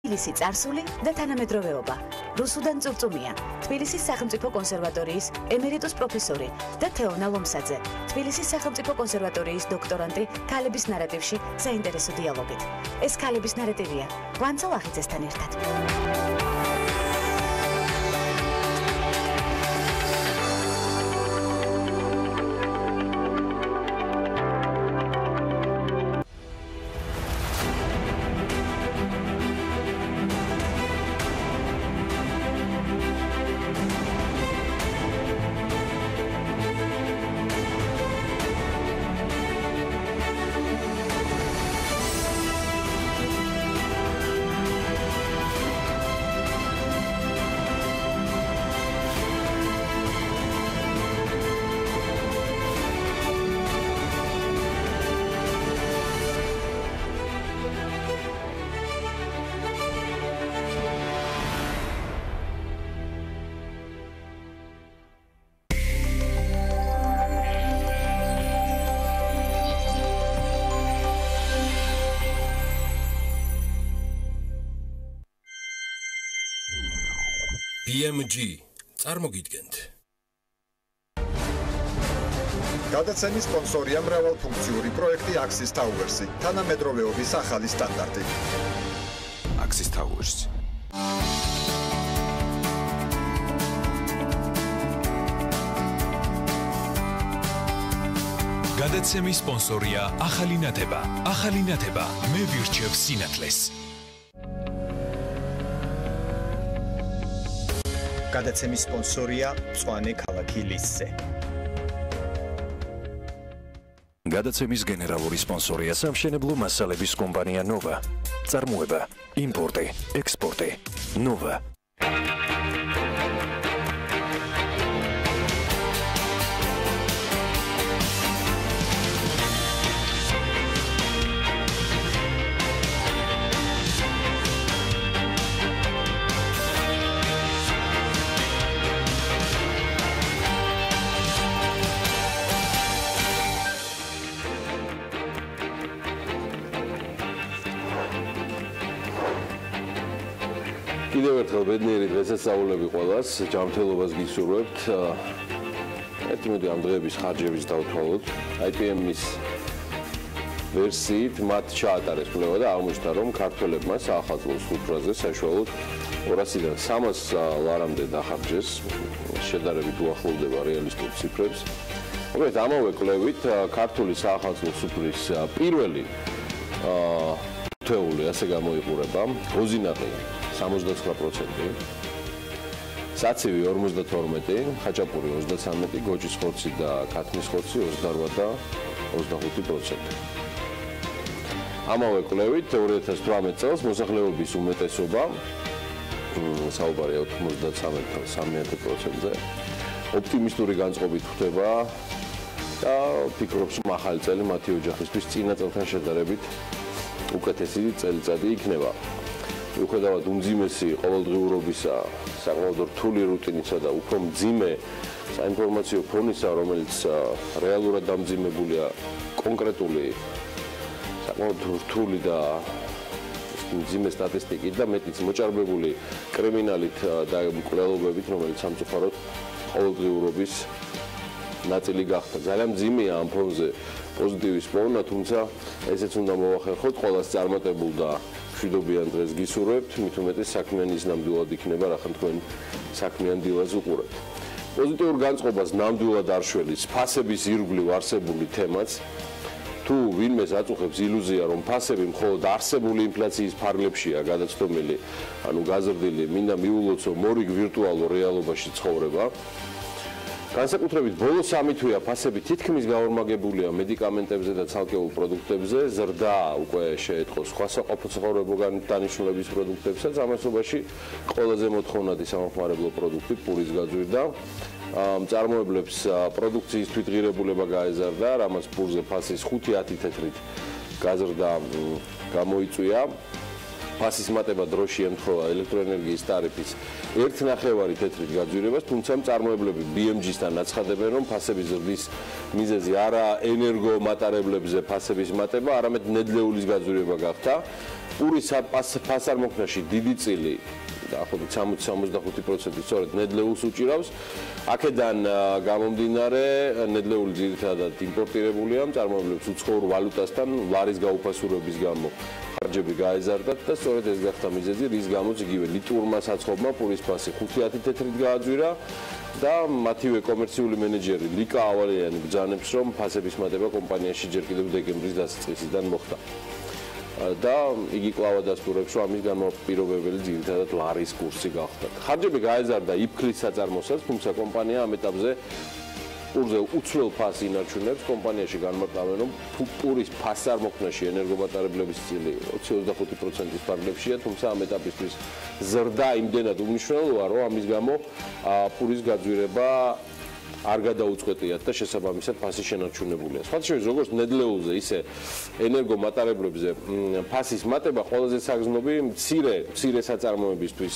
თბილისი წარსული და თანამედროვეობა. რუსუდან წურწუმია, თბილისის სახელმწიფო კონსერვატორიის ემერიტუს პროფესორი და თეონა ლომსაძე, თბილისის სახელმწიფო კონსერვატორიის დოქტორანტი ქალების ნარატივში საინტერესო დიალოგით. ეს ქალების ნარატივია ვანცო ლახიძესთან ერთად. BMG წარმოგიდგენთ. გადაცემის სპონსორია მრავალფუნქციური პროექტი Axis Towers-ი, თანამედროვეობის ახალი სტანდარტი. Axis Towers. გადაცემის სპონსორია ახალი ნათება. ახალი ნათება მე ვირჩევ სინათლეს. გადაცემის სპონსორია მწვანე ქალაქი ლისზე. გადაცემის გენერალური სპონსორია სამშენებლო მასალების კომპანია ნოვა. წარმოება, იმპორტი, ექსპორტი. ნოვა. კიდევ ერთხელ ბედნიერი დღესასწაულები ყველას, ჯანმრთელობას გისურვებთ. ერთმოდი ამ დღეების ხარჯების დავთვალოთ. IPM-ის ვერსიით მათ ჩაატარეს კვლევა და აღმოჩნდა, რომ ქართველებმა საახალწლო სუფრაზე საშუალოდ 200-დან 300 ლარამდე დახარჯეს, შედარებით უახლოვდება რეალისტურ ციფრებს. მოკლედ, ამავე კვლევით ქართული საახალწლო სუფრის პირველი თეული ასე გამოიყურება, ოზინაყი 79%, საცივი 52%, ხაჭაპური 33%, გოჯის ხორცი და ქათმის ხორცი 28 და 25%. ამავე კვლევით 2018 წელს მოსახლეობის უმეტესობა საუბარია 93%-ზე ოპტიმისტური განწყობით ხვდება და ფიქრობს, რომ ახალი წელი მათი ოჯახისთვის წინა წელთან შედარებით უკეთესი წელიწადი იქნება. მიუხედავად უმძიმესი ყოველდღიურობისა, საკმაოდ რთული რუტინისა და უფრო მძიმე საინფორმაციო ფონისა, რომელიც რეალურად დამძიმებულია კონკრეტული საკმაოდ რთული და მძიმე სტატისტიკით და მეტიც მოჭარბებული კრიმინალით და მკვლელობებით, რომელიც სამწუხაროდ ყოველდღიურობის ნაწილი გახდა. ძალიან მძიმეა ამ ფონზე პოზიტივის პოვნა, თუმცა ესეც უნდა მოვახერხოთ, ყველას წარმატებულ და მშვიდობიან დღეს გისურვებთ, მით უმეტეს საქმიანის ნამდვილად იქნება, რახან თქვენ საქმიან დილას უყურებთ. პოზიტიურ განწყობას ნამდვილად არ შველის ფასების ირგვლივ არსებული თემაც. თუ ვინმეს აწუხებს ილუზია, რომ ფასები მხოლოდ არსებული ინფლაციის ფარგლებშია გადაცდომილი, ანუ გაზრდილი, მინდა მიულოცო მორიგ ვირტუალურ რეალობაში ცხოვრება. განსაკუთრებით ბოლო 3 თვეა ფასები თითქმის გაორმაგებულია მედიკამენტებზე და ცალკეულ პროდუქტებზე, ზრდა უკვე შეეწყო სხვა საყოფაცხოვრებო დანიშნულების პროდუქტებსაც, ამასობაში ყველაზე მოთხოვნადი სამხმარებლო პროდუქტი პურის გაძვირდა. მწარმოებლებს პროდუქციის თვითღირებულება გაეზარდა, რამაც პურზე ფასის 5-10 თეთრით გაზრდა გამოიწვია. ფასის მატება დროში ემთხვევა ელექტროენერგიის ტარიფის 1.5 თეთრით გაძვირებას, თუმცა მწარმოებლები BMG-სთან აცხადებენ, რომ ფასების ზრდის მიზეზი არა ენერგომატარებლებზე ფასების მატება, არამედ ნედლეულის გაძვირება გახდა. პურის ფასარმოქმნაში დიდი წილი დაახლოებით 60-65% სწორედ ნედლეულს უჭირავს. აქედან გამომდინარე, ნედლეული ძირითადად იმპორტირებულია, მწარმოებლებს უცხოურ ვალუტასთან ლარის გაუფასურების გამო ხარჯები გაეზარდათ და სწორედ ეს გახდა მიზეზი, რის გამოც იგივე ლიტრურმა საცხობმა პურის ფასი 5-10 თეთრით გააძვირა და მათივე კომერციული მენეჯერი ლიკა ავალიანი ბრძანებს, რომ ფასების მატება კომპანიაში ჯერ კიდევ დეკემბრის დასაწყისიდან მოხდა. და იგი კვლავ დასტურებს, რომ ამის განმაპირობებელი ძირითადად ლარის კურსი გახდა. ხარჯები გაეზარდა იფქლის საწარმოსაც, თუმცა კომპანია ამ ეტაპზე პურზე უცვლელ ფასს ინარჩუნებს. კომპანიაში განმარტავენ, რომ პურის ფასარმოქმნაში ენერგომატარებლების წილი 20-25%-ის ფარგლებშია, თუმცა ამ ეტაპისთვის ზრდა იმდენად უმნიშვნელოა, რომ ამის გამო პურის გაძვირება არ გადაუწყვეტიათ და შესაბამისად ფასი შენარჩუნებულია. სხვა შორის, როგორც ნედლეულზე, ისე ენერგომატარებლებზე ფასის მატება ყველაზე საგრძნობი მცირე საწარმოებისთვის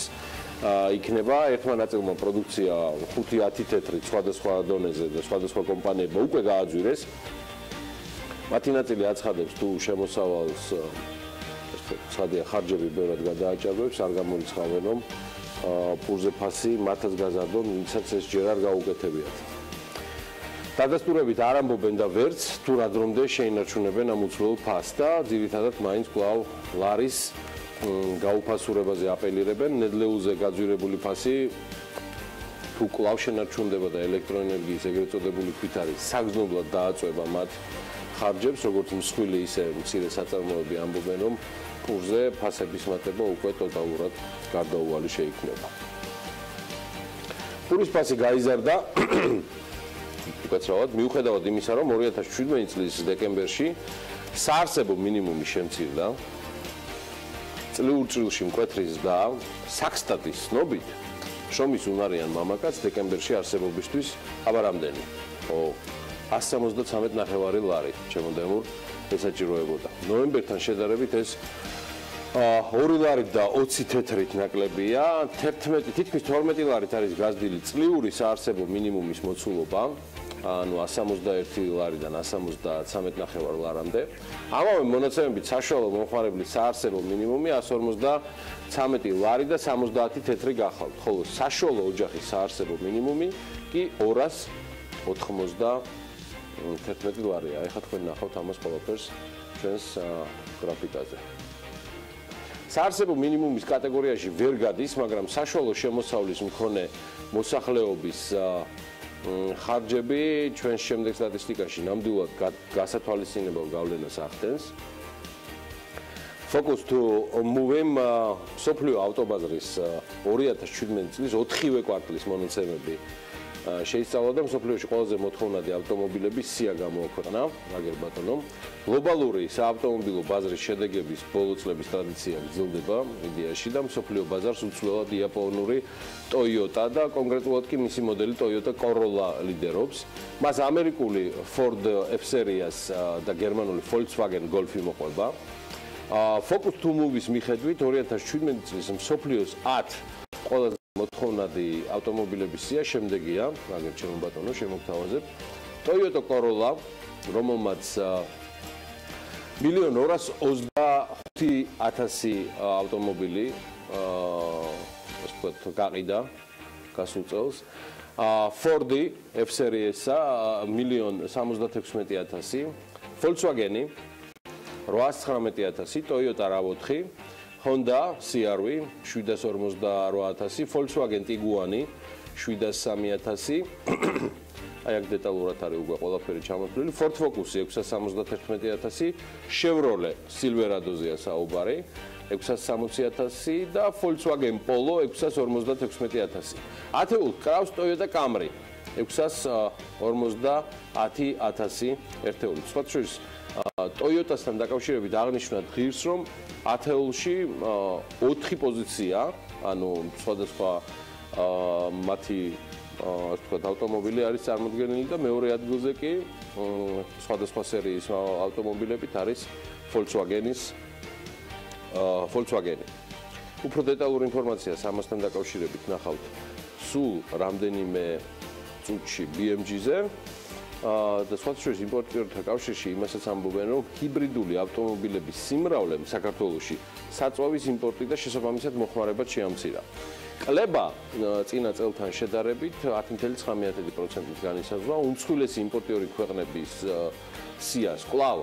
იქნება. ერთმა ნაწილმა პროდუქცია 5-10 თეთრით სხვადასხვა დონეზე და სხვადასხვა კომპანიებმა უკვე გააძვირეს. მათი ნაწილი აცხადებს, თუ შემოსავალს ცხადია ხარჯები ბევრად გადააჭარბებს, არ გამორიცხავენ, რომ პურზე ფასი მათაც გაზარდონ, ვინცაც ეს ჯერ არ გაუკეთებიათ. დადასტურებით არ ამბობენ და ვერც თუ რა დრომდე შეინარჩუნებენ ამ უცვლელ ფასს და ძირითადად მაინც კვლავ ლარის გაუფასურებაზე აპელირებენ. ნედლეულზე გაძვირებული ფასი თუ კვლავ შენარჩუნდება და ელექტროენერგიის ეგრეთ წოდებული ქვითარი საგრძნობლად დააწვება მათ ხარჯებს, როგორც მსხვილი ისე მცირე საწარმოები ამბობენ, რომ პურზე ფასების მატება უკვე ტოტალურად გარდაუვალი შეიქმნება. პურის ფასი გაიზარდა უკაცრავად მიუხედავად იმისა, რომ 2017 წლის დეკემბერში საარსებო მინიმუმი შემცირდა. წლიურ წილში მკვეთრი ზრდა საქსტატის ცნობით შრომის უნარიან მამაკაც დეკემბერში არსებობისთვის აბა რამდენი 173.5 ლარი ჩემოდემურ ესაჭიროებოდა. ნოემბერთან შედარებით ეს 2 ლარით და 20 თეთრით ნაკლებია. 11 თითქმის 12 ლარით არის გაზრდილი წლიური საარსებო მინიმუმის მოცულობა, ანუ 161 ლარიდან 173.5 ლარამდე. ამავე მონაცემებით საშუალო მომხმარებლის საარსებო მინიმუმი 153 ლარი და 70 თეთრი გახავთ, ხოლო საშუალო ოჯახის საარსებო მინიმუმი კი 291 ლარია. ეხლა თქვენ ნახავთ ამას ყველაფერს ჩვენს გრაფიკაზე. საარსებო მინიმუმის კატეგორიაში ვერ გადის, მაგრამ საშუალო შემოსავლის მქონე მოსახლეობის ხარჯები ჩვენს შემდეგ სტატისტიკაში ნამდვილად გასათვალისწინებელ გავლენას ახდენს. Focus to move-ემ სოფლიო ავტობაზრის 2017 წლის 4-ვე კვარტლის მონაცემები შეისწავლა და სოფლიოში ყველაზე მოთხოვნადი ავტომობილების სია გამოაქვეყნა, აგერ ბატონო. გლობალური საავტომობილო ბაზრის შედეგების ბოლო წლების ტრადიცია გრძელდება იდეაში და სოფლიო ბაზარს უცვლელად იაპონური Toyota და კონკრეტულად კი მისი მოდელი Toyota Corolla ლიდერობს. მას ამერიკული Ford F-Series და გერმანული Volkswagen Golf მოყვება. Focus to Move-ის მიხედვით 2017 წლის მსოფლიოს 10 ყველაზე მოთხოვნადი ავტომობილების სია შემდეგია, აგერ ჩემო ბატონო შემოგთავაზებ. Toyota Corolla, რომელმაც 1,225,000 ავტომობილი ასე ვთქვათ გაყიდა გასულ წელს. Ford F-Series-ა 1,76,000, Volkswagen 819,000, Toyota RAV4, Honda CR-V 758,000, Volkswagen Tiguan 703,000. აი აქ დეტალურად არის უკვე ყველაფერი ჩამოთვლილი. Ford Focus 671,000, Chevrolet Silverado-ზეა საუბარი 660,000 და Volkswagen Polo 656,000. ათეულ კრავს Toyota Camry 650,000 ერთეული. სხვა შორის Toyota-სთან დაკავშირებით აღნიშნოთ ღირს, რომ ათეულში 4 პოზიცია, ანუ სხვადასხვა მათი ასე ვთქვათ ავტომობილი არის წარმოდგენილი და მეორე ადგილზე კი სხვადასხვა სერიის ავტომობილებით არის Volkswagen-ი. უფრო დეტალურ ინფორმაციას ამასთან დაკავშირებით ნახავთ სულ რამდენიმე წუთში BMG-ზე. და სხვა შორის იმპორტიორთა კავშირში იმასაც ამბობენ, რომ ჰიბრიდული ავტომობილების სიმრავლემ საქართველოში საწვავის იმპორტი და შესაბამისად მოხმარება შეამცირა. ყლება წინა წელთან შედარებით 10.9%-ით განისაზღვრა, უმსხვილესი იმპორტიორი ქვეყნების სიას კვლავ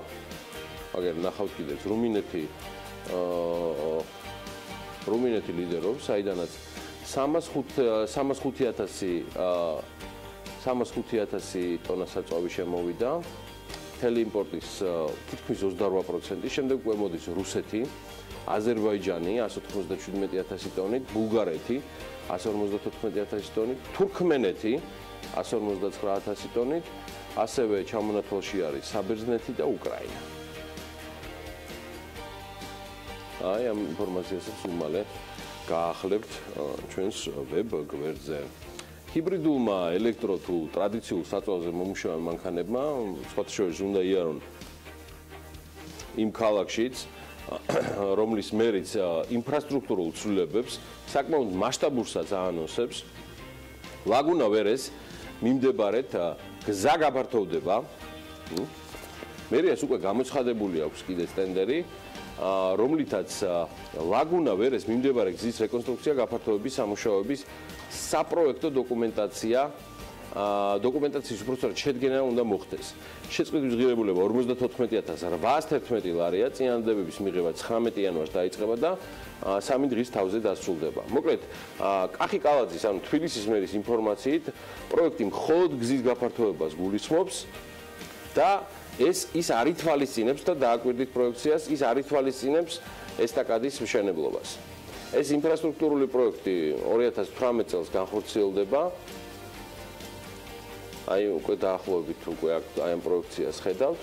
აგერ ნახავთ კიდევ რუმინეთი ლიდერობს, საიდანაც 305,000 ტონა საწვავი შემოვიდა, მთელი იმპორტის თითქმის 28%, შემდეგ უკვე მოდის რუსეთი, აზერბაიჯანი 197,000 ტონით, ბულგარეთი 154,000 ტონით, თურქმენეთი 159,000 ტონით, ასევე ჩამონათვალში არის საბერძნეთი და უკრაინა. აი ამ ინფორმაციასაც უმალე გაახლებთ ჩვენს ვებ გვერდზე. ჰიბრიდულმა ელექტრო თუ ტრადიციულ საწვავზე მომუშავე მანქანებმა სხვა შორის უნდა იარონ იმ ქალაქშიც, რომლის მერიც ინფრასტრუქტურულ ცვლილებებს საკმაოდ მასშტაბურსაც აანონსებს. ლაგუნა ვერეს მიმდებარედ გზა გაფართოვდება. მერიას უკვე გამოცხადებული აქვს კიდე ტენდერი, რომლითაც ლაგუნა ვერეს მიმდებარე გზის რეკონსტრუქცია გაფართოების სამუშაოების საპროექტო დოკუმენტაციის უпростоრად შედგენა უნდა მოხდეს. შეწყვეტის ღირებულება 54,811 ლარია, წინადადებების მიღება 19 იანვარს დაიწყება და 3 დღის თავზე დასრულდება. მოკლედ, კახი კალაძის, ანუ თბილისის მერის ინფორმაციით, პროექტი მხოლოდ გზის გაფართოებას გულისხმობს და ის არ ითვალისწინებს და დააკვირდით პროექციას, ის არ ითვალისწინებს ესტაკადის მშენებლობას. ეს ინფრასტრუქტურული პროექტი 2018 წელს განხორციელდება. აი უკვე დაახლოებით უკვე აი ამ პროექციას ხედავთ.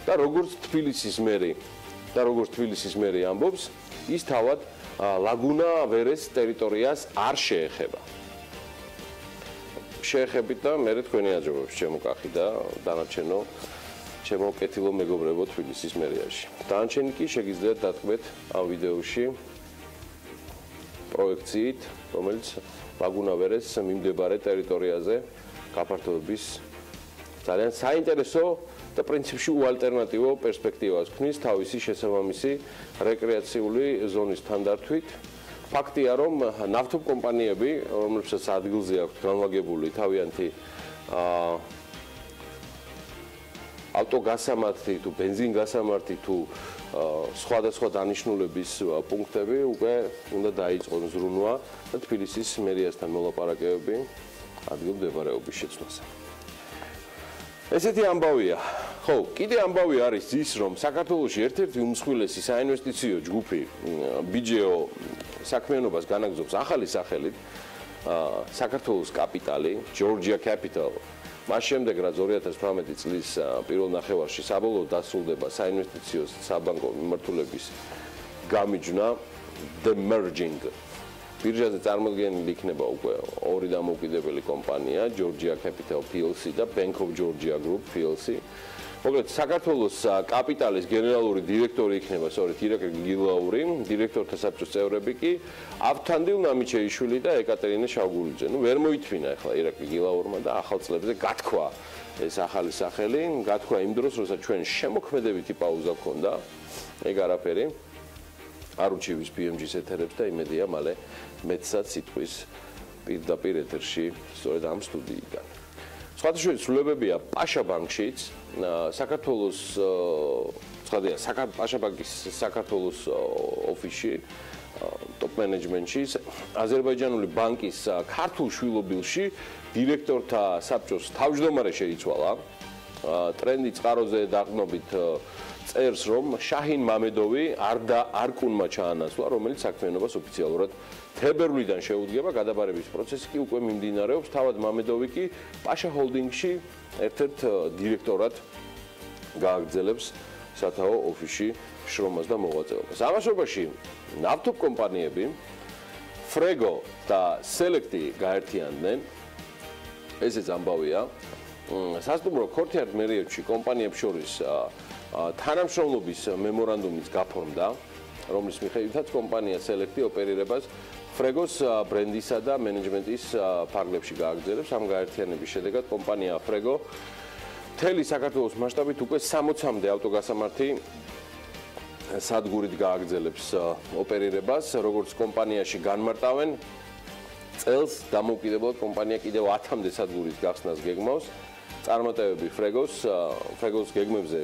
და როგორც თბილისის მერი ამბობს, ის თავად ლაგუნა ვერეს ტერიტორიას არ შეეხება. შეეხებით და მე თქვენი აჯობებს ჩემო კახი და დანარჩენო ჩემო კეთილო მეგობრებო თბილისის მერიაში. დანარჩენი კი შეგიძლიათ დათქმეთ ამ ვიდეოში პროექციით, რომელიც ლაგუნა ვერეს მიმდებარე ტერიტორიაზე გაფართოების ძალიან საინტერესო და პრინციპში უალტერნატივო პერსპექტივას ქმნის თავისი შესაბამისი რეკრეაციული ზონის თანდართვით. ფაქტია, რომ ნავთობ კომპანიები, რომლებსაც ადგილზე აქვთ განლაგებული თავიანთი ავტოგასამართი თუ ბენზინგასამართი თუ სხვადასხვა დანიშნულების პუნქტები უკვე უნდა დაიწყონ ზრუნვა და თბილისის მერიასთან მოლაპარაკებები ადგილმდებარეობის შეცვლაზე. ესეთი ამბავია. ხო, კიდე ამბავი არის ის, რომ საქართველოში ერთ-ერთი უმსხვილესი საინვესტიციო ჯგუფი ბიჯეო საქმიანობას განაგრძობს ახალი სახელით საქართველოს კაპიტალი, Georgia Capital. მას შემდეგ, რაც 2018 წლის პირველ ნახევარში საბოლოოდ დასრულდება საინვესტიციო საბანკო მიმართულების გამიჯვნა The Merging. ბირჟაზე წარმოდგენილი იქნება უკვე ორი დამოუკიდებელი კომპანია, Georgia Capital PLC და Bank of Georgia Group PLC. მოკლედ, საქართველოს კაპიტალის გენერალური დირექტორი იქნება სწორედ ირაკლი გილაური, დირექტორთა საბჭოს წევრები კი ავთანდილ ნამიჩეიშვილი და ეკატერინე შავგულიძე. ვერ მოითმინა ახლა ირაკლი გილაურმა და ახალ წლებზე გათქვა ეს ახალი სახელი, გათქვა იმ დროს, როცა ჩვენ შემოქმედებითი პაუზა გქონდა, ეგ არაფერი არ უჩივის BMG-ს ეთერებს და იმედია მალე მეცაც სიტყვის პირდაპირ ეთერში სწორედ ამ სტუდიიდან. სხვათა შორის ცვლილებებია პაშა ბანკშიც, საქართველოს ცხადია, პაშა ბანკის საქართველოს ოფისში, ტოპ მენეჯმენტში, აზერბაიჯანული ბანკის ქართულ შვილობილში დირექტორთა საბჭოს თავმჯდომარე შეიცვალა. ტრენდი წყაროზე დაყრდნობით წერს, რომ შაჰინ მამედოვი არ კუნმა ჩაანაცვლა, რომელიც საქმიანობას ოფიციალურად თებერვლიდან შეუდგება, გადაბარების პროცესი კი უკვე მიმდინარეობს. თავად მამედოვი კი პაშა ჰოლდინგში ერთ-ერთ დირექტორად გააგრძელებს სათაო ოფისში შრომას და მოღვაწეობას. ამასობაში ნავთობ კომპანიები ფრეგო და სელექტი გაერთიანდნენ, ესეც ამბავია. სასტუმრო ქორთიარ მერიებში კომპანიებს შორის თანამშრომლობის მემორანდუმიც გაფორმდა რომლის მიხედვითაც კომპანია Select ოპერირებას ფრეგოს ბრენდისა და მენეჯმენტის ფარგლებში გააგრძელებს. ამ გაერთიანების შედეგად კომპანია ფრეგო მთელი საქართველოს მასშტაბით უკვე 60-მდე ავტოგასამართი სადგურით გააგრძელებს ოპერირებას, როგორც კომპანიაში განმარტავენ წელს დამოუკიდებლად კომპანია კიდევ 10-მდე სადგურის გახსნას გეგმავს. წარმატებები ფრეგოს გეგმებზე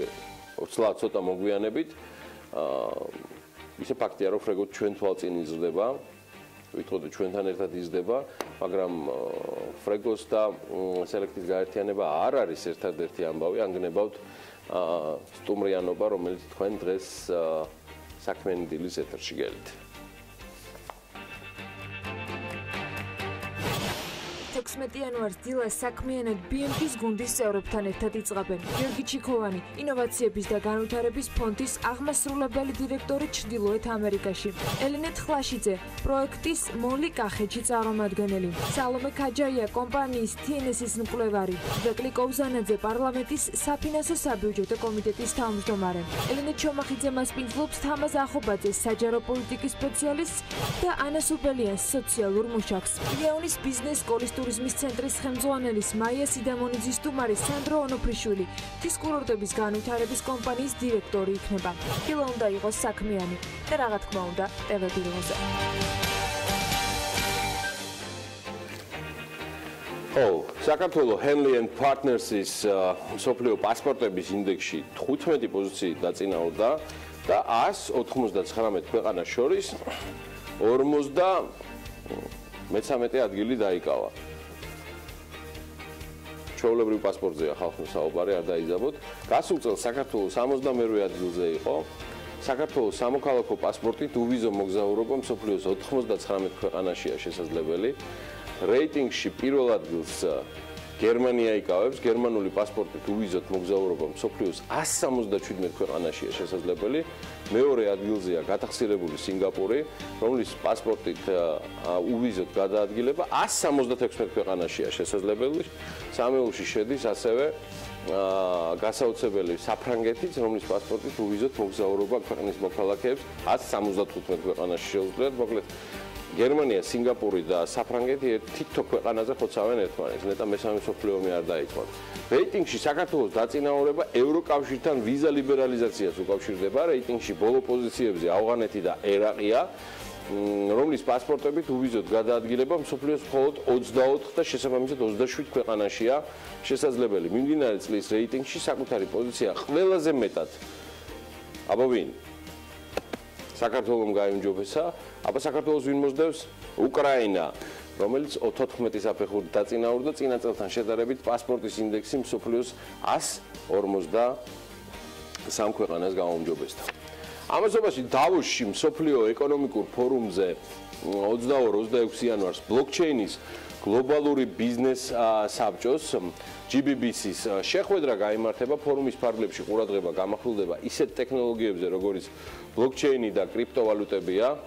ცოტა მოგვიანებით. ისე ფაქტია, რომ ფრეგო ჩვენ თვალწინ იზრდება, ვიტყოდე ჩვენთან ერთად იზრდება, მაგრამ ფრეგოს და Select-ის გაერთიანება არ არის ერთადერთი ამბავი, ანგნებავთ სტუმრიანობა, რომელიც თქვენ დღეს საქმიანი დილის ეთერში გელით. 16 იანვარს დილას საქმიანად BMP-ის გუნდის წევრებთან ერთად იწყებენ. გიორგი ჩიქოვანი, ინოვაციების და განვითარების ფონდის აღმასრულებელი დირექტორი ჩრდილოეთ ამერიკაში. ელენე თხლაშიძე, პროექტის მოლი კახეთში წარმომადგენელი. სალომე ქაჯაია, კომპანიის TNS-ის მკვლევარი. ბეკლი კოვზანაძე, პარლამენტის საფინანსო საბიუჯეტო კომიტეტის თავმჯდომარე. ელენე ჩომახიძე მასპინძლობს თამაზ ახობაძეს, საჯარო პოლიტიკის სპეციალისტს და ანა სუბელიანს, სოციალურ მუშაკს. იაუნის ბიზნეს სკოლის ტურიზმის ცენტრის ხელმძღვანელის მაია სიდამონიძის სტუმარი სანდრო ონოფრიშვილი თის კურორტების განვითარების კომპანიის დირექტორი იქნება. ფილა უნდა იყოს საქმიანი და რა თქმა უნდა ტელევიზორზე. საქართველოს Henley & Partners-ის მსოფლიო პასპორტების ინდექსში 15 პოზიციით დაწინაურდა და 199 ქვეყანას შორის 53 ადგილი დაიკავა. ჩვეულებრივ პასპორტზეა ხალხის საუბარი, არ დაიზაბოთ. გასულ წელს საქართველოს 62-ვე ადგილზე იყო. საქართველოს სამოქალაქო პასპორტით უვიზო მოგზაურობა მსოფლიოს 99 ქვეყანაშია შესაძლებელი. რეიტინგში პირველ ადგილს გერმანია იკავებს. გერმანული პასპორტით უვიზოთ მოგზაურობა მსოფლიოს 177 ქვეყანაშია შესაძლებელი. მეორე ადგილზეა გათახსირებული სინგაპური, რომლის პასპორტით უვიზოთ გადაადგილება 176 ქვეყანაშია შესაძლებელი. სამეულში შედის ასევე გასაოცებელი საფრანგეთიც, რომლის პასპორტით უვიზოთ მოგზაურობა ქვეყნის მოქალაქეებს 175 ქვეყანაში შეუძლიათ. მოკლედ გერმანია, სინგაპური და საფრანგეთი თითო ქვეყანაზე ხოცავენ ერთმანეთს, ნეტა მესამე მსოფლიო ომი არ დაიწყო. რეიტინგში საქართველოს დაწინაურება ევროკავშირთან ვიზა ლიბერალიზაციას უკავშირდება. რეიტინგში ბოლო პოზიციებზე ავღანეთი და ერაყია, რომლის პასპორტებით უვიზოთ გადაადგილება მსოფლიოს მხოლოდ 24 და შესაბამისად 27 ქვეყანაშია შესაძლებელი. მიმდინარე წლის რეიტინგში საკუთარი პოზიცია ყველაზე მეტად აბა ვინ? საქართველოს გაიმჯობესა, აბა საქართველოს ვინ მოსდევს? უკრაინა, რომელიც 14 საფეხურით დაწინაურდა წინა წელთან შედარებით პასპორტის ინდექსი მსოფლიოს 153 ქვეყანას გაუმჯობესდა. ამასობაში დავოსში მსოფლიო ეკონომიკურ ფორუმზე 22-26 იანვარს ბლოკჩეინის გლობალური ბიზნეს საბჭოს GBBC-ის შეხვედრა გაიმართება. ფორუმის ფარგლებში ყურადღება გამახვილდება ისეთ ტექნოლოგიებზე, როგორიც ბლოკჩეინი და კრიპტოვალუტებია.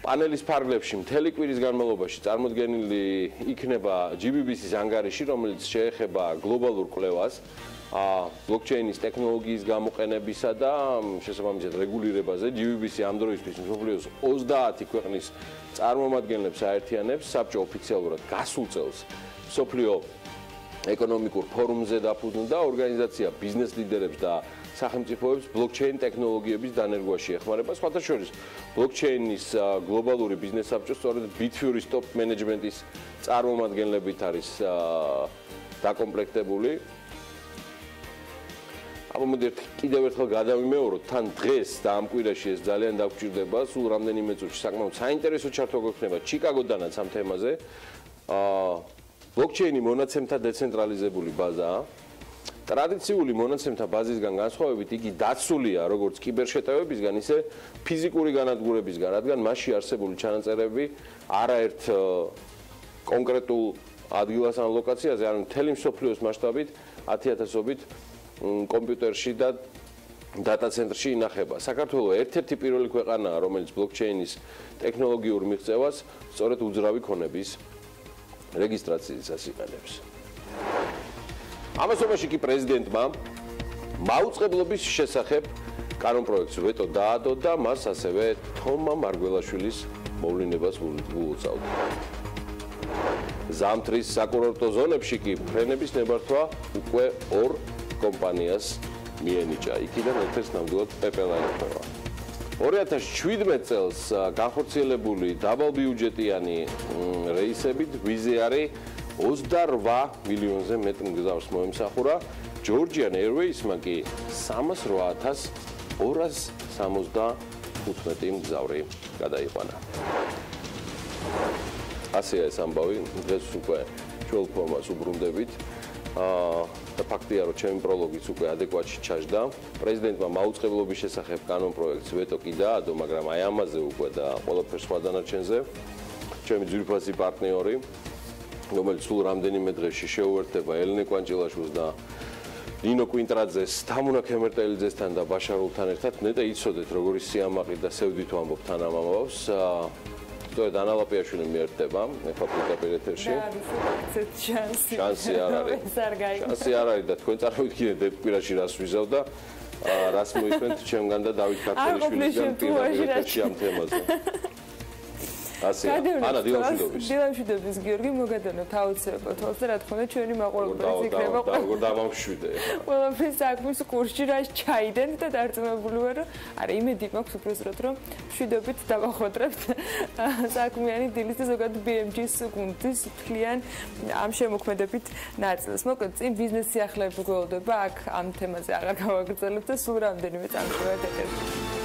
პანელის ფარგლებში მთელი კვირის განმავლობაში წარმოდგენილი იქნება GBBC-ის ანგარიში, რომელიც შეეხება გლობალურ კვლევას, ბლოკჩეინის ტექნოლოგიის გამოყენებისა და შესაბამისად რეგულირებაზე. GBBC ამ დროისთვის მსოფლიოს 30 ქვეყნის წარმომადგენლებს აერთიანებს. საბჭო ოფიციალურად გასულ წელს მსოფლიო ეკონომიკურ ფორუმზე დაფუძნდა. ორგანიზაცია ბიზნეს ლიდერებს და სახელმწიფოებს ბლოკჩეინ ტექნოლოგიების დანერგვაში ეხმარება. სხვათა შორის ბლოკჩეინის გლობალური ბიზნეს საბჭო სწორედ Bitfury-ის ტოპ მენეჯმენტის წარმომადგენლებით არის დაკომპლექტებული. ამომდეთ კიდევ ერთხელ გადავიმეოროთ, თან დღეს და ამ კვირაში ეს ძალიან დაგჭირდება, სულ რამდენიმე წუთში საკმაოდ საინტერესო ჩართვა გვექნება ჩიკაგოდანაც ამ თემაზე. ბლოკჩეინი მონაცემთა დეცენტრალიზებული ბაზაა. ტრადიციული მონაცემთა ბაზისგან განსხვავებით იგი დაცულია როგორც კიბერშეტევებისგან, ისე ფიზიკური განადგურებისგან, რადგან მასში არსებული ჩანაწერები არაერთ კონკრეტულ ადგილას ან ლოკაციაზე, ანუ მთელი მსოფლიოს მასშტაბით 10,000-ობით კომპიუტერში და დატა ცენტრში ინახება. საქართველოს ერთ-ერთი პირველი ქვეყანაა, რომელიც ბლოკჩეინის ტექნოლოგიურ მიღწევას სწორედ უძრავი ქონების რეგისტრაციისას იყენებს. ამასობაში კი პრეზიდენტმა მაუწყებლობის შესახებ კანონპროექტს ვეტო დაადო და მას ასევე თომა მარგველაშვილის მოვლენებას უწევდა. ზამთრის საკურორტო ზონებში კი ფრენების ნებართვა უკვე 2 კომპანიას მიენიჭა. იქიდან ერთ-ერთ ნამდვილად პეპელაიოხება. 2017 წელს განხორციელებული დაბალბიუჯეტიანი რეისებით ვიზი არის 28 მილიონზე მეტ მგზავრს მოემსახურა. Georgian Airways-მა კი 308,275 მგზავრი გადაიყვანა. ასეა ეს ამბავი, დღეს უკვე ჩვეულ ფორმას უბრუნდებით. და ფაქტია, რომ ჩემი პროლოგიც უკვე ადეკვატში ჩაჯდა. პრეზიდენტმა მაუწყებლობის შესახებ კანონპროექტს ვეტო კი დაადო, მაგრამ აი ამაზე უკვე და ყველაფერს სხვა დანარჩენზე ჩემი ძვირფასი პარტნიორი, რომელიც სულ რამდენიმე დღეში შეუერთდება ელენე კვანჭილაშვილს და ნინო კვინტრაძეს, თამუნა ქემერტელიძესთან და ბაშარულთან ერთად, ნეტა იცოდეთ, როგორი სიამაყი და სევდით ვამბობთან ამ ამბავს. სწორედ ანა ლაპიაშვილი მიერთდება, ეხლა პირდაპირ ეთერში. შანსი არ არის. შანსი არ არის და თქვენ წარმოვიდგინეთ დეპკვირაში რას ვიზავ და რას მოიწვენთ ჩემგან და დავით ქართველიშვილისგან პირდაპირ ეთერში ამ თემაზე. ასეა. ანა დილამშვიდობის. დილამშვიდობის გიორგი, მოგადანოთ აუცილებლად თავს და რა თქმა უნდა ჩვენი მაყურებელიც იქნება. როგორ დამამშვიდე. ყველაფერს საქმის კურსში რა ჩაიდენთ და დარწმუნებული ვარ, რომ არა იმედი მაქვს უბრალოდ რომ მშვიდობით დავახვედრებთ საქმიანი დილის და ზოგადად BMG-ის გუნდის მთლიან ამ შემოქმედებით ნაწილს. მოკლედ წინ ბიზნეს სიახლეები გველოდება, აქ ამ თემაზე აღარ გავაგრძელებ და სულ რამდენიმე წამსვლად ეთერში.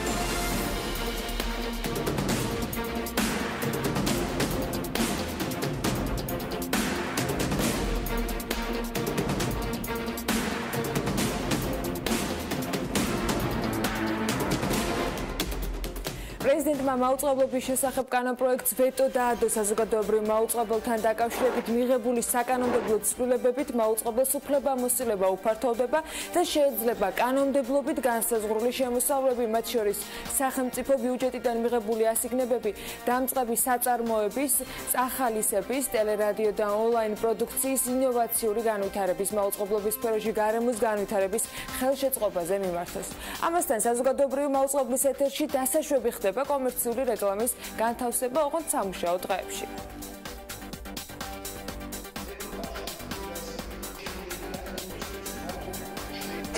პრეზიდენტმა მაუწყებლობის შესახებ კანონპროექტს ვეტო დაადო საზოგადოებრივ მაუწყებელთან დაკავშირებით მიღებული საკანონმდებლო ცვლილებებით მაუწყებელს უფლებამოსილება უფართოვდება და შეიძლება კანონმდებლობით განსაზღვრული შემოსავლები, მათ შორის სახელმწიფო ბიუჯეტიდან მიღებული ასიგნებები, დამწყები საწარმოების, წახალისების, ტელერადიო და ონლაინ პროდუქციის ინოვაციური განვითარების, მაუწყებლობის სფეროში გარემოს განვითარების ხელშეწყობაზე მიმართოს. ამასთან საზოგადოებრივი მაუწყებლის ეთერში დასაშვები ხდება კომერციული რეკლამის განთავსება ოღონდ სამუშაო დღეებში.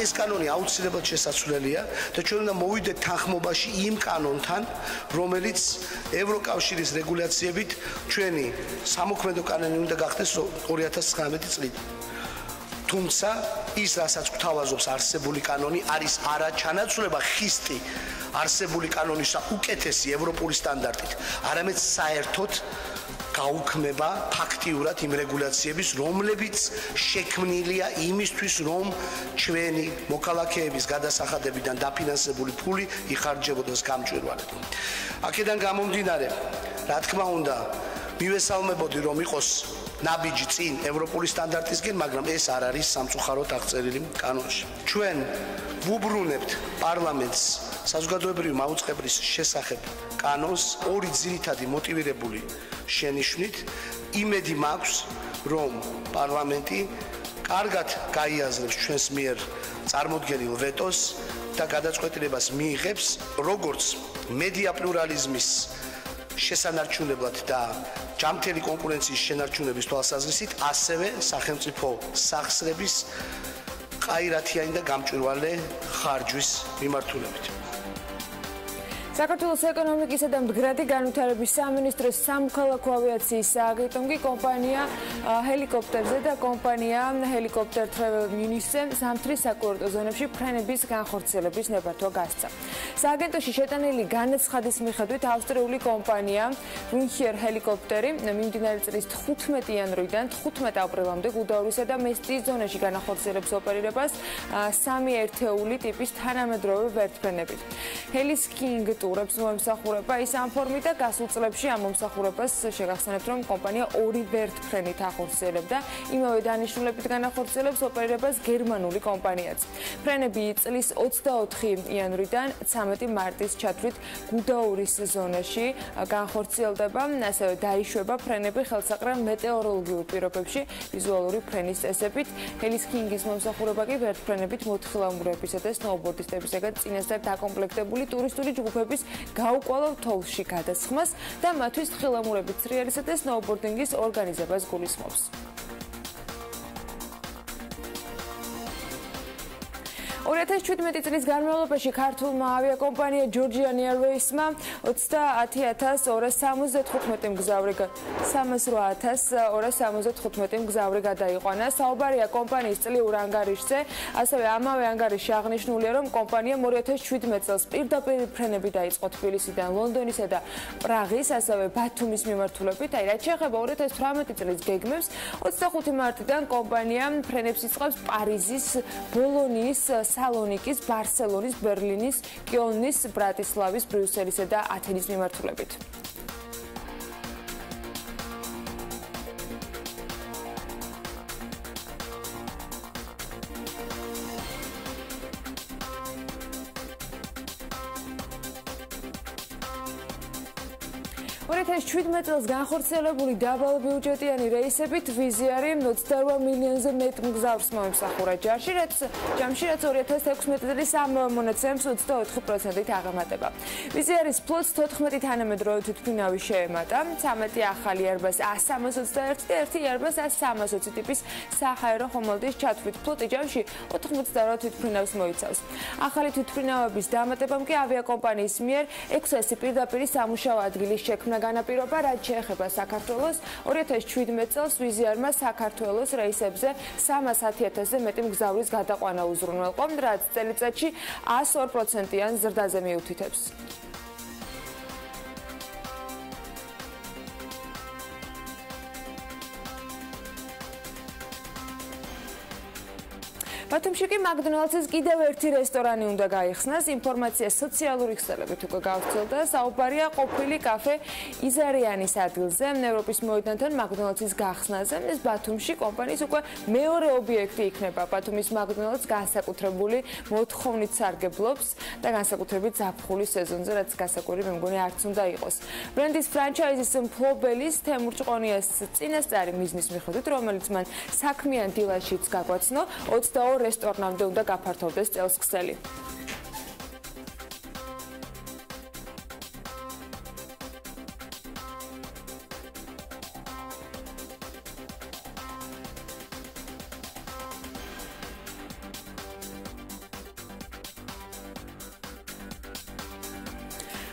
ეს კანონი აუცილებლად შესაძლებელია და ჩვენ უნდა მოვიდეთ თანხმობაში იმ კანონთან, რომელიც ევროკავშირის რეგულაციებით ჩვენი სამოქმედო კანონი უნდა გახდეს 2019 წლიდან. თუმცა ის, რასაც გვთავაზობს არსებული კანონი, არის არა ჩანაცვლება ხისტი არსებული კანონისა უკეთესი ევროპული სტანდარტით, არამედ საერთოდ გაუქმება ფაქტიურად იმ რეგულაციების, რომლებიც შექმნილია იმისთვის, რომ ჩვენი მოქალაქეების გადასახადებიდან დაფინანსებული ფული იხარჯებოდეს გამჭვირვალედ. აქედან გამომდინარე, რა თქმა უნდა, მივესალმებოდი, რომ იყოს ნაბიჯი წინ ევროპული სტანდარტისკენ, მაგრამ ეს არ არის სამწუხაროდ აღწერილი კანონში. ჩვენ ვუბრუნებთ პარლამენტს საზოგადოებრივი მაუწყებლის შესახებ კანონს ორი ძირითადი მოტივირებული შენიშვნით. იმედი მაქვს, რომ პარლამენტი კარგად გაიაზრებს ჩვენს მიერ წარმოდგენილ ვეტოს და გადაწყვეტილებას მიიღებს, როგორც მედია პლურალიზმის შესანარჩუნებლად და ჯამთელი კონკურენციის შენარჩუნების თვალსაზრისით, ასევე სახელმწიფო სახსრების ყაირათიანი და გამჭვირვალე ხარჯვის მიმართულებით. საქართველოს ეკონომიკისა და მდგრადი განვითარების სამინისტროს სამოქალაქო ავიაციის სააგენტონგი კომპანია ჰელიკოპტერზე და კომპანია ჰელიკოპტერ ტრეველ მინისზე ზამთრის საკურორტო ზონებში ფრენების განხორციელების ნებართვა გასცა. სააგენტოში შეტანილი განაცხადის მიხედვით ავსტრიული კომპანია ვინჰიერ ჰელიკოპტერი მიმდინარე წლის 15 იანვრიდან 15 აპრილამდე გუდაურისა და მესტიის ზონაში განახორციელებს ოპერირებას 3 ერთეული ტიპის თანამედროვე ვერტმფრენებით. ჰელის კინგ ტურებს მოემსახურება ის ამ ფორმით და გასულ წლებში ამ მომსახურებას შეგახსენებთ, რომ კომპანია ორი ვერტფრენით ახორციელებდა. იმავე დანიშნულებით განახორციელებს ოპერირებას გერმანული კომპანიაც. ფრენები წლის 24 იანვრიდან 13 მარტის ჩათვლით გუდაურის ზონაში განხორციელდება, ასევე დაიშვება ფრენები ხელსაყრელ მეტეოროლოგიურ პირობებში ვიზუალური ფრენის წესებით. ჰელისინკის მომსახურება კი ვერტფრენებით მოთხილამურებისა და სნოუბორდისტებისაგან წინასწარ დაკომპლექტებული ტურისტული ჯგუფების გაუკვალო თოვლში გადასხმას და მათთვის თხილამურებით სრიალისა და სნოუბორდინგის ორგანიზებას გულისხმობს. 2017 წლის განმავლობაში ქართულმა ავიაკომპანია Georgian Airways-მა 30275 მგზავრი გადაიყვანა. საუბარია კომპანიის წლიურ ანგარიშზე, ასევე ამავე ანგარიშში აღნიშნულია, რომ კომპანიამ 2017 წელს პირდაპირ ფრენები დაიწყო თბილისიდან, ლონდონისა და პრაღის, ასევე ბათუმის მიმართულებით. რაც შეეხება 2018 წლის გეგმებს, 25 მარტიდან კომპანია ფრენებს იწყებს პარიზის, ბოლონიის, სალონიკის, ბარსელონის, ბერლინის, კიოლნის, ბრატისლავის, ბრიუსელისა და ათენის მიმართულებით. ეს 17 წელს განხორციელებული დაბალბიუჯეტიანი რეისებით ვიზიარი 28 მილიონზე მეტ მგზავრს მოემსახურა ჯამში, რაც 2016 წლის ამ მონაცემს 24%-ით აღემატება. ვიზიარის ფლოტს 14 თანამედროვე თვითმფრინავი შეემატა, 13 ახალი Airbus A321 და 1 Airbus A320 ტიპის საჰაერო ხომალდის ჩათვლით ფლოტი ჯამში 88 თვითმფრინავს მოიცავს. ახალი თვითმფრინავების დამატებამ კი ავიაკომპანიის მიერ 600 პირდაპირ სამუშაო ადგილის შექმნა განაპირობა, რაც შეეხება საქართველოს. 2017 წელს ვიზიარმა საქართველოს რეისებზე 310,000-ზე მეტი მგზავრის გადაყვანა უზრუნველყო, რაც წელიწადში 102%-იან ზრდაზე მიუთითებს. ბათუმში კი McDonald's-ის კიდევ ერთი რესტორანი უნდა გაიხსნას. ინფორმაცია სოციალური ქსელებით უკვე გავრცელდა. საუბარია ყოფილი კაფე იზარიანის ადგილზე, ევროპის მოედანთან McDonald's-ის გახსნაზე. ეს ბათუმში კომპანიის უკვე მეორე ობიექტი იქნება. ბათუმის McDonald's განსაკუთრებული მოთხოვნით სარგებლობს და განსაკუთრებით ზაფხულის სეზონზე, რაც გასაკვირი მე მგონი არც უნდა იყოს. ბრენდის ფრანჩაიზის მფლობელის თემურ ჭყონიას წინასწარი მიზნის მიხედვით, რომელიც მან საქმიან დილაშიც გაგვაცნო, 22 რესტორნამდე უნდა გაფართოვდეს წელსხსელი.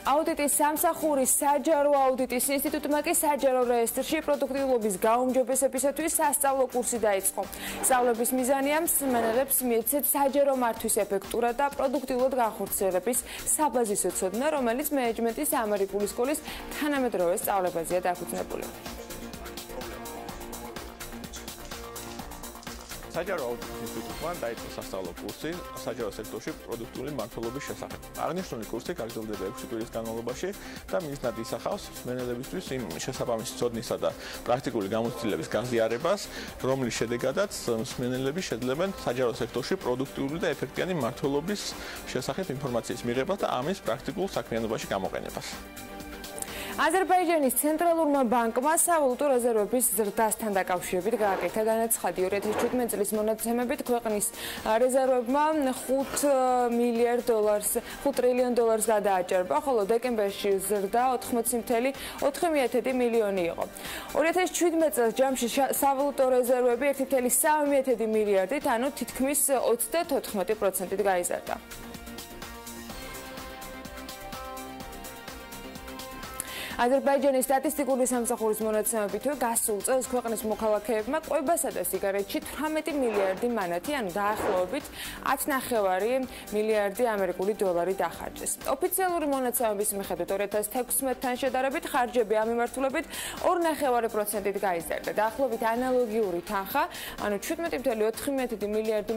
აუდიტის სამსახურის საჯარო აუდიტის ინსტიტუტმა კი საჯარო რეესტრში პროდუქტიულობის გაუმჯობესებისათვის სასწავლო კურსი დაიწყო. სწავლების მიზანია მსმენელებს მიეცეთ საჯარო მართვის ეფექტურა და პროდუქტიულად განხორციელების საბაზისო ცოდნა, რომელიც მენეჯმენტის ამერიკული სკოლის თანამედროვე სწავლებაზეა დაფუძნებული. საჯარო აუდიტის ინსტიტუტმა დაიწყო სასწავლო კურსი საჯარო სექტორში პროდუქტიული მმართველობის შესახებ. აღნიშნული კურსი გაგრძელდება 6 კვირის განმავლობაში და მიზნად ისახავს მსმენელებისთვის იმ შესაბამისი ცოდნისა და პრაქტიკული გამოცდილების გაზიარებას, რომლის შედეგადაც მსმენელები შეძლებენ საჯარო სექტორში პროდუქტიული და ეფექტიანი მმართველობის შესახებ ინფორმაციის მიღებას და ამის პრაქტიკულ საქმიანობაში გამოყენებას. აზერბაიჯანის ცენტრალურმა ბანკმა სავალუტო რეზერვების ზრდასთან დაკავშირებით გააკეთა განაცხადი. 2017 წლის მონაცემებით ქვეყნის რეზერვებმა $5 ტრილიონ გადააჭარბა, ხოლო დეკემბერში ზრდა 80,4 მილიონი იყო. 2017 წელს ჯამში სავალუტო რეზერვები 1,3 მილიარდით, ანუ თითქმის 34%-ით გაიზარდა. აზერბაიჯანის სტატისტიკური სამსახურის მონაცემებით, გასულ წელს ქვეყნის მოქალაქეებმა კვებასა და სიგარეტში 18 მილიარდი მანათი, ანუ დაახლოებით 10.9 მილიარდი ამერიკული დოლარი დახარჯეს. ოფიციალური მონაცემების მიხედვით 2016-თან შედარებით ხარჯები ამ მიმართულებით 2.9%-ით გაიზარდა. დაახლოებით ანალოგიური თანხა, ანუ 17.4 მილიარდი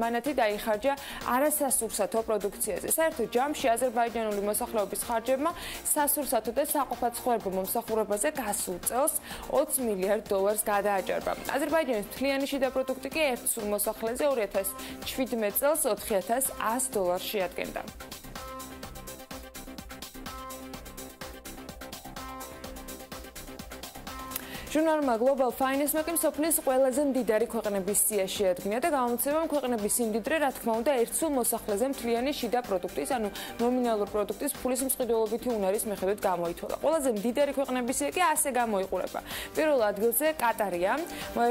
მანათი დაიხარჯა არასასურსათო პროდუქციაზე. საერთო ჯამში აზერბაიჯანული მოსახლეობის ხარჯებმა სასურსათო და საყოფაცხოვრებო მომსახურებაზე გასულ წელს 20 მილიარდ დოლარს გადააჭარბა. აზერბაიჯანის მთლიანი შიდა პროდუქტი კი ერთ სულ მოსახლეზე 2017 წელს 4100 დოლარს შეადგენდა. ჟურნალმა Global Finance-მა კი მსოფლიოს ყველაზე მდიდარი ქვეყნების სიაში შეადგინა და გამომცემამ ქვეყნების სიმდიდრე, რა თქმა უნდა, ერთ სულ მოსახლეზე მთლიანი შიდა პროდუქტის, ანუ ნომინალურ პროდუქტის ფულის მსყიდველობითი უნარის მიხედვით გამოითვალა. ყველაზე მდიდარი ქვეყნების სია კი ასე გამოიყურება. პირველ ადგილზე კატარია,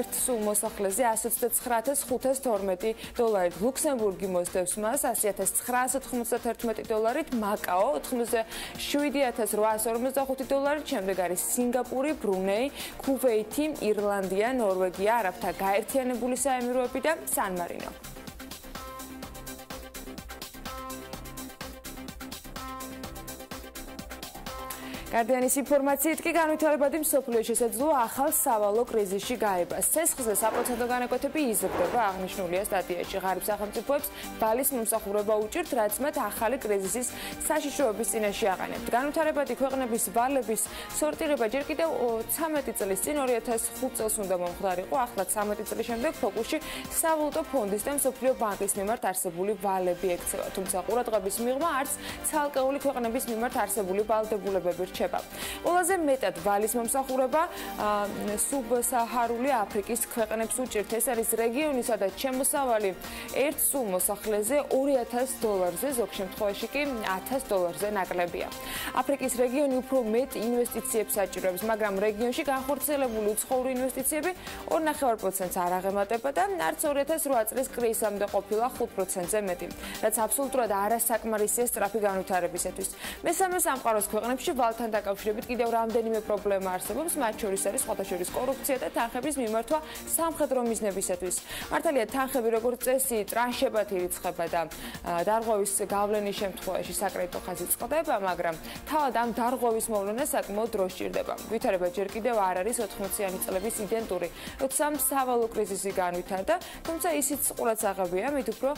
ერთ სულ მოსახლეზე 129.512 დოლარით, ლუქსემბურგი მოსდევს მას 100.991 დოლარით, მაკაო 87.845 დოლარით, შემდეგ არის სინგაპური, ბრუნეი, კუვეითი, ირლანდია, ნორვეგია, არაბთა გაერთიანებული საემიროები და სან-მარინო. გარდიანის ინფორმაციით კი განვითარებადი მსოფლიო შესაძლოა ახალ სავალო კრიზისში გაება. სესხზე საპროცენტო განაკვეთები იზრდება, აღნიშნულია სტატიაში. ღარიბ სახელმწიფოებს ბალის მომსახურება უჭირთ, რაც მათ ახალი კრიზისის საშიშროების წინაშე აყენებთ. განვითარებადი ქვეყნების ვალების სორტირება ჯერ კიდევ 13 წლის წინ 2005 წელს უნდა მომხდარიყო, ახლა 13 წლის შემდეგ ფოკუსში სავალუტო ფონდის და მსოფლიო ბანკის მიმართ არსებული ვალები ექცევა. თუმცა ყურადღების მიღმა არც ცალკეული ქვეყნების მიმართ არსებული ვალდებულებები რჩება. ყველაზე მეტად ვალის მომსახურება სუბსაჰარული აფრიკის ქვეყნებს უჭირთ. ეს არის რეგიონი, სადაც შემოსავალი ერთ სულ მოსახლეზე 2000 დოლარზე, ზოგ შემთხვევაში კი 1000 დოლარზე ნაკლებია. აფრიკის რეგიონი უფრო მეტ ინვესტიციებს საჭიროებს, მაგრამ რეგიონში განხორციელებული უცხოური ინვესტიციები 2.5%-ს არ აღემატება და არც 2008 წლის კრიზისამდე ყოფილა 5%-ზე მეტი, რაც აბსოლუტურად არასაკმარისია სწრაფი განვითარებისათვის. მესამე სამყაროს ქვეყნებში ვალთან დაკავშირებით კიდევ რამდენიმე პრობლემა არსებობს, მათ შორის არის სხვადასხვა კორუფცია და თანხების მიმართვა სამხედრო მიზნებისათვის. მართალია, თანხები როგორც წესი ტრანშებად ირიცხება და დარღვევის გავლენის შემთხვევაში საკრედიტო ხაზი წყდება, მაგრამ თავად ამ დარღვევის მოვლენა საკმაოდ დრო სჭირდება. ვითარება ჯერ კიდევ არ არის 80-იანი წლების იდენტური, როცა სავალო კრიზისი განვითარდა, თუმცა ისიც ყურად აღებია, მით უფრო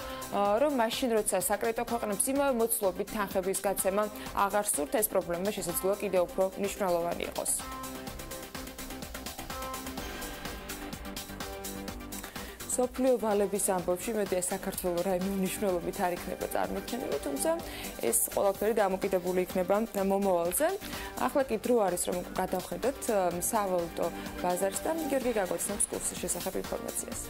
რომ მაშინ როცა საკრედიტო ქვეყნებს იმავე მოცულობით თანხების გაცემა აღარ სურთ, ეს პრობლემა შესაძლოა კიდევ უფრო მნიშვნელოვანი იყოს. სოფლიო ვალების ამბავში მედია საქართველოს რაიმე მნიშვნელობით არ იქნება წარმოჩენილი, თუმცა ეს ყველაფერი დამოკიდებული იქნება მომავალზე. ახლა კი დრო არის რომ გადავხედოთ სავალუტო ბაზარს და გიორგი გაგოცნობს კურსის შესახებ ინფორმაციას.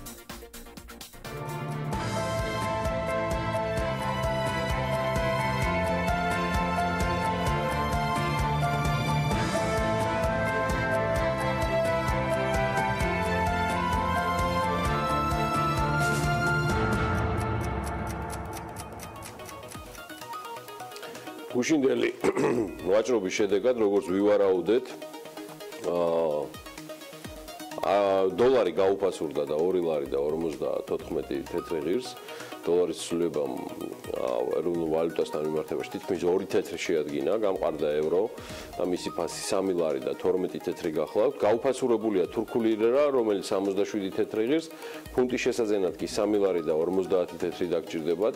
გუშინდელი ვაჭრობის შედეგად, როგორც ვივარაუდეთ, დოლარი გაუფასურდა და 2 ლარი და 54 თეთრი ღირს. დოლარის ცვლილებამ ეროვნულ ვალუტასთან მიმართებაში თითქმის 2 თეთრი შეადგინა, გამყარდა ევრო და მისი ფასი 3 ლარი და 12 თეთრი გახლავთ. გაუფასურებულია თურქული ლირა, რომელიც 67 თეთრი ღირს, ფუნტის შესაძენად კი 3 ლარი და 50 თეთრი დაგჭირდებათ.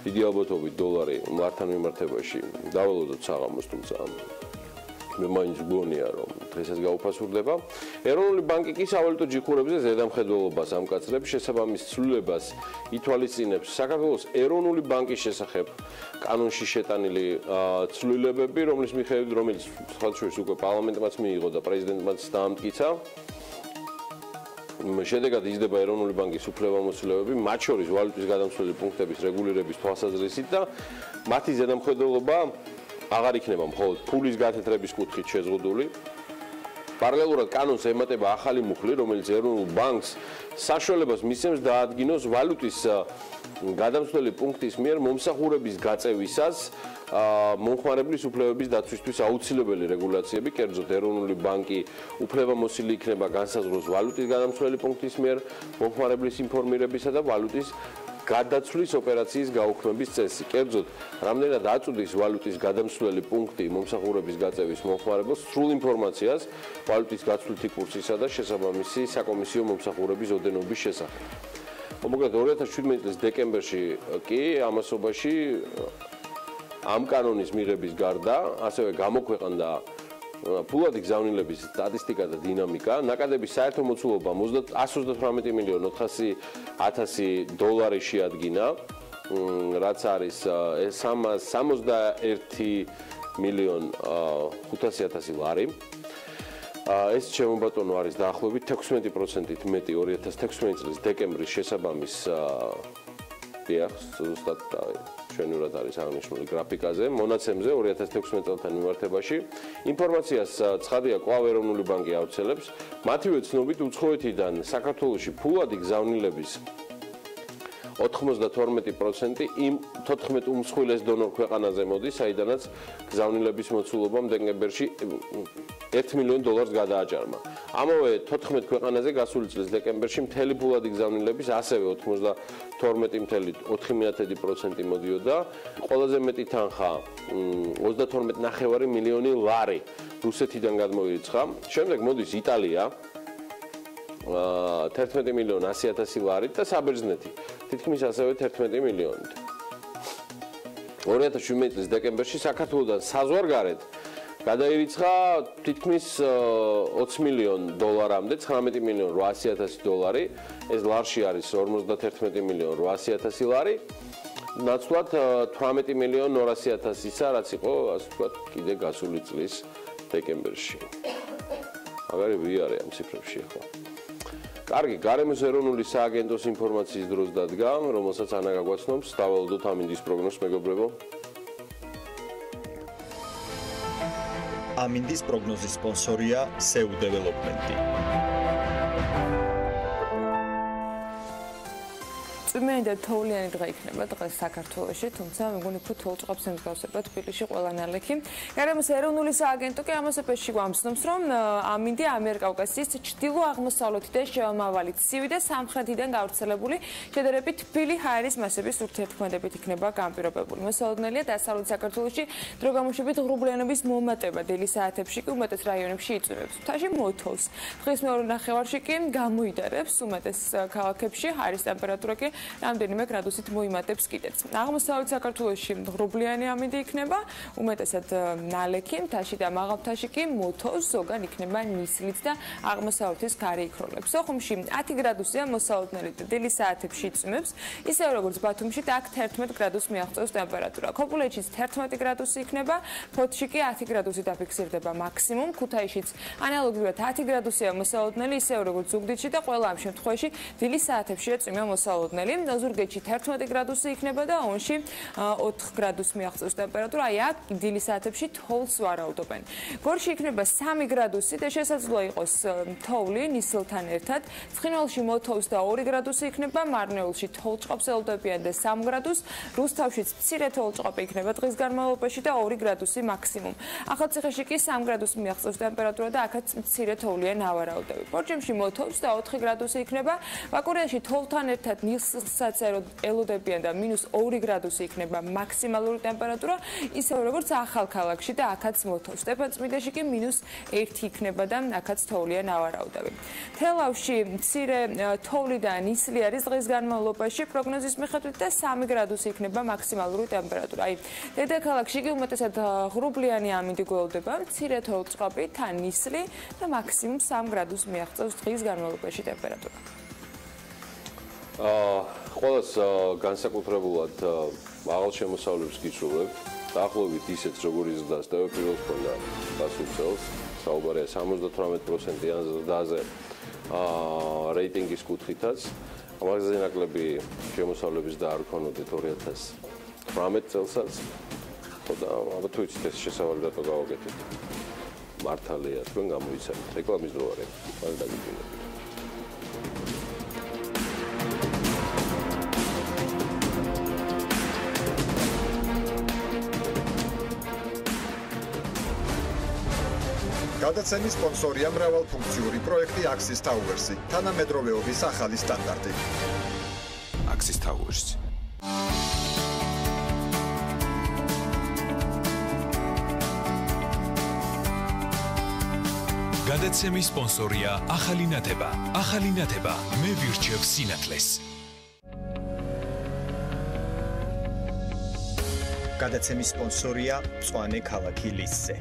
დიდი ალბათობით დოლარი მართან მიმართებაში დაველოდოთ საღამოს, თუმცა მე მაინც გონია რომ დღესაც გაუფასურდება. ეროვნული ბანკი კი სავალუტო ჯიქურებზე ზედამხედველობას ამკაცრებს, შესაბამის ცვლილებას ითვალისწინებს საქართველოს ეროვნული ბანკის შესახებ კანონში შეტანილი ცვლილებები, რომელიც სხვადასხვა უკვე პარლამენტმაც მიიღო და პრეზიდენტმაც დაამტკიცა. შედეგად იზრდება ეროვნული ბანკის უფლებამოსილებები, მათ შორის ვალუტის გადამცვლელი პუნქტების რეგულირების თვალსაზრისით და მათი ზედამხედველობა აღარ იქნება მხოლოდ ფულის გათეთრების კუთხით შეზღუდული, პარალელურად კანონს ემატება ახალი მუხლი, რომელიც ეროვნულ ბანკს საშუალებას მისცემს დაადგინოს ვალუტის გადამცვლელი პუნქტის მიერ მომსახურების გაწევისას მომხმარებლის უფლებების დაცვისთვის აუცილებელი რეგულაციები, კერძოდ ეროვნული ბანკი უფლებამოსილი იქნება განსაზღვროს ვალუტის გადამცვლელი პუნქტის მიერ მომხმარებლის ინფორმირებისა და ვალუტის გადაცვლის ოპერაციის გაუქმების წესი. კერძოდ, რამდენად აწვდის ვალუტის გადამცვლელი პუნქტი მომსახურების გაწევის მომხმარებელს სრულ ინფორმაციას ვალუტის გაცვლითი კურსისა და შესაბამისი საკომისიო მომსახურების ოდენობის შესახებ. მოკლედ 2017 წლის დეკემბერში კი ამასობაში ამ კანონის მიღების გარდა ასევე გამოქვეყნდა ფულადი გზავნილების სტატისტიკა და დინამიკა. ნაკადების საერთო მოცულობა 138 მილიონ 400,000 დოლარი შეადგინა, რაც არის 61 მილიონ 500,000 ლარი. ეს შემობატონო არის დაახლოებით 16%-ით მეტი 2016 წლის დეკემბრის შესაბამის ზუსტად ჩვენურად არის აღნიშნული გრაფიკაზე მონაცემზე 2016 წელთან მიმართებაში. ინფორმაციას ცხადია კვლავ ეროვნული ბანკი ავრცელებს. მათივე ცნობით უცხოეთიდან საქართველოში ფულადი გზავნილების 92% იმ 14 უმსხვილეს დონორ ქვეყანაზე მოდის, საიდანაც გზავნილების მოცულობამ დეკემბერში $1 მილიონ გადააჭარბა. ამავე 14 ქვეყანაზე გასული წლის დეკემბერში მთელი ფულადი გზავნილების ასევე 92.4% მოდიოდა. ყველაზე მეტი თანხა 32.5 მილიონი ლარი რუსეთიდან გადმოირიცხა. შემდეგ მოდის იტალია 11 მილიონ 100,000 ლარით და საბერძნეთი თითქმის ასევე 11 მილიონით. 2017 წლის დეკემბერში საქართველოსთან საზღვარგარეთ გადაირიცხა თითქმის 20 მილიონ დოლარამდე 19 მილიონ 800,000 დოლარი. ეს ლარში არის 51 მილიონ 800,000 ლარი. ნაცვლად 18 მილიონ 200,000-ისა, რაც იყო, ასე ვთქვათ, კიდე გასული წლის დეკემბერში. მაგარი ვიარე ამ ციფრებში ახლა. კარგი, გარემოს ეროვნული სააგენტოს ინფორმაციის დროს დადგა, რომელსაც ანა გაგვაცნობს, დავალოდოთ ამინდის პროგნოზს, მეგობრებო. ამინდის პროგნოზის სპონსორია SEU Development. წვიმიანი და თოვლიანი დღე იქნება დღეს საქართველოში, თუმცა მეგონი უფრო თოვლ-ჭყავს ემსგავსება თბილისში ყველა ნალექი. გარემოს ეროვნული სააგენტო კი ამას ეფეში გვამცნობს, რომ ამინდი ამიერკავკასიის ჩრდილო-აღმოსავლეთიდან შემავალი ცივი და სამხრეთიდან გავრცელებული შედარებით თბილი ჰაერის მასების ურთიერთქმედებით იქნება განპირობებული. მოსალოდნელია დასავლეთ საქართველოში დროგამოშებით ღრუბლიანობის მომატება დელი საათებში კი უმეტეს რაიონებში იწვევს. მთაში მოთოვს. დღის მეორე ნახევარში კი გამოიდარებს უმეტეს ქალაქებში ჰაერის ტემპერატურა კი რამდენიმე გრადუსით მოიმატებს კიდეც. აღმოსავლეთ საქართველოში ღრუბლიანი ამინდი იქნება, უმეტესად ნალექი, მთაში და მაღალმთაში კი მოთოვს, ზოგან იქნება ნისლიც და აღმოსავლეთის გარე იქროლებს. სოხუმში 10 გრადუსია მოსალოდნელი და დელი საათებში იწვიმებს, ისევე როგორც ბათუმში და აქ 11 გრადუსს მიაღწევს ტემპერატურა. ქობულეთშიც 11 გრადუსი იქნება, ფოთში კი 10 გრადუსი დაფიქსირდება მაქსიმუმ, ქუთაისშიც ანალოგიურად 10 გრადუსია მოსალოდნელი, ისევე როგორც ზუგდიდში და ყველა ამ შემთხვევაში დილის საათებშია წვიმა მოსალოდნელი. ზურგეთში 11 გრადუსი იქნება და ონში 4 გრადუსს მიაღწევს ტემპერატურა. აი აქ დილის საათებში თოვლს ვარაუდობენ. გორში იქნება 3 გრადუსი და შესაძლოა იყოს თოვლი ნისლთან ერთად. ცხინვალში მოთოვს და 2 გრადუსი იქნება, მარნეულში თოვლ-ჭყავს ელოდებიან და 3 გრადუსს, რუსთავშიც მცირე თოვლ-ჭყაპი იქნება დღის განმავლობაში და 2 გრადუსი მაქსიმუმ. ახალციხეში კი 3 გრადუსს მიაღწევს ტემპერატურა და აქაც მცირე თოვლია ნავარაუდები. პორჭემში მოთოვს და 4 გრადუსი იქნება, ვაკურიაში თოვლთან ერთად ნისლსაც ელოდებიან და -2 გრადუსი იქნება მაქსიმალური ტემპერატურა, ისევე როგორც ახალქალაქში და აქაც მოთოვს. სტეფანწმინდაში კი -1 იქნება და აქაც თოვლია ნავარაუდები. თელავში მცირე თოვლი და ნისლი არის დღის განმავლობაში პროგნოზის მიხედვით და 3 გრადუსი იქნება მაქსიმალური ტემპერატურა. აი, დედაქალაქში კი უმეტესად ღრუბლიანი ამინდი გველოდება, მცირე თოვლ-ჭყაპი, თან ნისლი და მაქსიმუმ 3 გრადუსს მიაღწევს დღის განმავლობაში ტემპერატურა. ყველას განსაკუთრებულად მაღალ შემოსავლებს გიჩვენებთ. დაახლოებით ისეთ როგორ იზრდას და პირველს ქონდა გასულ წელს, საუბარია 78%-იან ზრდაზე რეიტინგის კუთხითაც. ამაზე ნაკლები შემოსავლების და არ ქონოდეთ 2018 წელსაც. და ალბათ თუ იცით ეს შესავალი რატო გავაკეთეთ. მართალია თქვენ გამოიცემთ რეკლამის დრო არის მალე დაგიბრუნებით გადაცემის სპონსორია მრავალფუნქციური პროექტი Axis Towers-ი, თანამედროვეობის ახალი სტანდარტი. Axis Towers. გადაცემის სპონსორია ახალი ნათება. ახალი ნათება მე ვირჩევ სინათლეს. გადაცემის სპონსორია მწვანე ქალაქი ლისზე.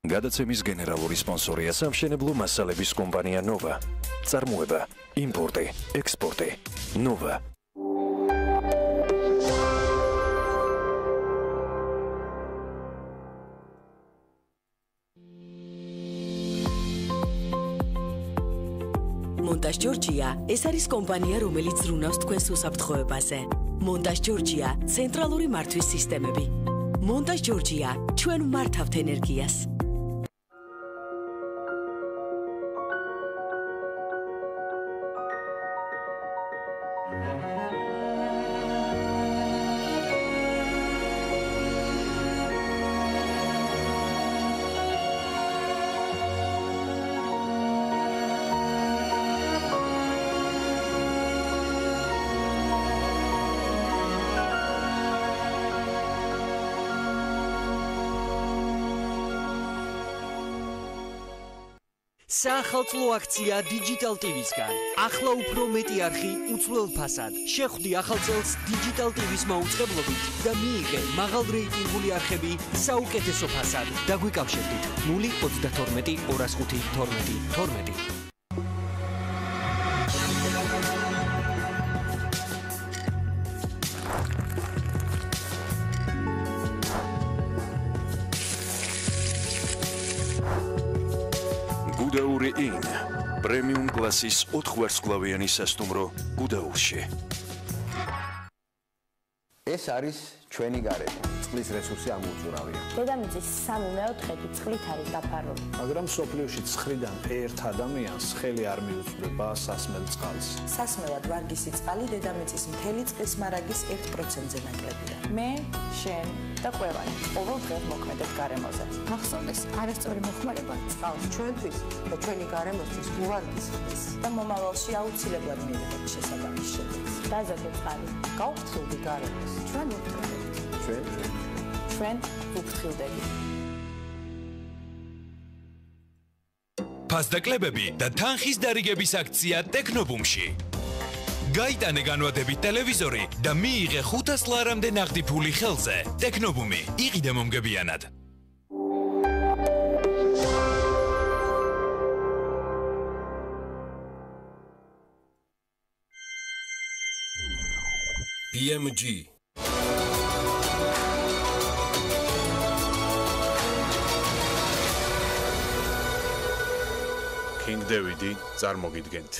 გადაცემის გენერალური სპონსორია სამშენებლო მასალების კომპანია ნოვა. წარმოება, იმპორტი, ექსპორტი. ნოვა. მონტაჟ ჯორჯია ეს არის კომპანია, რომელიც ზრუნავს თქვენს უსაფრთხოებაზე. მონტაჟ ჯორჯია ცენტრალური მართვის სისტემები. მონტაჟ ჯორჯია ჩვენ მართავთ ენერგიას. საახალწლო აქცია Digital TV-სგან. ახლა უფრო მეტი არხი უცვლელ ფასად. შეხვდი ახალ წელს Digital TV-ს მაუწყებლობით და მიიღე მაღალ რეიტინგული არხები საუკეთესო ფასად. დაგვიკავშირდით 032 205 12 12. გუდაური ინ პრემიუმ კლასის 4 ვარსკვლავიანი სასტუმრო გუდაურში. ეს არის ჩვენი გარემო. წყლის რესურსი ამოუწურავია. დედამიწის 3/4 წყლით არის დაფარული. მაგრამ სოფლიოში 9-დან 1 ადამიანს ხელი არ მიუწვდება სასმელ წყალს. სასმელად ვარგისი წყალი დედამიწის მთელი წყლის მარაგის 1%-ზე ნაკლებია. მე, შენ და ყველანი ყოველდღე მოქმედებ გარემოზე. მახსოვდეს, არასწორი მოხმარება წყალს ჩვენთვის და ჩვენი გარემოსთვის უვარგის ხდის და მომავალში აუცილებლად მივიღებთ შესაბამის შედეგს. დაზოგეთ წყალი. გავფრთხილდი გარემოს. ჩვენ ვუფრთხილდებით. ჩვენ ვუფრთხილდებით. ფასდაკლებები და თანხის დარიგების აქცია ტექნობუმში. გაიტანე განვადებით ტელევიზორი და მიიღე 500 ლარამდე ნაღდი ფული ხელზე. ტექნობუმი, იყიდე მომგებიანად. BMG King David-ი წარმოგიდგენთ.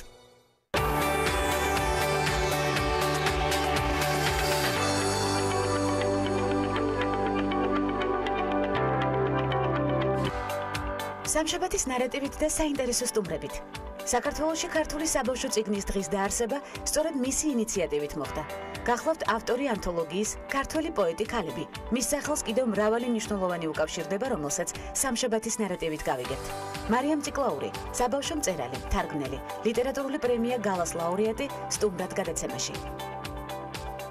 სამშაბათის ნარატივით და საინტერესო სტუმრებით. საქართველოში ქართული საბავშვო წიგნის დღის დაარსება სწორედ მისი ინიციატივით მოხდა. გახლავთ ავტორი ანთოლოგიის ქართველი პოეტი ქალები. მის სახელს კიდევ მრავალი მნიშვნელოვანი უკავშირდება, რომელსაც სამშაბათის ნარატივით გავიგებთ. მარიამ ციკლაური, საბავშვო მწერალი, თარგმნელი, ლიტერატურული პრემია გალას ლაურეატი სტუმრად გადაცემაში.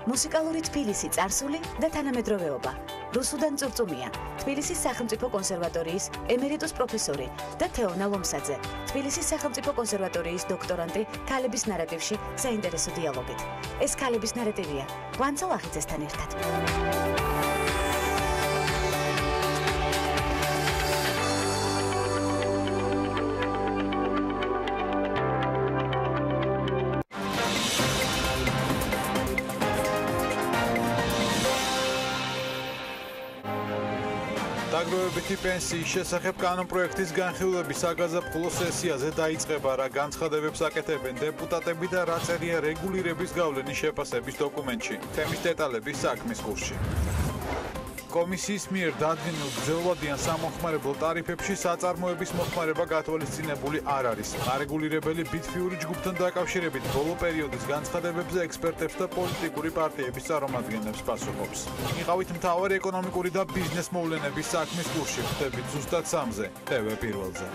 მუსიკალური თბილისი წარსული და თანამედროვეობა. რუსუდან წურწუმია, თბილისის სახელმწიფო კონსერვატორიის ემერიტუს პროფესორი და თეონა ლომსაძე, თბილისის სახელმწიფო კონსერვატორიის დოქტორანტი ქალების ნარატივში საინტერესო დიალოგით. ეს ქალების ნარატივია ვანცა ლახიძესთან ერთად. დაგროვებითი პენსიის შესახებ კანონპროექტის განხილვების საგაზაფხულო სესიაზე დაიწყება, რა განცხადებებს აკეთებენ დეპუტატები და რა წერია რეგულირების გავლენის შეფასების დოკუმენტში. თემის დეტალები საქმის კურსში. კომისიის მიერ დადგენილ გრძელვადიან სამოხმარებლო ტარიფებში საწარმოების მოხმარება გათვალისწინებული არ არის. არეგულირებელი ბიტფიური ჯგუფთან დაკავშირებით ბოლო პერიოდის განცხადებებზე ექსპერტებს და პოლიტიკური პარტიების წარმომადგენლებს პასუხობს. იყავით მთავარი ეკონომიკური და ბიზნეს მოვლენების საქმის კურსში, ხვდებით ზუსტად 3-ზე, TV პირველზე.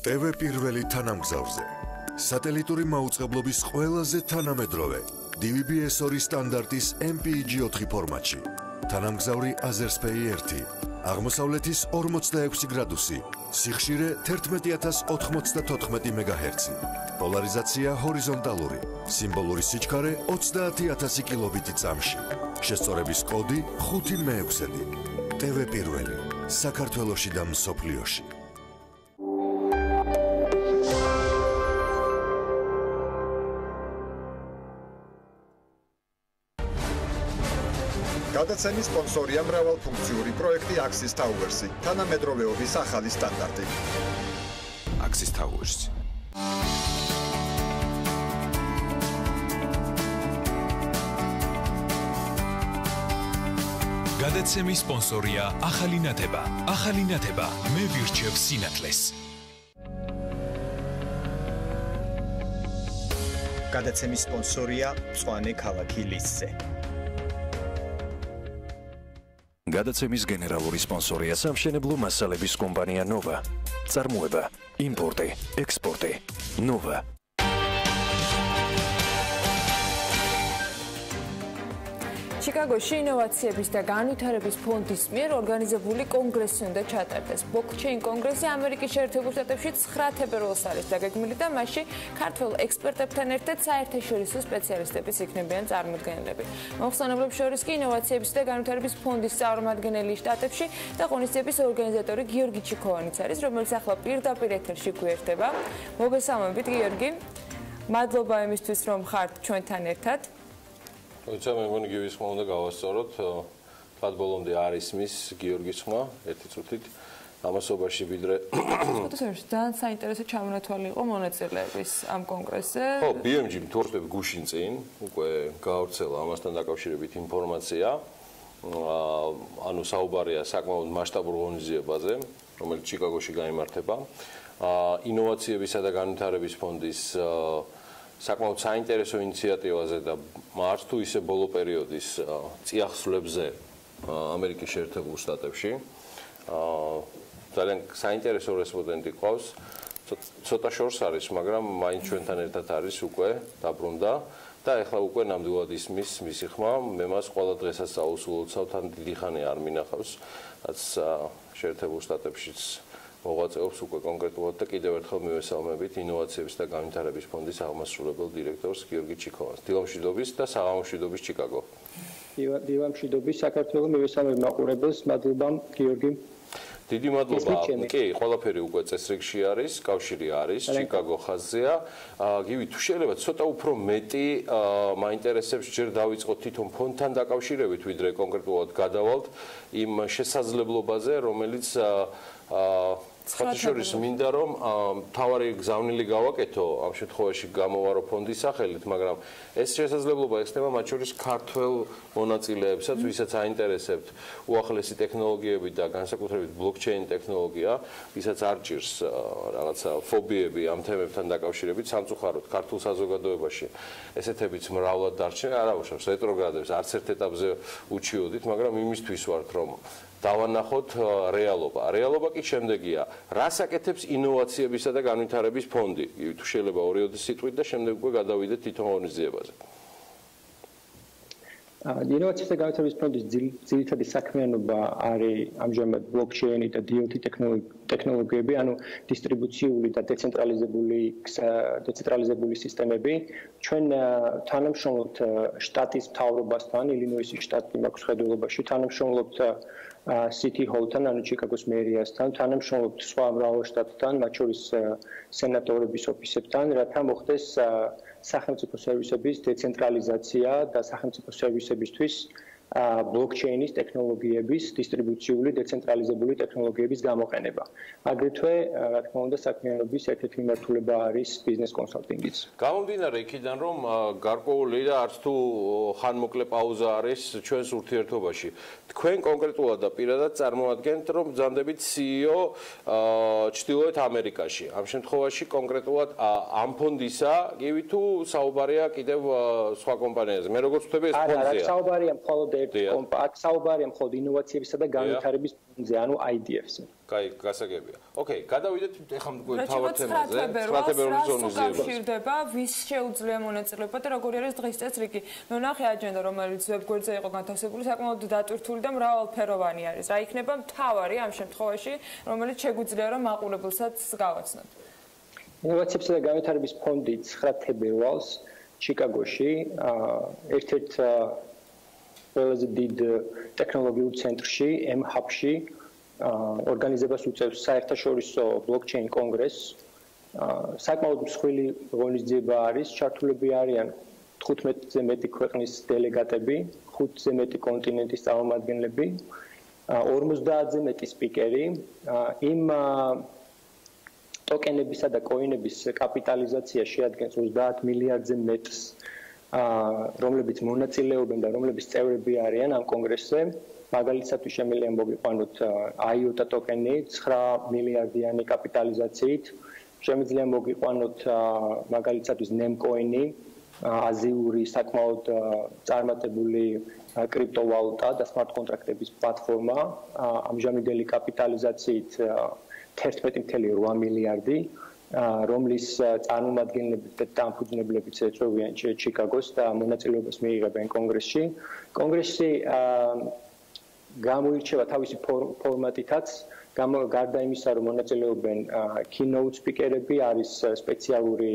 TV პირველი თანამგზავრზე. სატელიტური მაუწყებლობის ყველაზე თანამედროვე DVB-S2 სტანდარტის MPEG-4 ფორმატში. თანამგზავრი Azerspay 1, აღმოსავლეთის 46 გრადუსი, სიხშირე 11094 MHz, პოლარიზაცია ჰორიზონტალური, სიმბოლური სიჩქარე 30000 კილობიტი წამში. შესწორების კოდი 5-6. TV პირველი, საქართველოში და მსოფლიოში. გადაცემის სპონსორია მრავალფუნქციური პროექტი Axis Towers-ი, თანამედროვეობის ახალი სტანდარტი. Axis Towers. გადაცემის სპონსორია ახალი ნათება. ახალი ნათება მე ვირჩევ სინათლეს. გადაცემის სპონსორია მწვანე ქალაქი ლისზე. გადაცემის გენერალური სპონსორია სამშენებლო მასალების კომპანია ნოვა. წარმოება, იმპორტი, ექსპორტი. ნოვა. ჩიკაგოში ინოვაციების და განვითარების ფონდის მიერ ორგანიზებული კონგრესი უნდა ჩატარდეს. ბლოკჩეინ კონგრესი ამერიკის შეერთებულ შტატებში 9 თებერვალს არის დაგეგმილი და მასში ქართველ ექსპერტებთან ერთად საერთაშორისო სპეციალისტებიც იქნებიან წარმოდგენილები. მოხსენებლებს შორის კი ინოვაციების და განვითარების ფონდის წარმომადგენელი შტატებში და ღონისძიების ორგანიზატორი გიორგი ჩიქოვანიც არის, რომელიც ახლა პირდაპირ ეთერში გვერდება. მოგესალმებით გიორგი. მადლობა იმისთვის, რომ ხართ ჩვენთან ერთად. თუმცა მე მგონი გიორგის ხმა უნდა გავასწოროთ, თქვათ ბოლომდე არ ისმის გიორგის ხმა, ერთი წუთით ამასობაში ვიდრე ძალიან საინტერესო ჩამონათვალი იყო მონაწილეების ამ კონგრესზე. ხო, BMG თორსდები გუშინ წინ უკვე გაავრცელა ამასთან დაკავშირებით ინფორმაცია. ანუ საუბარია საკმაოდ მასშტაბურ ღონისძიებაზე, რომელიც ჩიკაგოში გაიმართება. ინოვაციებისა და განვითარების ფონდის საკმაოდ საინტერესო ინიციატივაზე და არც თუ ისე ბოლო პერიოდის წიაღსვლებზე ამერიკის შეერთებულ შტატებში. ძალიან საინტერესო რესპონდენტი ყავს. ცოტა შორს არის, მაგრამ მაინც ჩვენთან ერთად არის უკვე დაბრუნდა და ეხლა უკვე ნამდვილად ისმის მისი ხმა. მე მას ყველა დღესაც აუსულოცავ, თან დიდი ხანი არ მინახავს, რაც შეერთებულ შტატებშიც მოღვაწეობს უკვე კონკრეტულად და კიდევ ერთხელ მივესალმებით ინოვაციების და განვითარების ფონდის აღმასრულებელ დირექტორს გიორგი ჩიქოვანს. დილამშვიდობის და საღამომშვიდობის ჩიკაგო. დილამშვიდობის საქართველოს მივესალმებ მაყურებელს, მადლობა გიორგი. დიდი მადლობა. კი, ყველაფერი უკვე წესრიგში არის, კავშირი არის, ჩიკაგო ხაზზეა. გივი თუ შეიძლება ცოტა უფრო მეტი მაინტერესებს ჯერ დავიწყოთ თვითონ ფონდთან დაკავშირებით, ვიდრე კონკრეტულად გადავალთ იმ შესაძლებლობაზე, რომელიც ხათშორის მინდა რომ თავარი გზავნილი გავაკეთო ამ შემთხვევაში გამოვარო ფონდის სახელით, მაგრამ ეს შესაძლებლობა ეხება მათ შორის ქართველ მონაწილეებსაც, ვისაც აინტერესებთ უახლესი ტექნოლოგიები და განსაკუთრებით ბლოკჩეინ ტექნოლოგია, ვისაც არ ჭირს რაღაცა ფობიები ამ თემებთან დაკავშირებით, სამწუხაროდ ქართულ საზოგადოებაში ესეთებიც მრავლად დარჩნენ, არა უშავს რეტროგრადებს არც ერთ ეტაპზე უჩიოდით, მაგრამ იმისთვის ვართ რომ დავანახოთ რეალობა. რეალობა კი შემდეგია. რას აკეთებს ინოვაციებისა და განვითარების ფონდი? თუ შეიძლება 2-3 სიტყვით და შემდეგ უკვე გადავიდეთ თვითონ ღონისძიებაზე. ინოვაციისა და განვითარების ფონდის ძირითადი საქმიანობა არის ამჟამად ბლოკჩეინი და DLT ტექნოლოგიები, ანუ დისტრიბუციული და დეცენტრალიზებული სისტემები. ჩვენ თანამშრომლობთ შტატის მთავრობასთან, ილინოისის შტატი მაქვს ხედველობაში, თანამშრომლობთ City Hall-თან, ანუ ჩიკაგოს მერიასთან, თანამშრომლობთ სხვა მრავალ შტატთან, მათ შორის სენატორების ოფისებთან, რათა მოხდეს სახელმწიფო სერვისების დეცენტრალიზაცია და სახელმწიფო სერვისებისთვის ბლოკჩეინის ტექნოლოგიების, დისტრიბუციული დეცენტრალიზებული ტექნოლოგიების გამოყენება. აგრეთვე, რა თქმა უნდა, საქმიანობის ერთ-ერთი მიმართულება არის ბიზნეს კონსალტინგიც. გამომდინარე იქიდან, რომ გარკვეული და არც თუ ხანმოკლე პაუზა არის ჩვენს ურთიერთობაში. თქვენ კონკრეტულად და პირადად წარმოადგენთ, რომ ბრძანდებით CEO ჩრდილოეთ ამერიკაში. ამ შემთხვევაში კონკრეტულად ამ ფონდისა, იგივე თუ საუბარია კიდევ სხვა კომპანიაზე. მე როგორც ვთქვი, ეს ფონდია. არა, საუბარია მხოლოდ აქ საუბარია მხოლოდ ინოვაციებისა და განვითარების ფონდზე, ანუ IDF-ზე. კაი, გასაგებია. ოკეი, გადავიდეთ ეხლა მთავარ თემაზე, სტრატეგიული ზონიზება. უკავშირდება, ვის შეუძლია მონაწილეობა და როგორი არის დღის წესრიგი. მე ვნახე აჯენდა, რომელიც ვებგვერდზე იყო განთავსებული, საკმაოდ დატვირთული და მრავალფეროვანი არის. რა იქნება მთავარი ამ შემთხვევაში, რომელიც შეგვიძლია რომ მაყურებელსაც გავაცნოთ. ინოვაციებისა და განვითარების ფონდი 9 თებერვალს ჩიკაგოში ერთ-ერთ ყველაზე დიდ ტექნოლოგიურ ცენტრში, M-Hub-ში ორგანიზებას უწევს საერთაშორისო ბლოკჩეინ კონგრესს. საკმაოდ მსხვილი ღონისძიება არის, ჩართულები არიან 15-ზე მეტი ქვეყნის დელეგატები, 5-ზე მეტი კონტინენტის წარმომადგენლები, 50-ზე მეტი სპიკერი. იმ ტოკენებისა და კოინების კაპიტალიზაცია შეადგენს 30 მილიარდზე მეტს, რომლებიც მონაწილეობენ და რომლებიც წევრები არიან ამ კონგრესზე. მაგალითად, შემიძლია მოგიყვანოთ IOTA ტოკენი 9 მილიარდიანი კაპიტალიზაციით, შემიძლია მოგიყვანოთ მაგალითად NEM კოინი, აზიური საკმაოდ წარმატებული კრიპტოვალუტა და smart კონტრაქტების პლატფორმა, ამჟამინდელი კაპიტალიზაციით 11.8 მილიარდი, რომლის წარმომადგენლები და დამფუძნებლებიც ეწვევიან ჩიკაგოს და მონაწილეობას მიიღებენ კონგრესში. კონგრესი გამოირჩევა თავისი ფორმატითაც, გარდა იმისა, რომ მონაწილეობენ keynote სპიკერები, არის სპეციალური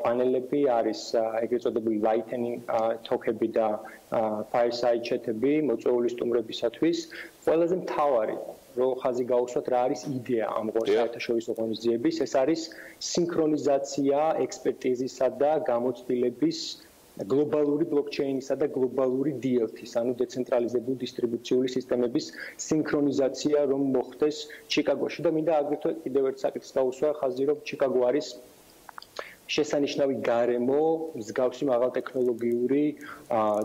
პანელები, არის ეგრეთ წოდებული lightning talk-ები და fireside chat-ები მოწვეული სტუმრებისათვის. ყველაზე მთავარი რო ხაზი გაუსვათ რა არის იდეა ამ საერთაშორისო ღონისძიების, ეს არის სინქრონიზაცია ექსპერტიზისა და გამოცდილების გლობალური ბლოკჩეინისა და გლობალური DLT-ის, ანუ დეცენტრალიზებული დისტრიბუციული სისტემების სინქრონიზაცია რომ მოხდეს ჩიკაგოში და მინდა აგრეთვე კიდევ ერთ საკითხს გავუსვა ხაზი, რომ ჩიკაგო არის შესანიშნავი გარემო, მსგავსი მაღალტექნოლოგიური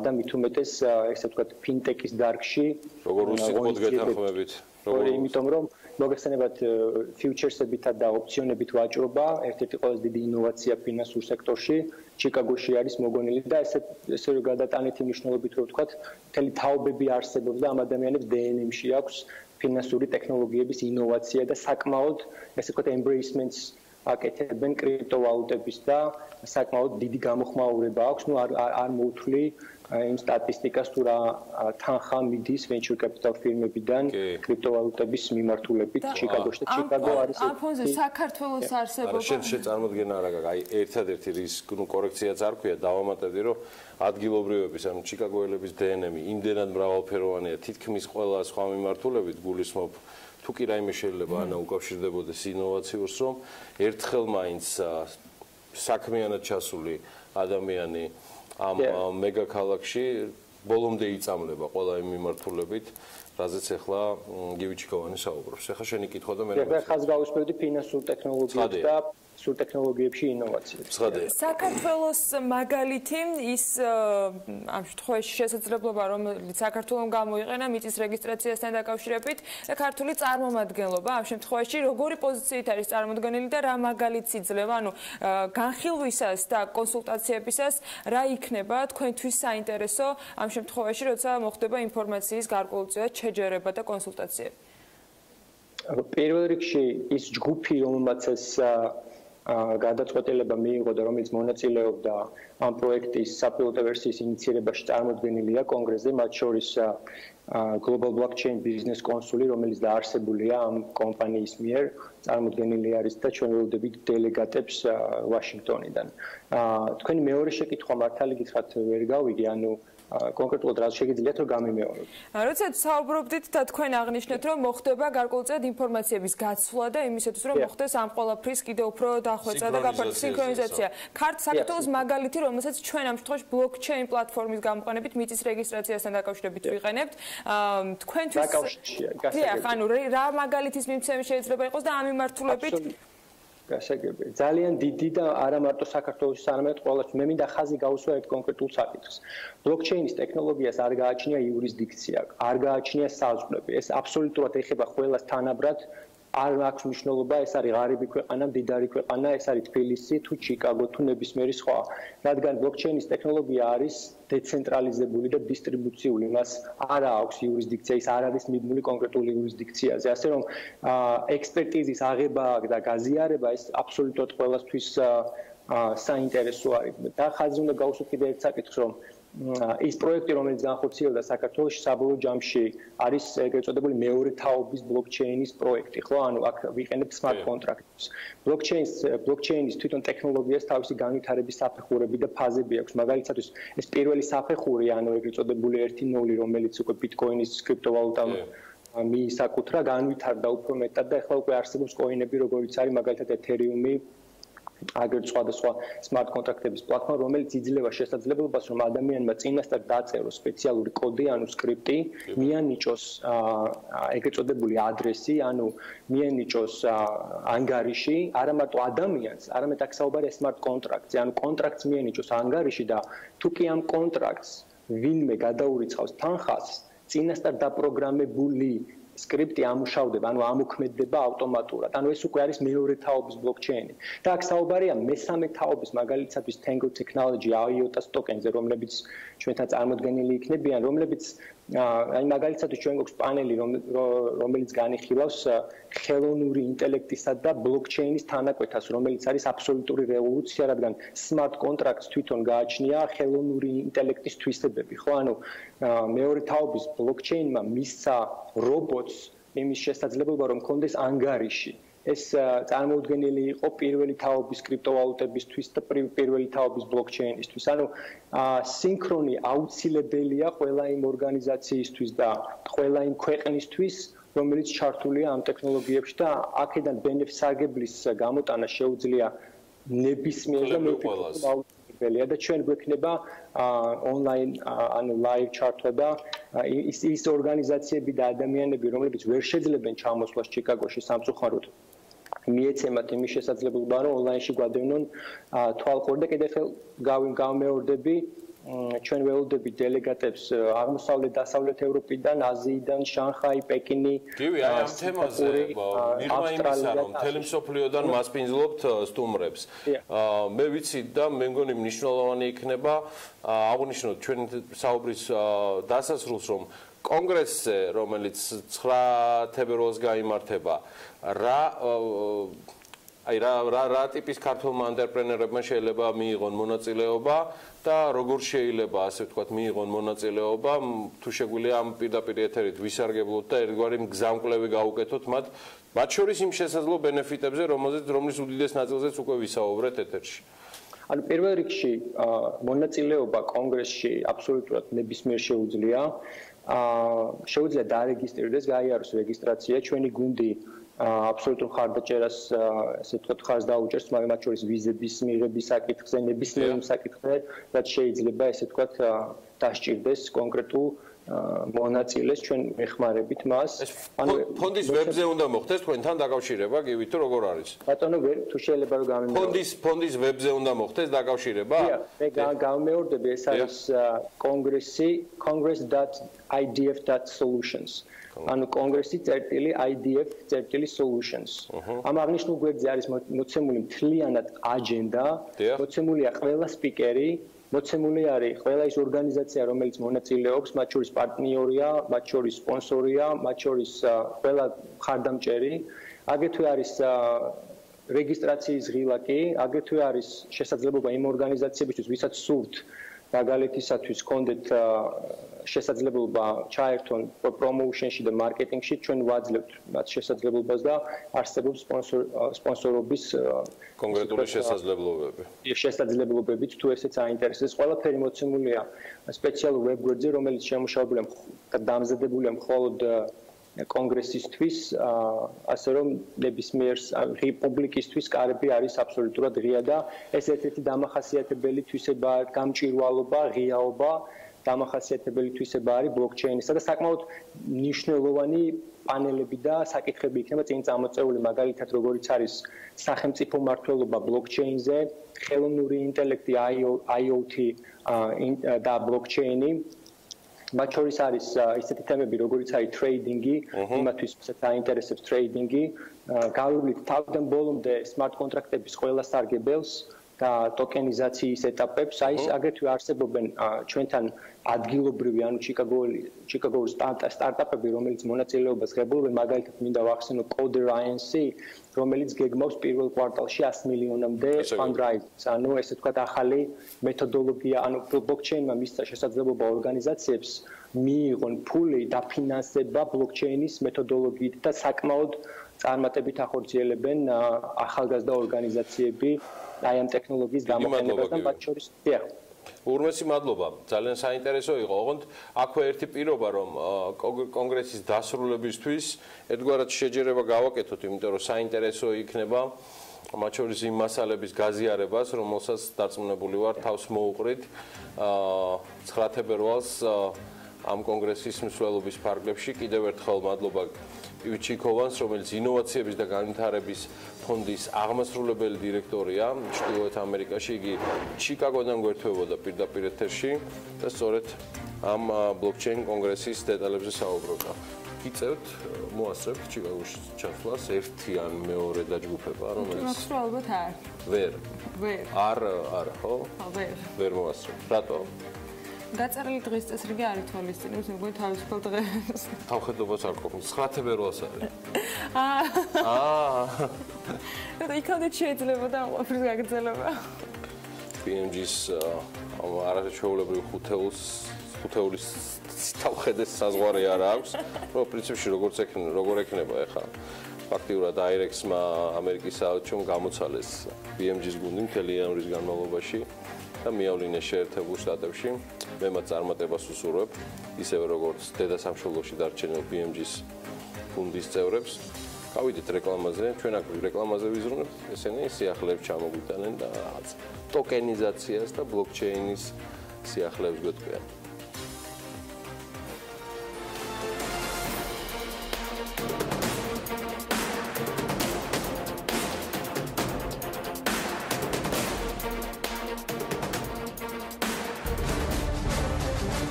და მით უმეტეს, ესე ვთქვათ, ფინტექის დარგში. როგორ უსიტყვოდ გეთანხმებით? იმიტომ რომ მოგეხსენებათ ფიუჩერსებითა და ოპციონებით ვაჭრობა, ერთ-ერთი ყველაზე დიდი ინოვაცია ფინანსურ სექტორში, ჩიკაგოში არის მოგონილი და ესე რომ გადატანითი მნიშვნელობით რო ვთქვათ, მთელი თაობები არსებობს და ამ ადამიანებს DNM-ში აქვს ფინანსური ტექნოლოგიების ინოვაცია და საკმაოდ, ესე ვთქვათ, embracements აკეთებენ კრიპტოვალუტების და საკმაოდ დიდი გამოხმაურება აქვს, არ მოუთვლი იმ სტატისტიკას თუ რა თანხა მიდის venture capital ფირმებიდან კრიპტოვალუტების მიმართულებით ჩიკაგოში და ჩიკაგო არის ამ ფონზე საქართველოს არსებობა. შენ წარმოდგენა არა გაქვს, აი ერთადერთი რის კორექციაც არ ქვია, დავამატებდი რომ ადგილობრივების, ანუ ჩიკაგოელების DNM-ი იმდენად მრავალფეროვანია, თითქმის ყველა სხვა მიმართულებით გულისხმობ თუ კი რაიმე შეიძლება ანა უკავშირდებოდეს ინოვაციურს, რომ ერთხელ მაინც საქმიანად ჩასული ადამიანი ამ მეგაქალაქში ბოლომდე იწამლება ყველა იმ მიმართულებით, რაზეც ახლა გივი ჩიკოვანი საუბრობს. ახლა შენი კითხვა და მე ხაზს გავუსწრებდი ფინანსურ ტექნოლოგიებს და სულ ტექნოლოგიებში ინოვაციებს. საქართველოს მაგალითი ის ამ შემთხვევაში შესაძლებლობა რომელიც საქართველოს გამოიყენა მიწის რეგისტრაციასთან დაკავშირებით და ქართული წარმომადგენლობა ამ შემთხვევაში როგორი პოზიციით არის წარმოდგენილი და რა მაგალითს იძლევა ანუ განხილვისას და კონსულტაციებისას რა იქნება თქვენთვის საინტერესო ამ შემთხვევაში როცა მოხდება ინფორმაციის გარკვეულწილად შეჯერება და კონსულტაციები. პირველ რიგში ის ჯგუფი რომელსაც ეს გადაწყვეტილება მიიღო და რომელიც მონაწილეობდა ამ პროექტის საპილოტო ვერსიის ინიციირებაში წარმოდგენილია კონგრესზე, მათ შორის Global Blockchain Business კონსული, რომელიც დაარსებულია ამ კომპანიის მიერ, წარმოდგენილი არის და ჩვენ ველოდებით დელეგატებს ვაშინგტონიდან. თქვენი მეორე შეკითხვა მართალი გითხრათ ვერ გავიგე, ანუ კონკრეტულად რა შეგიძლიათ რომ გამიმეოროთ. როდესაც საუბრობდით და თქვენ აღნიშნეთ, რომ მოხდება გარკვეულწილად ინფორმაციების გაცვლა და იმისათვის, რომ მოხდეს ამ ყველაფრის კიდევ უფრო დახვეწა და სინქრონიზაცია. საქართველოს მაგალითი, რომელსაც ჩვენ ამ შემთხვევაში blockchain პლატფორმის გამოყენებით მიწის რეგისტრაციასთან დაკავშირებით ვიყენებთ, თქვენთვის ანუ რა მაგალითის მიმცემი შეიძლება იყოს და ამ მიმართულებით გასაგებია. ძალიან დიდი და არა მარტო საქართველოს, არამედ ყველას. მე მინდა ხაზი გაუსვა ერთ კონკრეტულ საკითხს. ბლოკჩეინის ტექნოლოგიას არ გააჩნია იურისდიქცია, არ გააჩნია საზღვრები. ეს აბსოლუტურად ეხება ყველას თანაბრად. არ აქვს მნიშვნელობა, ეს არის ღარიბი ქვეყანა, მდიდარი ქვეყანა, ეს არის თბილისი, თუ ჩიკაგო, თუ ნებისმიერი სხვა. რადგან ბლოკჩეინის ტექნოლოგია არის დეცენტრალიზებული და დისტრიბუციული, მას არ აქვს იურისდიქცია, ის არ არის მიბმული კონკრეტული იურისდიქციაზე. ასე რომ ექსპერტიზის აღება და გაზიარება ეს აბსოლუტურად ყველასთვის საინტერესო არის. და ხაზი უნდა გაუსვათ კიდევ ერთ საკითხს, რომ ის პროექტი, რომელიც განხორციელდა საქართველოში, საბოლოო ჯამში არის ეგრეთ წოდებული მეორე თაობის ბლოკჩეინის პროექტი, ხო? ანუ აქ ვიყენებთ smart contracts. ბლოკჩეინის თვითონ ტექნოლოგიას თავისი განვითარების საფეხურები და ფაზები აქვს. მაგალითად, ეს პირველი საფეხური, ანუ ეგრეთ წოდებული 1.0, რომელიც უკვე ბიტკოინის კრიპტოვალუტამ მიისაკუთრა, განვითარდა უფრო მეტად და ახლა უკვე არსებობს კოინები, როგორიც არის მაგალითად ეთერიუმი, აგრეთვე სხვადასხვა smart კონტრაქტების პლატფორმა, რომელიც იძლევა შესაძლებლობას, რომ ადამიანმა წინასწარ დაწეროს სპეციალური კოდი, ანუ სკრიპტი, მიანიჭოს ეგრეთ წოდებული ადრესი, ანუ მიანიჭოს ანგარიში, არა მარტო ადამიანს, არამედ აქ საუბარია smart კონტრაქტზე, ანუ კონტრაქტს მიანიჭოს ანგარიში და თუ კი ამ კონტრაქტს ვინმე გადაურიცხავს თანხას, წინასწარ დაპროგრამებული სკრიპტი ამუშავდება, ანუ ამოქმედდება ავტომატურად. ანუ ეს უკვე არის მეორე თაობის ბლოკჩეინი. და აქ საუბარია მესამე თაობის, მაგალითად, Tango Technology, IOTA ტოკენზე, რომლებიც ჩვენთან წარმოდგენილი იქნებიან, რომლებიც აი მაგალითად ჩვენ გვაქვს პანელი, რომელიც განიხილავს ხელოვნური ინტელექტისა და ბლოკჩეინის თანაკვეთას, რომელიც არის აბსოლუტური რევოლუცია, რადგან smart contracts თვითონ გააჩნია ხელოვნური ინტელექტის თვისებები, ხო? ანუ მეორე თაობის ბლოკჩეინმა მისცა რობოტს იმის შესაძლებლობა, რომ კონდეს ანგარიში. ეს წარმოუდგენელი იყო პირველი თაობის კრიპტოვალუტებისთვის და პირველი თაობის ბლოკჩეინისთვის. ანუ სინქრონი აუცილებელია ყველა იმ ორგანიზაციისთვის და ყველა იმ ქვეყნისთვის, რომელიც ჩართულია ამ ტექნოლოგიებში და აქედან ბენეფისაგებლის გამოტანა შეუძლია ნებისმიერ და მეუღებელია და ჩვენ გვექნება ონლაინ ანუ ლაივ ჩართვა და ის ორგანიზაციები და ადამიანები, რომლებიც ვერ შეძლებენ ჩამოსვლას ჩიკაგოში სამწუხაროდ მიეცემათ იმის შესაძლებლობა, რომ ონლაინში გვადევნონ თვალყური და კიდევ გავმეორდები ჩვენ ველოდებით დელეგატებს აღმოსავლეთ დასავლეთ ევროპიდან, აზიიდან, შანხაი, პეკინი. გივი, აი ამ თემაზე მიღმა იმისა, რომ მთელი მსოფლიოდან მასპინძლობთ სტუმრებს. მე ვიცი და მე მგონი მნიშვნელოვანი იქნება აღნიშნოთ ჩვენ საუბრის დასასრულს, რომ კონგრესზე, რომელიც 9 თებერვალს გაიმართება, რა ტიპის ქართულმა ანტრეპრენერებმა შეიძლება მიიღონ მონაწილეობა და როგორ შეიძლება, ასე ვთქვათ, მიიღონ მონაწილეობა, თუ შეგვიძლია ამ პირდაპირ ეთერით ვისარგებლოთ და ერთგვარი მგზავნკლევი გაუკეთოთ მათ შორის იმ შესაძლო ბენეფიტებზე, რომლის უდიდეს ნაწილზეც უკვე ვისაუბრეთ ეთერში. ანუ პირველ რიგში მონაწილეობა კონგრესში აბსოლუტურად ნებისმიერ შეუძლია. შეუძლია დარეგისტრირდეს, გაიაროს რეგისტრაცია, ჩვენი გუნდი აბსოლუტურ ხარდაჭერას, ესე ვთქვათ, ხარს დაუჭერს, მაგრამ მათ შორის ვიზების მიღების საკითხზე, ნებისმიერ საკითხზე, რაც შეიძლება, ესე ვთქვათ, დასჭირდეს კონკრეტულ მონაწილეს ჩვენ ეხმარებით მას. ანუ ფონდის ვებზე უნდა მოხდეს თქვენთან დაკავშირება, გივით თუ როგორ არის? ბატონო, თუ შეიძლება რომ გამიმეორდეთ. ფონდის ვებზე უნდა მოხდეს დაკავშირება? მე გამეორდები, ეს არის კონგრესი congress.idf.solutions. ანუ congress.idf.solutions. ამ აღნიშნულ გვერდზე არის მოცემული მთლიანად აჯენდა, მოცემულია ყველა სპიკერი, მოცემული არის ყველა ის ორგანიზაცია, რომელიც მონაწილეობს, მათ შორის პარტნიორია, მათ შორის სპონსორია, მათ შორის ყველა მხარდამჭერი. აგრეთვე არის რეგისტრაციის ღილაკი, აგრეთვე არის შესაძლებლობა იმ ორგანიზაციებისთვის, ვისაც სურთ მაგალითისათვის კონდეთ შესაძლებლობა ჩაერთონ პრომოუშენში და მარკეტინგში, ჩვენ ვაძლევთ მათ შესაძლებლობას და არსებობს სპონსორობის კონკრეტული შესაძლებლობები. შესაძლებლობებით თუ ესეც აინტერესებს, ყველაფერი მოცემულია სპეციალურ ვებგვერდზე, რომელიც შემუშავებულია და დამზადებულია მხოლოდ კონგრესისთვის, ასე რომ ნებისმიერ პუბლიკისთვის კარები არის აბსოლუტურად ღია და ეს ერთ-ერთი დამახასიათებელი თვისება, გამჭვირვალობა, ღიაობა, დამახასიათებელი თვისება არის ბლოკჩეინისა და საკმაოდ მნიშვნელოვანი პანელები და საკითხები იქნება წინ წამოწეული, მაგალითად როგორიც არის სახელმწიფო მმართველობა ბლოკჩეინზე, ხელოვნური ინტელექტი, IoT და ბლოკჩეინი. მათ შორის არის ისეთი თემები, როგორიც არის ტრეიდინგი, იმათთვის, ვისაც აინტერესებს ტრეიდინგი, გავივლით თავიდან ბოლომდე სმარტ კონტრაქტების ყველა სარგებელს და ტოკენიზაციის ეტაპებს, აგრეთვე არსებობენ ჩვენთან ადგილობრივი, ანუ ჩიკაგოვის სტარტაპები, რომელიც მონაწილეობას ღებულობენ, მაგალითად მინდა ვახსენო Coder INC, რომელიც გეგმავს პირველ კვარტალში 100 მილიონამდე fundraising-ს, ანუ ესე ვთქვათ ახალი მეთოდოლოგია, ანუ ბლოკჩეინმა მისცა შესაძლებლობა ორგანიზაციებს მიიღონ ფული დაფინანსება ბლოკჩეინის მეთოდოლოგიით და საკმაოდ წარმატებით ახორციელებენ ახალგაზრდა ორგანიზაციები აი ამ ტექნოლოგიის გამოყენებას და მათ შორის ურმესი მადლობა. ძალიან საინტერესო იყო. ოღონდ აქვე ერთი პირობა, რომ კონგრესის დასრულებისთვის ერთგვარად შეჯერება გავაკეთოთ, იმიტომ რომ საინტერესო იქნება მათ შორის იმ მასალების გაზიარებას, რომელსაც დარწმუნებული ვარ, თავს მოუყრით 9 თებერვალს ამ კონგრესის მსვლელობის ფარგლებში. კიდევ ერთხელ მადლობა პივჩიკოვანს, რომელიც ინოვაციების და განვითარების ფონდის აღმასრულებელი დირექტორია ჩრდილოეთ ამერიკაში. იგი ჩიკაგოდან გვერდებოდა პირდაპირ ეთერში და სწორედ ამ ბლოკჩეინ კონგრესის დეტალებზე საუბრობდა. გიწევთ მოასწრებთ ჩიკაგოში ჩასვლას ერთი ან მეორე დაჯგუფება, რომელიც ალბათ არ. ვერ. არა, ხო? ვერ. ვერ მოასწრებთ. რატო? გაწერილი დღის წესრიგი არ ითვალისწინებს, მეგონი თავისუფალ დღეს. თავხედობას არ ყოფნის. 9 თებერვალს არის. იქამდე შეიძლება და ყოფილი გაგრძელება. PMG-ს არაჩვეულებრივ ხუთეულის თავხედეს საზღვარი არ აქვს. პრინციპში როგორ ექნება ახლა ფაქტიურად აირექსმა ამერიკის საელჩომ გამოცალეს PMG-ს გუნდი მთელი იანვრის განმავლობაში და მიავლინეს შეერთებულ შტატებში. მე მათ წარმატებას უსურვებ, ისევე როგორც დედა სამშობლოში დარჩენილ PMG-s გუნდის წევრებს. გავიდეთ რეკლამაზე, ჩვენ აქ რეკლამაზე ვიზრუნებთ, ესენი სიახლეებს ჩამოგვიტანენ და რაღაც ტოკენიზაციას და ბლოკჩეინის სიახლეებს გვეტყვიან.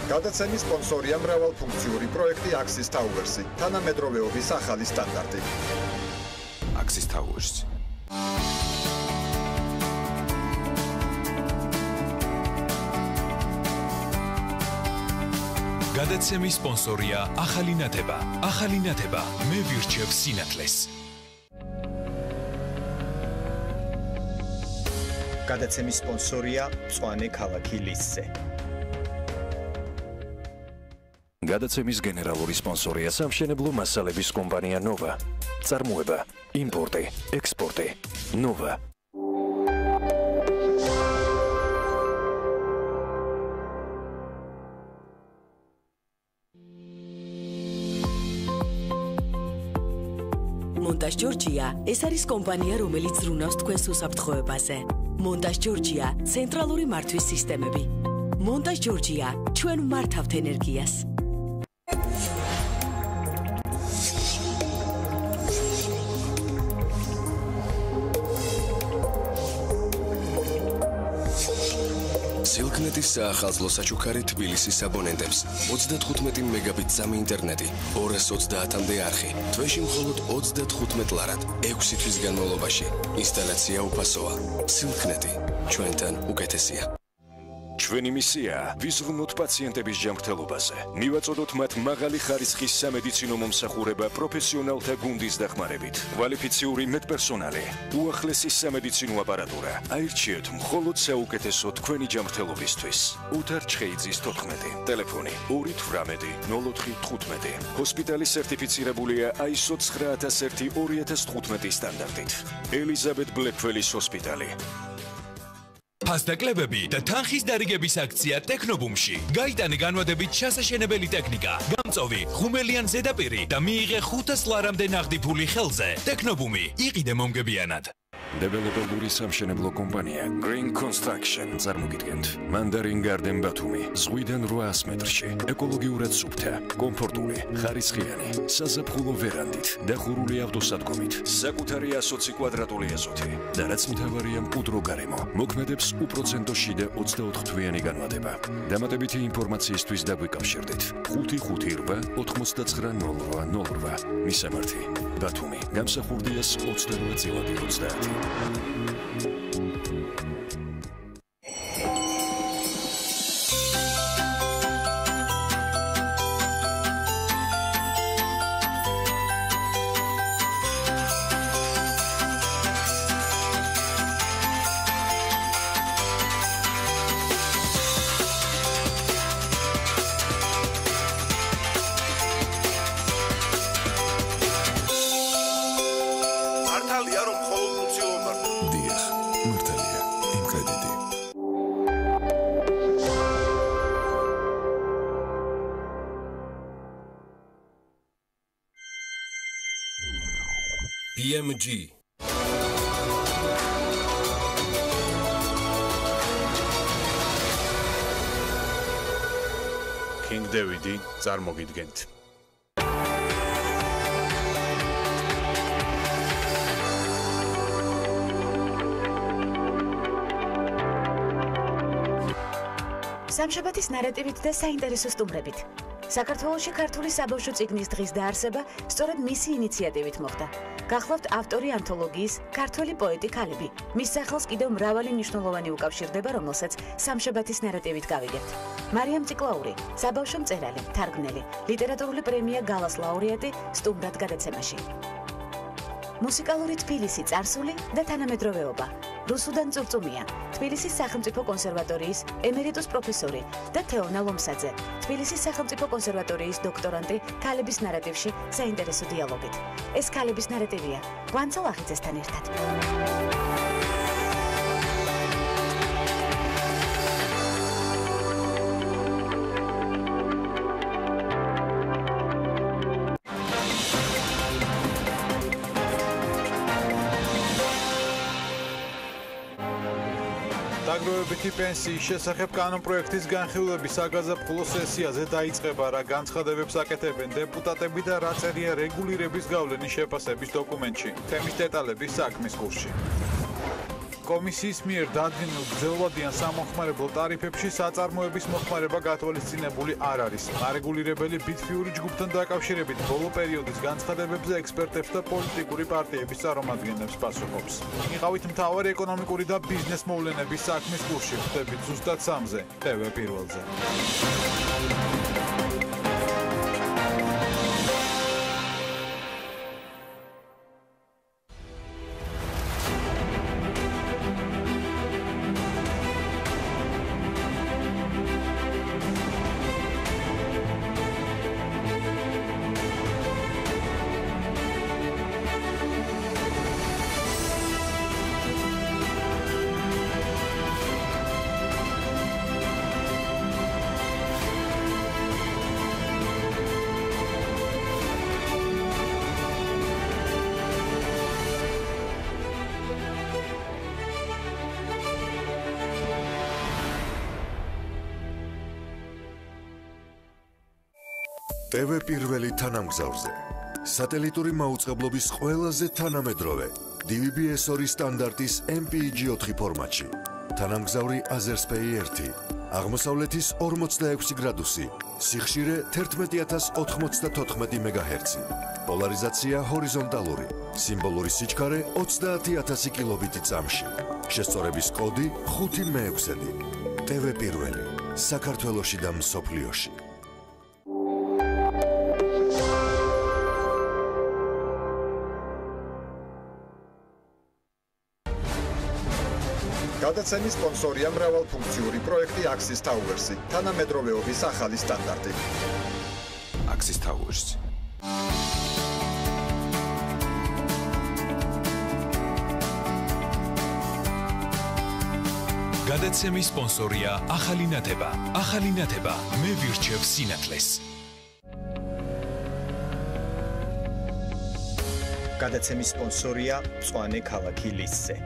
გადაცემის სპონსორია მრავალფუნქციური პროექტი Axis Towers-ი, თანამედროვეობის ახალი სტანდარტი. Axis Towers. გადაცემის სპონსორია ახალი ნათება. ახალი ნათება მე ვირჩევ სინათლეს. გადაცემის სპონსორია მწვანე ქალაქი ლისზე. გადაცემის გენერალური სპონსორია სამშენებლო მასალების კომპანია ნოვა. წარმოება, იმპორტი, ექსპორტი. ნოვა. მონტაჟ ჯორჯია ეს არის კომპანია, რომელიც ზრუნავს თქვენს უსაფრთხოებაზე. მონტაჟ ჯორჯია ცენტრალური მართვის სისტემები. მონტაჟ ჯორჯია ჩვენ მართავთ ენერგიას. სილქნეტის საახალწლო საჩუქარი თბილისის აბონენტებს 35 მეგაბიტ სამი ინტერნეტი, 230-მდე არხი, თვეში მხოლოდ 35 ლარად, 6 თვის განმავლობაში. ინსტალაცია უფასოა. სილქნეტი ჩვენთან უკეთესია. ჩვენი მისია ვიზრუნოთ პაციენტების ჯანმრთელობაზე. მივაწოდოთ მათ მაღალი ხარისხის სამედიცინო მომსახურება პროფესიონალთა გუნდის დახმარებით. კვალიფიციური მედპერსონალი, უახლესი სამედიცინო აპარატურა. აირჩიეთ მხოლოდ საუკეთესო თქვენი ჯანმრთელობისთვის. ოთარ ჩხეიძის 14, ტელეფონი 280415. ჰოსპიტალი სერტიფიცირებულია ISO 9001-2015 სტანდარტით. ელიზაბეთ ბლეკველის ჰოსპიტალი. ფასდაკლებები და თანხის დარიგების აქცია ტექნობუმში. გაიტანე განვადებით ჩასაშენებელი ტექნიკა, გამწოვი, ღუმელიან ზედაპირი და მიიღე 500 ლარამდე ნაღდი ფული ხელზე. ტექნობუმი, იყიდე მომგებიანად. დეველოპერული სამშენებლო კომპანია Green Construction წარმოგიდგენთ. Mandarin Garden ბათუმი, ზღვიდან 800 მეტრში, ეკოლოგიურად სუფთა, კომფორტული, ხარისხიანი, საზაფხულო ვერანდით, დახურული ავტოსადგომით, საკუთარი 120 კვადრატული ეზოთი და რაც მთავარია მყუდრო გარემო. მოქმედებს უპროცენტო შიდა 24 თვიანი განმარტება. დამატებითი ინფორმაციისთვის დაგვიკავშირდით 558 9908. მისამართი ბათუმი, გამსახურდიას 28/20. BMG King David-ი წარმოგიდგენთ. სამშაბათის ნარატივით და საინტერესო სტუმრებით. საქართველოში ქართული საბავშვო წიგნის დღის დაარსება სწორედ მისი ინიციატივით მოხდა. გახლავთ ავტორი ანთოლოგიის ქართველი პოეტი ქალები. მის სახელს კიდევ მრავალი მნიშვნელოვანი უკავშირდება, რომელსაც სამშაბათის ნარატივით გავიგებთ. მარიამ ციკლაური, საბავშვო მწერალი, თარგმნელი, ლიტერატურული პრემია გალას ლაურეატი სტუმრად გადაცემაში. მუსიკალური თბილისი წარსული და თანამედროვეობა. რუსუდან წურწუმია, თბილისის სახელმწიფო კონსერვატორიის ემერიტუს პროფესორი და თეონა ლომსაძე, თბილისის სახელმწიფო კონსერვატორიის დოქტორანტი ქალების ნარატივში საინტერესო დიალოგით. ეს ქალების ნარატივია კვანცალ ახიძესთან ერთად. დაგროვებითი პენსიის შესახებ კანონპროექტის განხილვების საგაზაფხულო სესიაზე დაიწყება, რა განცხადებებს აკეთებენ დეპუტატები და რა წერია რეგულირების გავლენის შეფასების დოკუმენტში. თემის დეტალები საქმის კურსში. კომისიის მიერ დადგენილ გრძელვადიან სამოხმარებლო ტარიფებში საწარმოების მოხმარება გათვალისწინებული არ არის. არეგულირებელი ბიტფიური ჯგუფთან დაკავშირებით ბოლო პერიოდის განცხადებებზე ექსპერტებს და პოლიტიკური პარტიების წარმომადგენლებს პასუხობს. იყავით მთავარი ეკონომიკური და ბიზნეს მოვლენების საქმის კურსში. ხვდებით ზუსტად 3-ზე, TV პირველზე. TV პირველი თანამგზავრზე. სატელიტური მაუწყებლობის ყველაზე თანამედროვე DVB-S2 სტანდარტის MPEG-4 ფორმატში. თანამგზავრი Azerspay 1. აღმოსავლეთის 46 გრადუსი. სიხშირე 11094 MHz. პოლარიზაცია ჰორიზონტალური. სიმბოლური სიჩქარე 30000 კილობიტი წამში. შესწორების კოდი 5 მე-6. TV პირველი საქართველოში და მსოფლიოში. გადაცემის სპონსორია მრავალფუნქციური პროექტი Axis Towers-ი, თანამედროვეობის ახალი სტანდარტი. Axis Towers. გადაცემის სპონსორია ახალი ნათება. ახალი ნათება მე ვირჩევ სინათლეს. გადაცემის სპონსორია მწვანე ქალაქი ლისზე.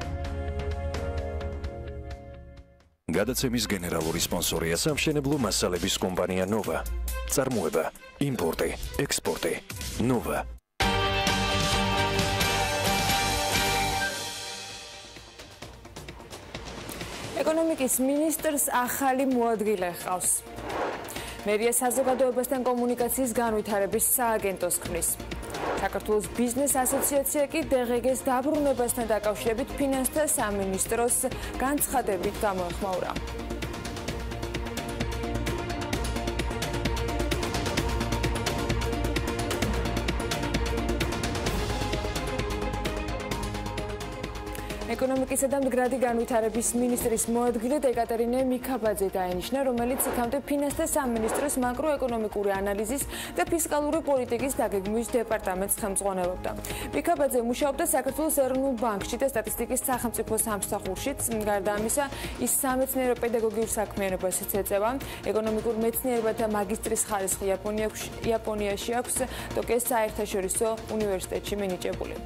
გადაცემის გენერალური სპონსორია სამშენებლო მასალების კომპანია ნოვა. წარმოება, იმპორტი, ექსპორტი. ნოვა. ეკონომიკის მინისტრს ახალი მოადგილე ჰყავს. მერია საზოგადოებასთან კომუნიკაციის განვითარების სააგენტოს ქმნის. საქართველოს ბიზნეს ასოციაცია კი დღგ-ს დაბრუნებასთან დაკავშირებით ფინანსთა სამინისტროს განცხადებით გამოეხმაურა. ეკონომიკისა და მდგრადი განვითარების მინისტრის მოადგილედ ეკატერინე მიქაბაძე დაინიშნა, რომელიც იქამდე ფინანსთა სამინისტროს მაკროეკონომიკური ანალიზის და ფისკალური პოლიტიკის დაგეგმვის დეპარტამენტს ხელმძღვანელობდა. მიქაბაძე მუშაობდა საქართველოს ეროვნულ ბანკში და სტატისტიკის სახელმწიფო სამსახურშიც. გარდა ამისა, ის სამეცნიერო პედაგოგიურ საქმიანობასაც ეწევა. ეკონომიკურ მეცნიერებათა მაგისტრის ხარისხი იაპონიაში აქვს ტოკიოს საერთაშორისო უნივერსიტეტში მინიჭებული.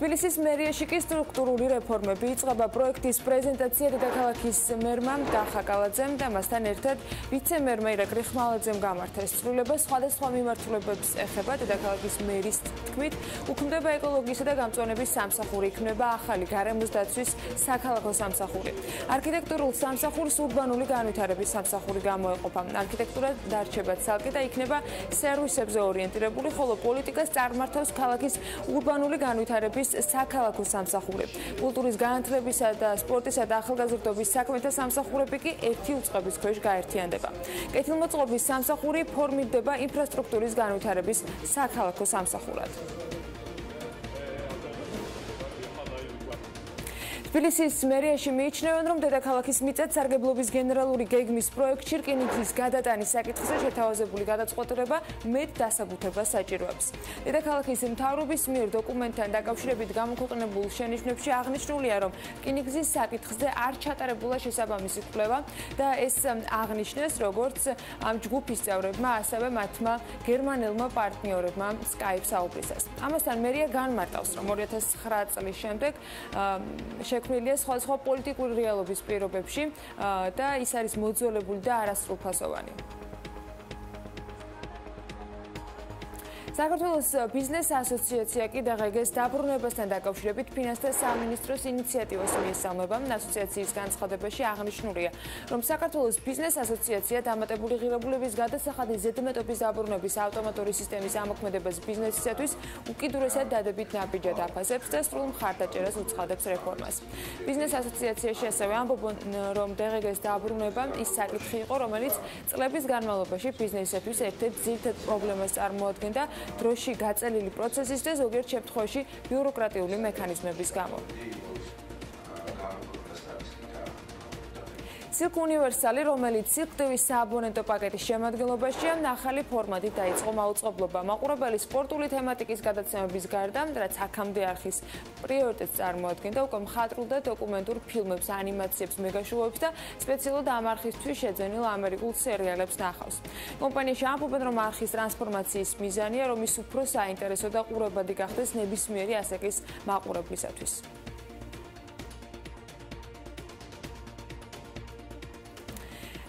თბილისის მერიაში კი სტრუქტურული რეფორმები იწყება. პროექტის პრეზენტაცია დედაქალაქის მერმა დახაკალაძემ და მასთან ერთად ვიცე-მერმა ირაკლი ხმალაძემ გამართა. სწავლება სხვადასხვა მიმართულებებს ეხება. დედაქალაქის მერის თქმით, უქმდება ეკოლოგიისა და გამწვანების სამსახური, იქნება ახალი გარემოს დაცვის საქალაქო სამსახური. არქიტექტურულ სამსახურს ურბანული განვითარების სამსახური გამოეყოფა. არქიტექტურა დარჩება ცალკე და იქნება სერვისებზე ორიენტირებული, ხოლო პოლიტიკას წარმართავს ქალაქის ურბანული განვითარების საქალაქო სამსახური. კულტურის განათლებისა და სპორტისა და ახალგაზრდობის საქმეთა სამსახურები კი ერთი უწყების ქვეშ გაერთიანდება. კეთილმოწყობის სამსახური ფორმირდება ინფრასტრუქტურის განვითარების საქალაქო სამსახურად. თბილისის მერიაში მიიჩნევენ, რომ დედაქალაქის მიწათსარგებლობის გენერალური გეგმის პროექტში რკინიგზის გადატანის საკითხზე შეთავაზებული გადაწყვეტილება მეტ დასაბუთებას საჭიროებს. დედაქალაქის მთავრობის მიერ დოკუმენტთან დაკავშირებით გამოქვეყნებულ შენიშვნებში აღნიშნულია, რომ რკინიგზის საკითხზე არ ჩატარებულა შესაბამისი კვლევა და ეს აღნიშნეს როგორც ამ ჯგუფის წევრებმა, ასევე მათმა გერმანელმა პარტნიორებმა Skype საუბრისას. ამასთან მერია განმარტავს, რომ 2009 წლის შემდეგ შექმნილია სხვადასხვა პოლიტიკური რეალობის პირობებში და ის არის მოძველებული და არასრულფასოვანი. საქართველოს ბიზნეს ასოციაცია კი დღგ-ს დაბრუნებასთან დაკავშირებით ფინანსთა სამინისტროს ინიციატივას მიესალმება. ასოციაციის განცხადებაში აღნიშნულია, რომ საქართველოს ბიზნეს ასოციაცია დამატებული ღირებულების გადასახადის ზედმეტობის დაბრუნების ავტომატური სისტემის ამოქმედებას ბიზნესისათვის უკიდურესად დადებით ნაბიჯად აფასებს და სრულ მხარდაჭერას უცხადებს რეფორმას. ბიზნეს ასოციაციაში ასევე ამბობენ, რომ დღგ-ს დაბრუნება ის საკითხი იყო, რომელიც წლების განმავლობაში ბიზნესისათვის ერთ-ერთ ძირითად პრობლემას წარმოადგენდა დროში გაწელილი პროცესის და ზოგიერთ შემთხვევაში ბიუროკრატიული მექანიზმების გამო. Silk Universal, რომელიც სიკვდილის სააბონენტო პაკეტის შემადგენლობაშია, ახალი ფორმატით დაიწყო მაუწყებლობა. მაყურებელი სპორტული თემატიკის გადაცემების გარდა, რაც აქამდე არხის პრიორიტეტს წარმოადგენდა, უკვე მხატვრულ და დოკუმენტურ ფილმებს, ანიმაციებს, მეგაშოუებს და სპეციალურად ამ არხისთვის შეძენილ ამერიკულ სერიალებს ნახავს. კომპანიაში ამბობენ, რომ არხის ტრანსფორმაციის მიზანია, რომ ის უფრო საინტერესო და ყურებადი გახდეს ნებისმიერი ასაკის მაყურებლისათვის.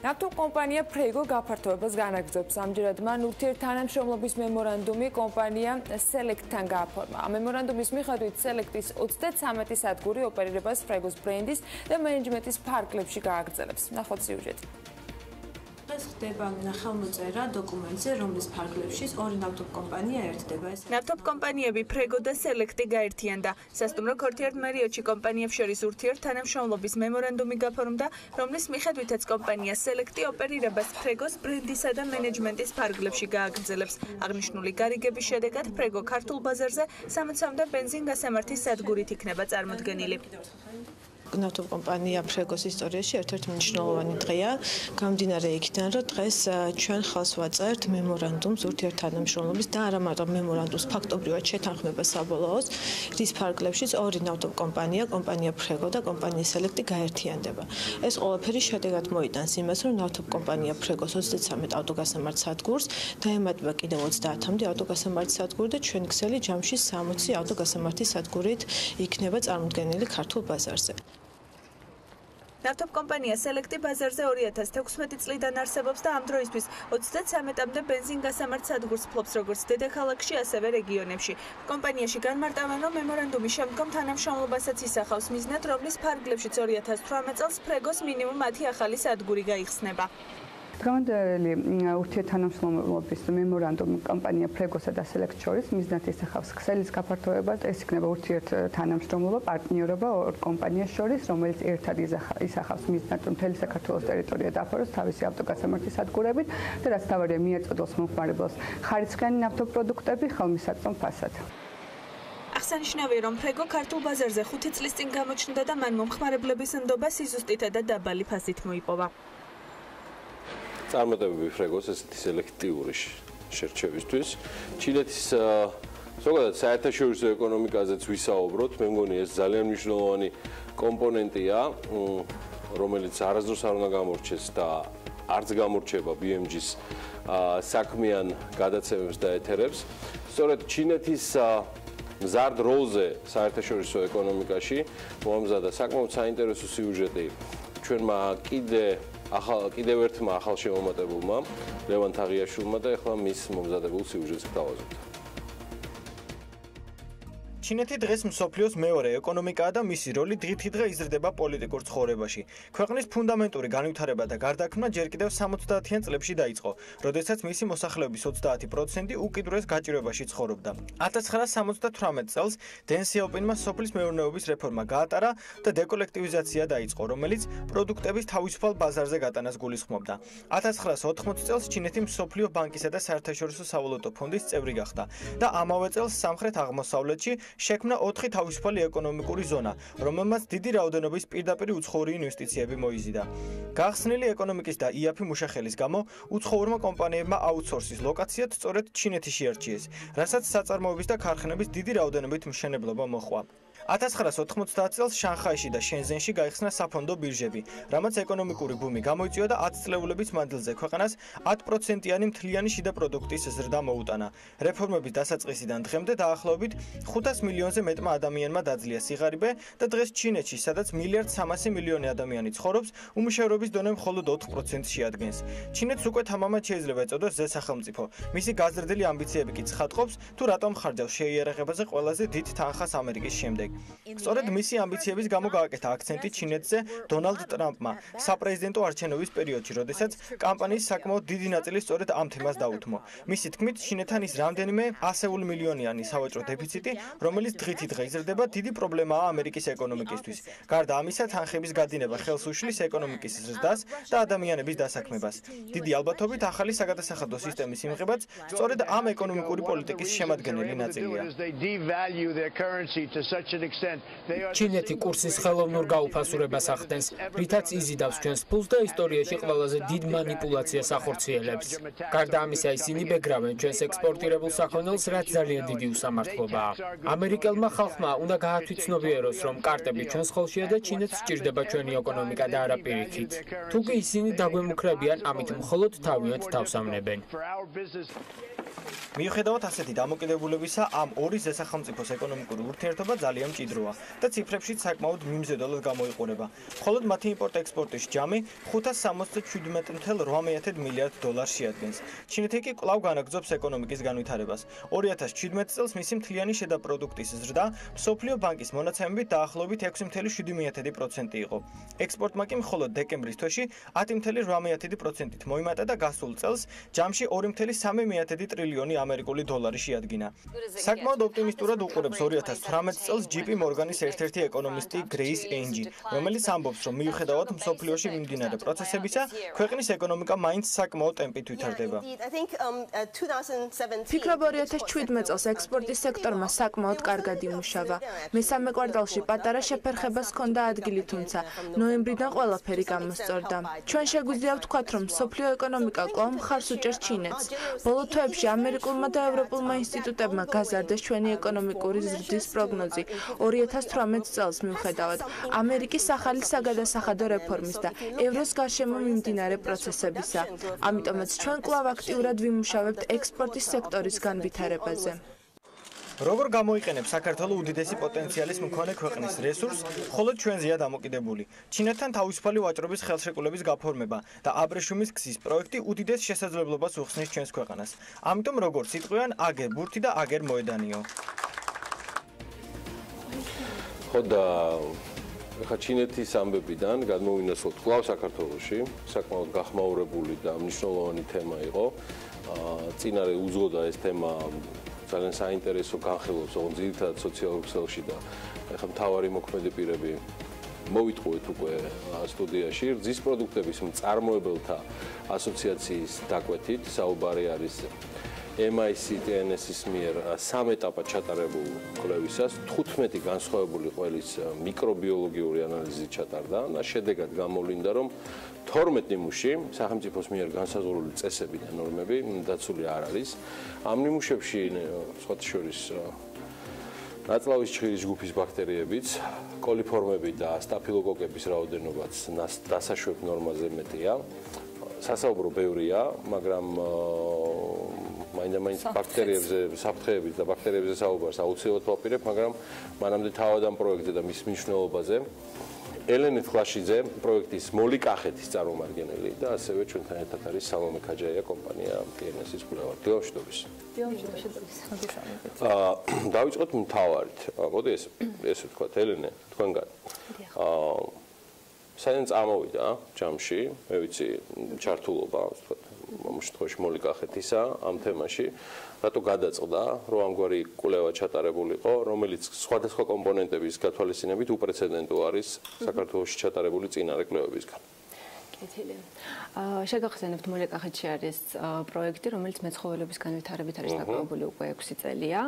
ნავთობ კომპანია ფრეიგო გაფართოებას განაგრძობს. ამჯერად მან ურთიერთთანამშრომლობის მემორანდუმი კომპანია სელექტთან გააფორმა. ამ მემორანდუმის მიხედვით სელექტის 33 სადგური ოპერირებას ფრეიგოს ბრენდის და მენეჯმენტის ფარგლებში გააგრძელებს. ნახოთ სიუჟეტი. დღეს ხდება ხელმოწერა დოკუმენტზე, რომლის ფარგლებშიც ორი ნავთობ კომპანია ერთდება. ნავთობ კომპანიები ფრეგო და სელექტი გაერთიანდა. სასტუმრო ქორთიარდ მარიოტში კომპანიებს შორის ურთიერთთანამშრომლობის მემორანდუმი გაფორმდა, რომლის მიხედვითაც კომპანია სელექტი ოპერირებას ფრეგოს ბრენდისა და მენეჯმენტის ფარგლებში გააგრძელებს. აღნიშნული გარიგების შედეგად ფრეგო ქართულ ბაზარზე 60-მდე ბენზინგასამართის სადგურით იქნება წარმოდგენილი. ნავთობ კომპანია ფრეგოს ისტორიაში ერთ-ერთი მნიშვნელოვანი დღეა. გამომდინარე იქიდან, რომ დღეს ჩვენ ხელს ვაწერთ მემორანდუმს ურთიერთთანამშრომლობის და არა მარტო მემორანდუმს, ფაქტობრივად შეთანხმება საბოლოოს, რის ფარგლებშიც ორი ნავთობ კომპანია ფრეგო და კომპანია სელექტი გაერთიანდება. ეს ყველაფერი შედეგად მოიტანს იმას, რომ ნავთობ კომპანია ფრეგოს 33 ავტოგასამართ სადგურს დაემატება კიდევ 30-მდე ავტოგასამართ სადგური და ჩვენ ქსელი ჯამში 60 ავტოგასამართის სადგურით იქნება წარმოდგენილი ქართულ ბაზარზე. ნავთობ კომპანია სელექტი ბაზარზე 2016 წლიდან არსებობს და ამ დროისთვის 33-მდე ბენზინგასამართ სადგურს ფლობს როგორც დედაქალაქში, ასევე რეგიონებში. კომპანიაში განმარტავენ, რომ მემორანდუმის შემდგომ თანამშრომლობასაც ისახავს მიზნად, რომლის ფარგლებშიც 2018 წელს ფრეგოს მინიმუმ 10 ახალი სადგური გაიხსნება. დღევანდელი ურთიერთთანამშრომლობის მემორანდუმი კომპანია ფრეგოსა და სელექტ შორის მიზნად ისახავს ქსელის გაფართოება, ეს იქნება ურთიერთთანამშრომლობა, პარტნიორობა ორ კომპანიას შორის, რომელიც ერთად ისახავს მიზნად, რომ მთელი საქართველოს ტერიტორია დაფაროს თავისი ავტოგასამართის სადგურებით და რაც თავარია მიაწოდოს მომხმარებელს ხარისხიანი ნავთობპროდუქტები ხელმისაწვდომ ფასად. აღსანიშნავია, რომ ფრეგო ქართულ ბაზარზე 5 წლის წინ გამოჩნდა და მან მომხმარებლების ნდობა სიზუსტითა და დაბალი ფასით მოიპოვა. წარმატებები ფრეგოს ესეთი სელექტიური შერჩევისთვის. ჩინეთის ზოგადად საერთაშორისო ეკონომიკაზეც ვისაუბროთ, მე მგონი ეს ძალიან მნიშვნელოვანი კომპონენტია, რომელიც არასდროს არ უნდა გამორჩეს და არც გამორჩება BMG-ს საქმიან გადაცემებს და ეთერებს. სწორედ ჩინეთის მზარდ როლზე საერთაშორისო ეკონომიკაში მომზადა საკმაოდ საინტერესო სიუჟეტი ჩვენმა კიდევ ერთმა ახალ შემომატებულმა ლევან თაღიაშვილმა და ახლა მის მომზადებულ სიუჟეტს გავაზრდით. ჩინეთი დღეს მსოფლიოს მეორე ეკონომიკაა და მისი როლი დღითიდღე იზრდება პოლიტიკურ ცხოვრებაში. ქვეყნის ფუნდამენტური განვითარება და გარდაქმნა ჯერ კიდევ 70-იან წლებში დაიწყო, როდესაც მისი მოსახლეობის 30% უკიდურეს გაჭირვებაში ცხოვრობდა. 1978 წელს დენ სიაოპინმა სოფლის მეურნეობის რეფორმა გაატარა და დეკოლექტივიზაცია დაიწყო, რომელიც პროდუქტების თავისუფალ ბაზარზე გატანას გულისხმობდა. 1980 წელს ჩინეთი მსოფლიო ბანკისა და საერთაშორისო სავალუტო ფონდის წევრი გახდა და ამავე წელს სამხრეთ აღმოსავლეთში შექმნა 4 თავისუფალი ეკონომიკური ზონა, რომელმაც დიდი რაოდენობის პირდაპირ უცხოური ინვესტიციები მოიზიდა. გახსნილი ეკონომიკის და იაფი მუშახელის გამო უცხოურმა კომპანიებმა აუთსორსის ლოკაციად სწორედ ჩინეთი შეარჩიეს, რასაც საწარმოების და ქარხნების დიდი რაოდენობით მშენებლობა მოჰყვა. 1990 წელს შანხაიში და შენზენში გაიხსნა საფონდო ბირჟები, რამაც ეკონომიკური ბუმი გამოიწვია და 10 წლეულების მანძილზე ქვეყანას 10%-იანი მთლიანი შიდა პროდუქტის ზრდა მოუტანა. რეფორმების დასაწყისიდან დღემდე დაახლოებით 500 მილიონზე მეტმა ადამიანმა დაძლია სიღარიბე და დღეს ჩინეთში, სადაც 1.3 მილიარდი ადამიანი ცხოვრობს, უმუშევრობის დონე მხოლოდ 4%-ს შეადგენს. ჩინეთს უკვე თამამად შეიძლება ეწოდოს ზესახელმწიფო. მისი გაზრდილი ამბიციები კი ცხადყოფს, თუ რატომ ხარჯავს შეიარაღებაზე ყველაზე დიდ თანხას ამერიკის შემდეგ. სწორედ მისი ამბიციების გამო გააკეთა აქცენტი ჩინეთზე დონალდ ტრამპმა საპრეზიდენტო არჩევნების პერიოდში, როდესაც კამპანიის საკმაოდ დიდი ნაწილი სწორედ ამ თემას დაუთმო. მისი თქმით, ჩინეთთან ის რამდენიმე 100 მილიონიანი სავაჭრო დეფიციტი, რომელიც დღითიდღე იზრდება, დიდი პრობლემაა ამერიკის ეკონომიკისთვის. გარდა ამისა, თანხების გადინება ხელს უშლის ეკონომიკის ზრდას და ადამიანების დასაქმებას. დიდი ალბათობით ახალი საგადასახადო სისტემის იმღებაც სწორედ ამ ეკონომიკური პოლიტიკის შემადგენელი ნაწილია. ჩინეთი კურსის ხელოვნურ გაუფასურებას ახდენს, რითაც იზიდავს ჩვენს ფულს და ისტორიაში ყველაზე დიდ მანიპულაციას ახორციელებს. გარდა ამისა, ისინი ბეგრავენ ჩვენს ექსპორტირებულ საქონელს, რაც ძალიან დიდი უსამართლობაა. ამერიკელმა ხალხმა უნდა გაათვითცნობიეროს, რომ კარტები ჩვენს ხელშია და ჩინეთს სჭირდება ჩვენი ეკონომიკა და არა პირიქით. თუკი ისინი დაგვემუქრებიან, ამით მხოლოდ თავიანთ თავს ამნებენ. მიუხედავად ასეთი დამოკიდებულებისა, ამ ორი ზესახელმწიფოს ეკონომიკური ურთიერთობა ძალიან მჭიდროა და ციფრებშიც საკმაოდ მიმზიდველად გამოიყურება. მხოლოდ მათი იმპორტ-ექსპორტის ჯამი 577.8 მილიარდ დოლარს შეადგენს. ჩინეთი კი კვლავ განაგრძობს ეკონომიკის განვითარებას. 2017 წელს მისი მთლიანი შედაპროდუქტის ზრდა მსოფლიო ბანკის მონაცემებით დაახლოებით 6.7% იყო. ექსპორტმა კი მხოლოდ დეკემბრის თვეში 10.8%-ით მოიმატა და გასულ წელს ჯამში 2.3 ტრილიონი ამერიკული დოლარი შეადგინა. საკმაოდ ოპტიმისტურად უყურებს 2018 წელს JP Morgan-ის ერთ-ერთი ეკონომისტი გრეის ენჯი, რომელიც ამბობს, რომ მიუხედავად მსოფლიოში მიმდინარე პროცესებისა, ქვეყნის ეკონომიკა მაინც საკმაოდ ტემპით ვითარდება. ფიქრობ 2017 წელს ექსპორტის სექტორმა საკმაოდ კარგად იმუშავა. მესამე კვარტალში პატარა შეფერხებას ჰქონდა ადგილი, თუმცა ნოემბრიდან ყველაფერი გამოსწორდა. ჩვენ შეგვიძლია ვთქვათ, რომ მსოფლიო ეკონომიკა კვლავ მხარს უჭერს ჩინეთს. ბოლო თვეებში ამერიკულმა და ევროპულმა ინსტიტუტებმა გაზარდეს ჩვენი ეკონომიკური ზრდის პროგნოზი 2018 წელს მიუხედავად ამერიკის ახალი საგადასახადო რეფორმის და ევროს გარშემო მიმდინარე პროცესებისა. ამიტომაც ჩვენ კვლავ აქტიურად ვიმუშავებთ ექსპორტის სექტორის განვითარებაზე. როგორ გამოიყენებს საქართველოს უდიდესი პოტენციალის მქონე ქვეყნის რესურსს, მხოლოდ ჩვენზეა დამოკიდებული. ჩინეთთან თავისუფალი ვაჭრობის ხელშეკრულების გაფორმება და აბრეშუმის გზის პროექტი უდიდეს შესაძლებლობას უხსნის ჩვენს ქვეყანას. ამიტომ როგორც იტყვიან, აგერ ბურთი და აგერ მოედანიო. ხო და ხა ჩინეთის ამბებიდან გადმოვინახოთ კვლავ საქართველოში, საკმაოდ გახმაურებული და მნიშვნელოვანი თემა იყო. წინარე უძღოდა ეს თემა ძალიან საინტერესო განხილვებს ოღონდ ძირითადად სოციალურ ქსელში და ეხლა მთავარი მოქმედი პირები მოვიტყუეთ უკვე სტუდიაში რძის პროდუქტების მწარმოებელთა ასოციაციის დაკვეთით საუბარი არის MICTNS-ის მიერ სამ ეტაპად ჩატარებულ კვლევისას 15 განსხვავებული ყველის მიკრობიოლოგიური ანალიზი ჩატარდა და შედეგად გამოვლინდა რომ 12 ნიმუში სახელმწიფოს მიერ განსაზღვრული წესები და ნორმები დაცული არ არის. ამ ნიმუშებში სხვათა შორის ნაწლავის ჭირის ჯგუფის ბაქტერიებიც, კოლიფორმები და სტაფილოკოკების რაოდენობაც დასაშვებ ნორმაზე მეტია. სასაუბრო ბევრია, მაგრამ მაინდა-მაინც ბაქტერიებზე, საფრთხეების და ბაქტერიებზე საუბარს აუცილებლად ვაპირებ, მაგრამ მანამდე თავად ამ პროექტზე და მის მნიშვნელობაზე ელენე თლაშიძე, პროექტის მოლიკახეთის წარმომადგენელი და ასევე ჩვენთან ერთად არის სალომე ქაჯაია, კომპანია TNS-ის კვლევარ. დილამშვიდობის. დავიწყოთ მთავარით. მოდი ესე ვთქვათ, ელენე, თქვენგან. საერთოდ წამოვიდა ჯამში, მე ვიცი, ჩართულობა, ვთქვათ, ამ შემთხვევაში მოლიკახეთისა ამ თემაში. რატო გადაწყდა, რომ ამგვარი კვლევა ჩატარებულიყო, რომელიც სხვადასხვა კომპონენტების გათვალისწინებით უპრეცედენტო არის საქართველოში ჩატარებული წინარე კვლევებისგან. კეთილი. შეგახსენებთ მოლიკახეთში არის პროექტი, რომელიც მეცხოველების განვითარებით არის დაკავებული უკვე 6 წელია.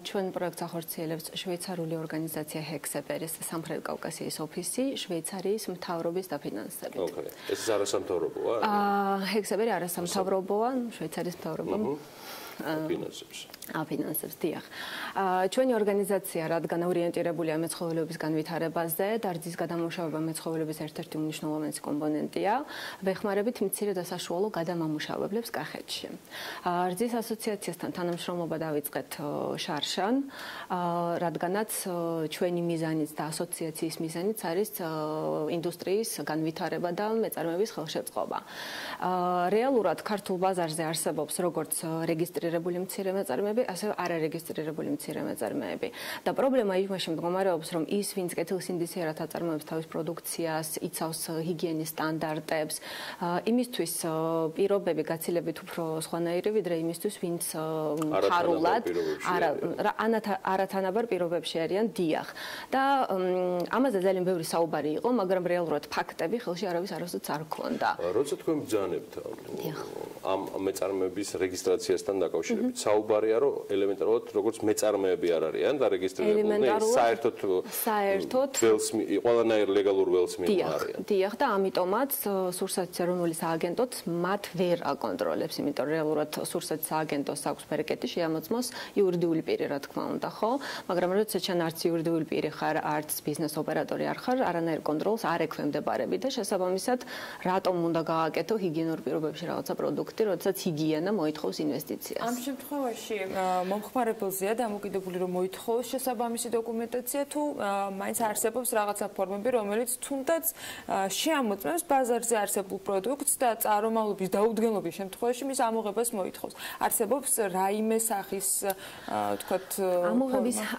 ჩვენ პროექტს ახორციელებს შვეიცარიული ორგანიზაცია ჰექსეპერის სამხრეთ კავკასიის ოფისი, შვეიცარიის მთავრობის დაფინანსებით. ოკეი. ეს არასამთავრობოა? ჰექსეპერი არასამთავრობოა, შვეიცარიის მთავრობამ აფინანსებს. აფინანსებს, დიახ. ჩვენი ორგანიზაცია, რადგან ორიენტირებულია მეცხოველეობის განვითარებაზე და რძის გადამამუშავება მეცხოველეობის ერთ-ერთი უმნიშვნელოვანესი კომპონენტია, ვეხმარებით მცირე და საშუალო გადამამუშავებლებს კახეთში. რძის ასოციაციასთან თანამშრომლობა დავიწყეთ შარშან, რადგანაც ჩვენი მიზანიც და ასოციაციის მიზანიც არის ინდუსტრიის განვითარება და მეწარმეების ხელშეწყობა. რეალურად ქართულ ბაზარზე არსებობს როგორც რეგისტრირებული მცირე მეწარმეები, ასევე არარეგისტრირებული მცირე მეწარმეები. და პრობლემა იმაში მდგომარეობს, რომ ის, ვინც კეთილსინდისიერად აწარმოებს თავის პროდუქციას, იცავს ჰიგიენის სტანდარტებს, იმისთვის პირობები გაცილებით უფრო სხვანაირი, ვიდრე იმისთვის, ვინც ხარულად არათანაბარ პირობებში არიან, დიახ. და ამაზე ძალიან ბევრი საუბარი იყო, მაგრამ რეალურად ფაქტები ხელში არავის არასოდეს არ ჰქონდა. როცა თქვენ ბრძანებთ ამ მეწარმეების რეგისტრაციასთან დაკავშირებით, საუბარია, რომ ელემენტარულად როგორც მეწარმეები არ არიან და რეგისტრირებულნი, საერთოდ ყველანაირ ლეგალურ ველს მიემარიან. დიახ, და ამიტომაც სურსათის ეროვნული სააგენტოც მათ ვერ აკონტროლებს, იმიტომ რომ რეალურად სურსათის სააგენტოს აქვს ფერკეტი შეამოწმოს იურიდიული პირი, რა თქმა უნდა, ხო? მაგრამ როცა ჩვენ არც იურიდიული პირი ხარ, არც ბიზნეს ოპერატორი არ ხარ, არანაირ კონტროლს არ ექვემდებარები და შესაბამისად, რატომ უნდა გააკეთო ჰიგიენურ პირობებში რაღაცა პროდუქტი? პროდუქტი, როდესაც ჰიგიენა მოითხოვს ინვესტიციას. ამ შემთხვევაში მომხმარებელზეა დამოკიდებული, რომ მოითხოვს შესაბამისი დოკუმენტაცია თუ მაინც არსებობს რაღაცა ფორმები, რომელიც თუნდაც შეამოწმებს ბაზარზე არსებულ პროდუქტს და წარმომავლობის დაუდგენლობის შემთხვევაში მის ამოღებას მოითხოვს. არსებობს რაიმე სახის თქვათ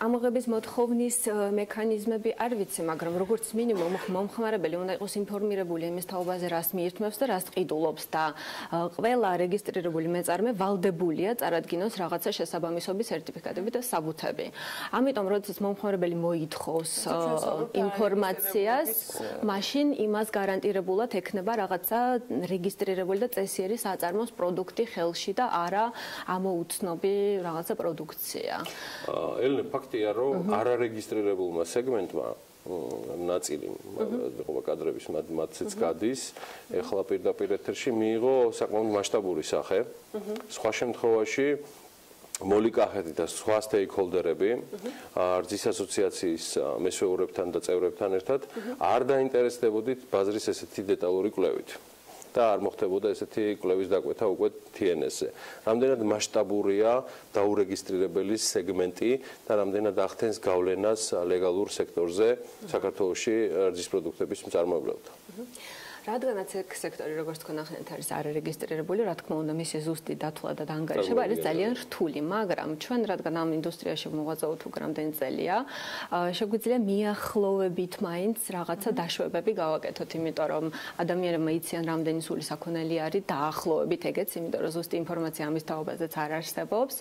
ამოღების მოთხოვნის მექანიზმები არ ვიცი, მაგრამ როგორც მინიმუმ მომხმარებელი უნდა იყოს ინფორმირებული იმის თაობაზე, რას მიირთმევს და რას ყიდულობს და ყველა რეგისტრირებული მეწარმე ვალდებულია წარადგინოს რაღაცა შესაბამისობის სერტიფიკატები და საბუთები. ამიტომ როდესაც მომხმარებელი მოითხოვს ინფორმაციას, მაშინ იმას გარანტირებულად ექნება რაღაცა რეგისტრირებული და წესიერი საწარმოს პროდუქტი ხელში და არა ამოუცნობი რაღაცა პროდუქცია. ელენე, ფაქტია, რომ არარეგისტრირებულმა სეგმენტმა ნაწილი ყობა კადრების მათაც გადის, ეხლა პირდაპირ ეთერში მიიღო საკმაოდ მასშტაბური სახე. სხვა შემთხვევაში მოლიკახეთი და სხვა სტეიქჰოლდერები რძის ასოციაციის მესვეურებთან და წევრებთან ერთად არ დაინტერესდებოდით ბაზრის ესეთი დეტალური კვლევით. და არ მოხდებოდა ესეთი კვლევის დაკვეთა უკვე TNS-ზე. რამდენად მასშტაბურია დაურეგისტრირებელი სეგმენტი და რამდენად ახდენს გავლენას ლეგალურ სექტორზე საქართველოში რძის პროდუქტების მწარმოებლებთან. რადგანაც ეგ სექტორი, როგორც თქვენ ახსენეთ, არის არარეგისტრირებული, რა თქმა უნდა, მისი ზუსტი დათვლა და დაანგარიშება არის ძალიან რთული, მაგრამ ჩვენ რადგან ამ ინდუსტრიაში მოვაწავთ უკვე რამდენი წელია, შეგვიძლია მიახლოვებით მაინც რაღაცა დაშვებები გავაკეთოთ, იმიტომ რომ ადამიანებმა იციან რამდენი სული საქონელი არის დაახლოებით ეგეც, იმიტომ რომ ზუსტი ინფორმაცია ამის თაობაზეც არ არსებობს.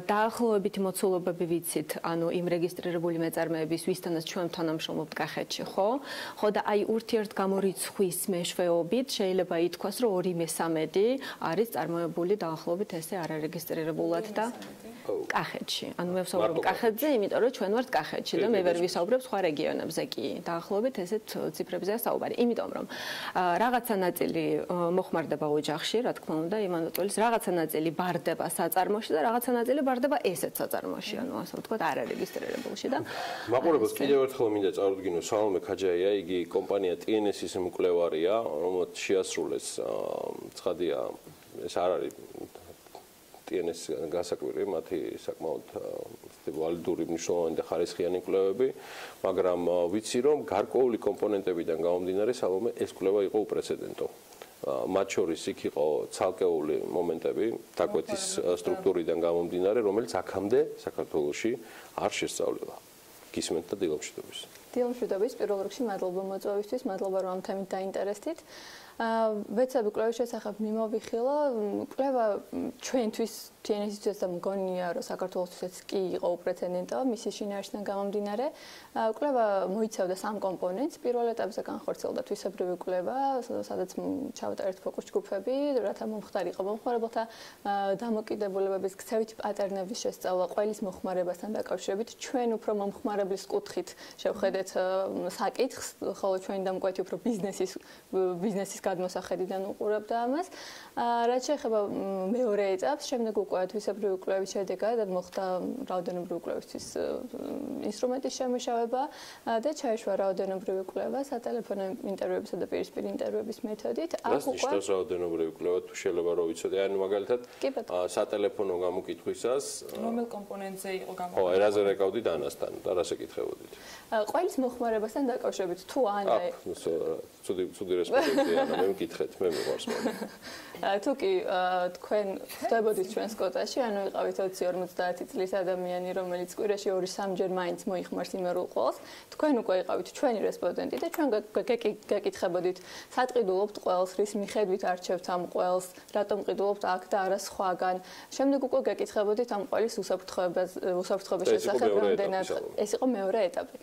დაახლოებითი მოცულობები ვიცით, ანუ იმ რეგისტრირებული მეწარმეების, ვისთანაც ჩვენ თანამშრომლობთ კახეთში, ხო? ხო და აი ურთიერთგამორიცხვის მეშვეობით შეიძლება ითქვას, რომ 2/3 არის წარმოებული დაახლოებით ესე არარეგისტრირებულად და კახეთში. ანუ მე ვსაუბრობ კახეთზე, იმიტომ რომ ჩვენ ვართ კახეთში და მე ვერ ვისაუბრებ სხვა რეგიონებზე კი. დაახლოებით ესეთ ციფრებზეა საუბარი. იმიტომ რომ რაღაცა ნაწილი მოხმარდება ოჯახში, რა თქმა უნდა, იმანოტოლის რაღაცა ნაწილი ბარდება საწარმოში და რაღაცა ნაწილი ბარდება ესეთ საწარმოში, ანუ ასე ვთქვათ, არარეგისტრირებულში და მაყურებელს კიდევ ერთხელ მინდა წარუდგინო სალომე ქაჯაია, იგი კომპანია TNS-ის მკვლევარია, რომელიც შეასრულეს ცხადია, ეს არ არის TNS გასაკვირი, მათი საკმაოდ ვალიდური მნიშვნელოვანი და ხარისხიანი კვლევები, მაგრამ ვიცი რომ გარკვეული კომპონენტებიდან გამომდინარე სალომე ეს კვლევა იყო უპრეცედენტო. მათ შორის იქ იყო ცალკეული მომენტები დაკვეთის სტრუქტურიდან გამომდინარე, რომელიც აქამდე საქართველოში არ შესწავლება. გისმენთ და დილომშვიდობის. დილომშვიდობის, პირველ რიგში მადლობა მოწვევისთვის, მადლობა რომ ამ თემით დაინტერესდით. ვეცები კვლევის შესახებ მიმოვიხილო, კვლევა ჩვენთვის TNS-ისთვის და მგონია რომ საქართველოსთვისაც კი იყო უპრეცედენტო, მისი შინაარსიდან გამომდინარე. კვლევა მოიცავდა 3 კომპონენტს. პირველ ეტაპზე განხორციელდა თვისებრივი კვლევა, სადაც ჩავატარეთ ფოკუს ჯგუფები, რათა მომხდარიყო მომხმარებელთა დამოკიდებულებების ქცევითი პატერნების შესწავლა, ყველის მოხმარებასთან დაკავშირებით. ჩვენ უფრო მომხმარებლის კუთხით შევხედეთ საკითხს, ხოლო ჩვენი დამკვეთი უფრო ბიზნესის გადმოსახედიდან უყურებდა ამას. რაც შეეხება მეორე ეტაპს, შემდეგ უკვე თვისებრივი კვლევის შედეგად მოხდა რაოდენობრივი კვლევისთვის ინსტრუმენტის შემუშავება და ჩაეშვა რაოდენობრივი კვლევა სატელეფონო ინტერვიუებისა და პირისპირ ინტერვიუების მეთოდით. აქ უკვე ნიშნავს რაოდენობრივი კვლევა, თუ შეიძლება რომ ვიცოდე, ანუ მაგალითად სატელეფონო გამოკითხვისას რომელ კომპონენტზე იყო გამოკითხვა? ხო, ერაზე რეკავდი დანასთან და რას ეკითხებოდით? ყველის მოხმარებასთან დაკავშირებით, თუ ანა ცუდი რესპონდენტია, მე მკითხეთ, მე მიყვარს მაგ. თუ კი თქვენ ხდებოდით ჩვენს კოტაში, ანუ იყავით 20-50 წლის ადამიანი, რომელიც კვირაში 2-3 ჯერ მაინც მოიხმარს იმერულ ყოლს, თქვენ უკვე იყავით ჩვენი რესპონდენტი და ჩვენ გეკითხებოდით, სად ყიდულობთ ყოლს, რის მიხედვით არჩევთ ამ ყოლს, რატომ ყიდულობთ აქ და არა სხვაგან. შემდეგ უკვე გეკითხებოდით ამ ყოლის უსაფრთხოების შესახებ, რამდენად ეს იყო მეორე ეტაპი.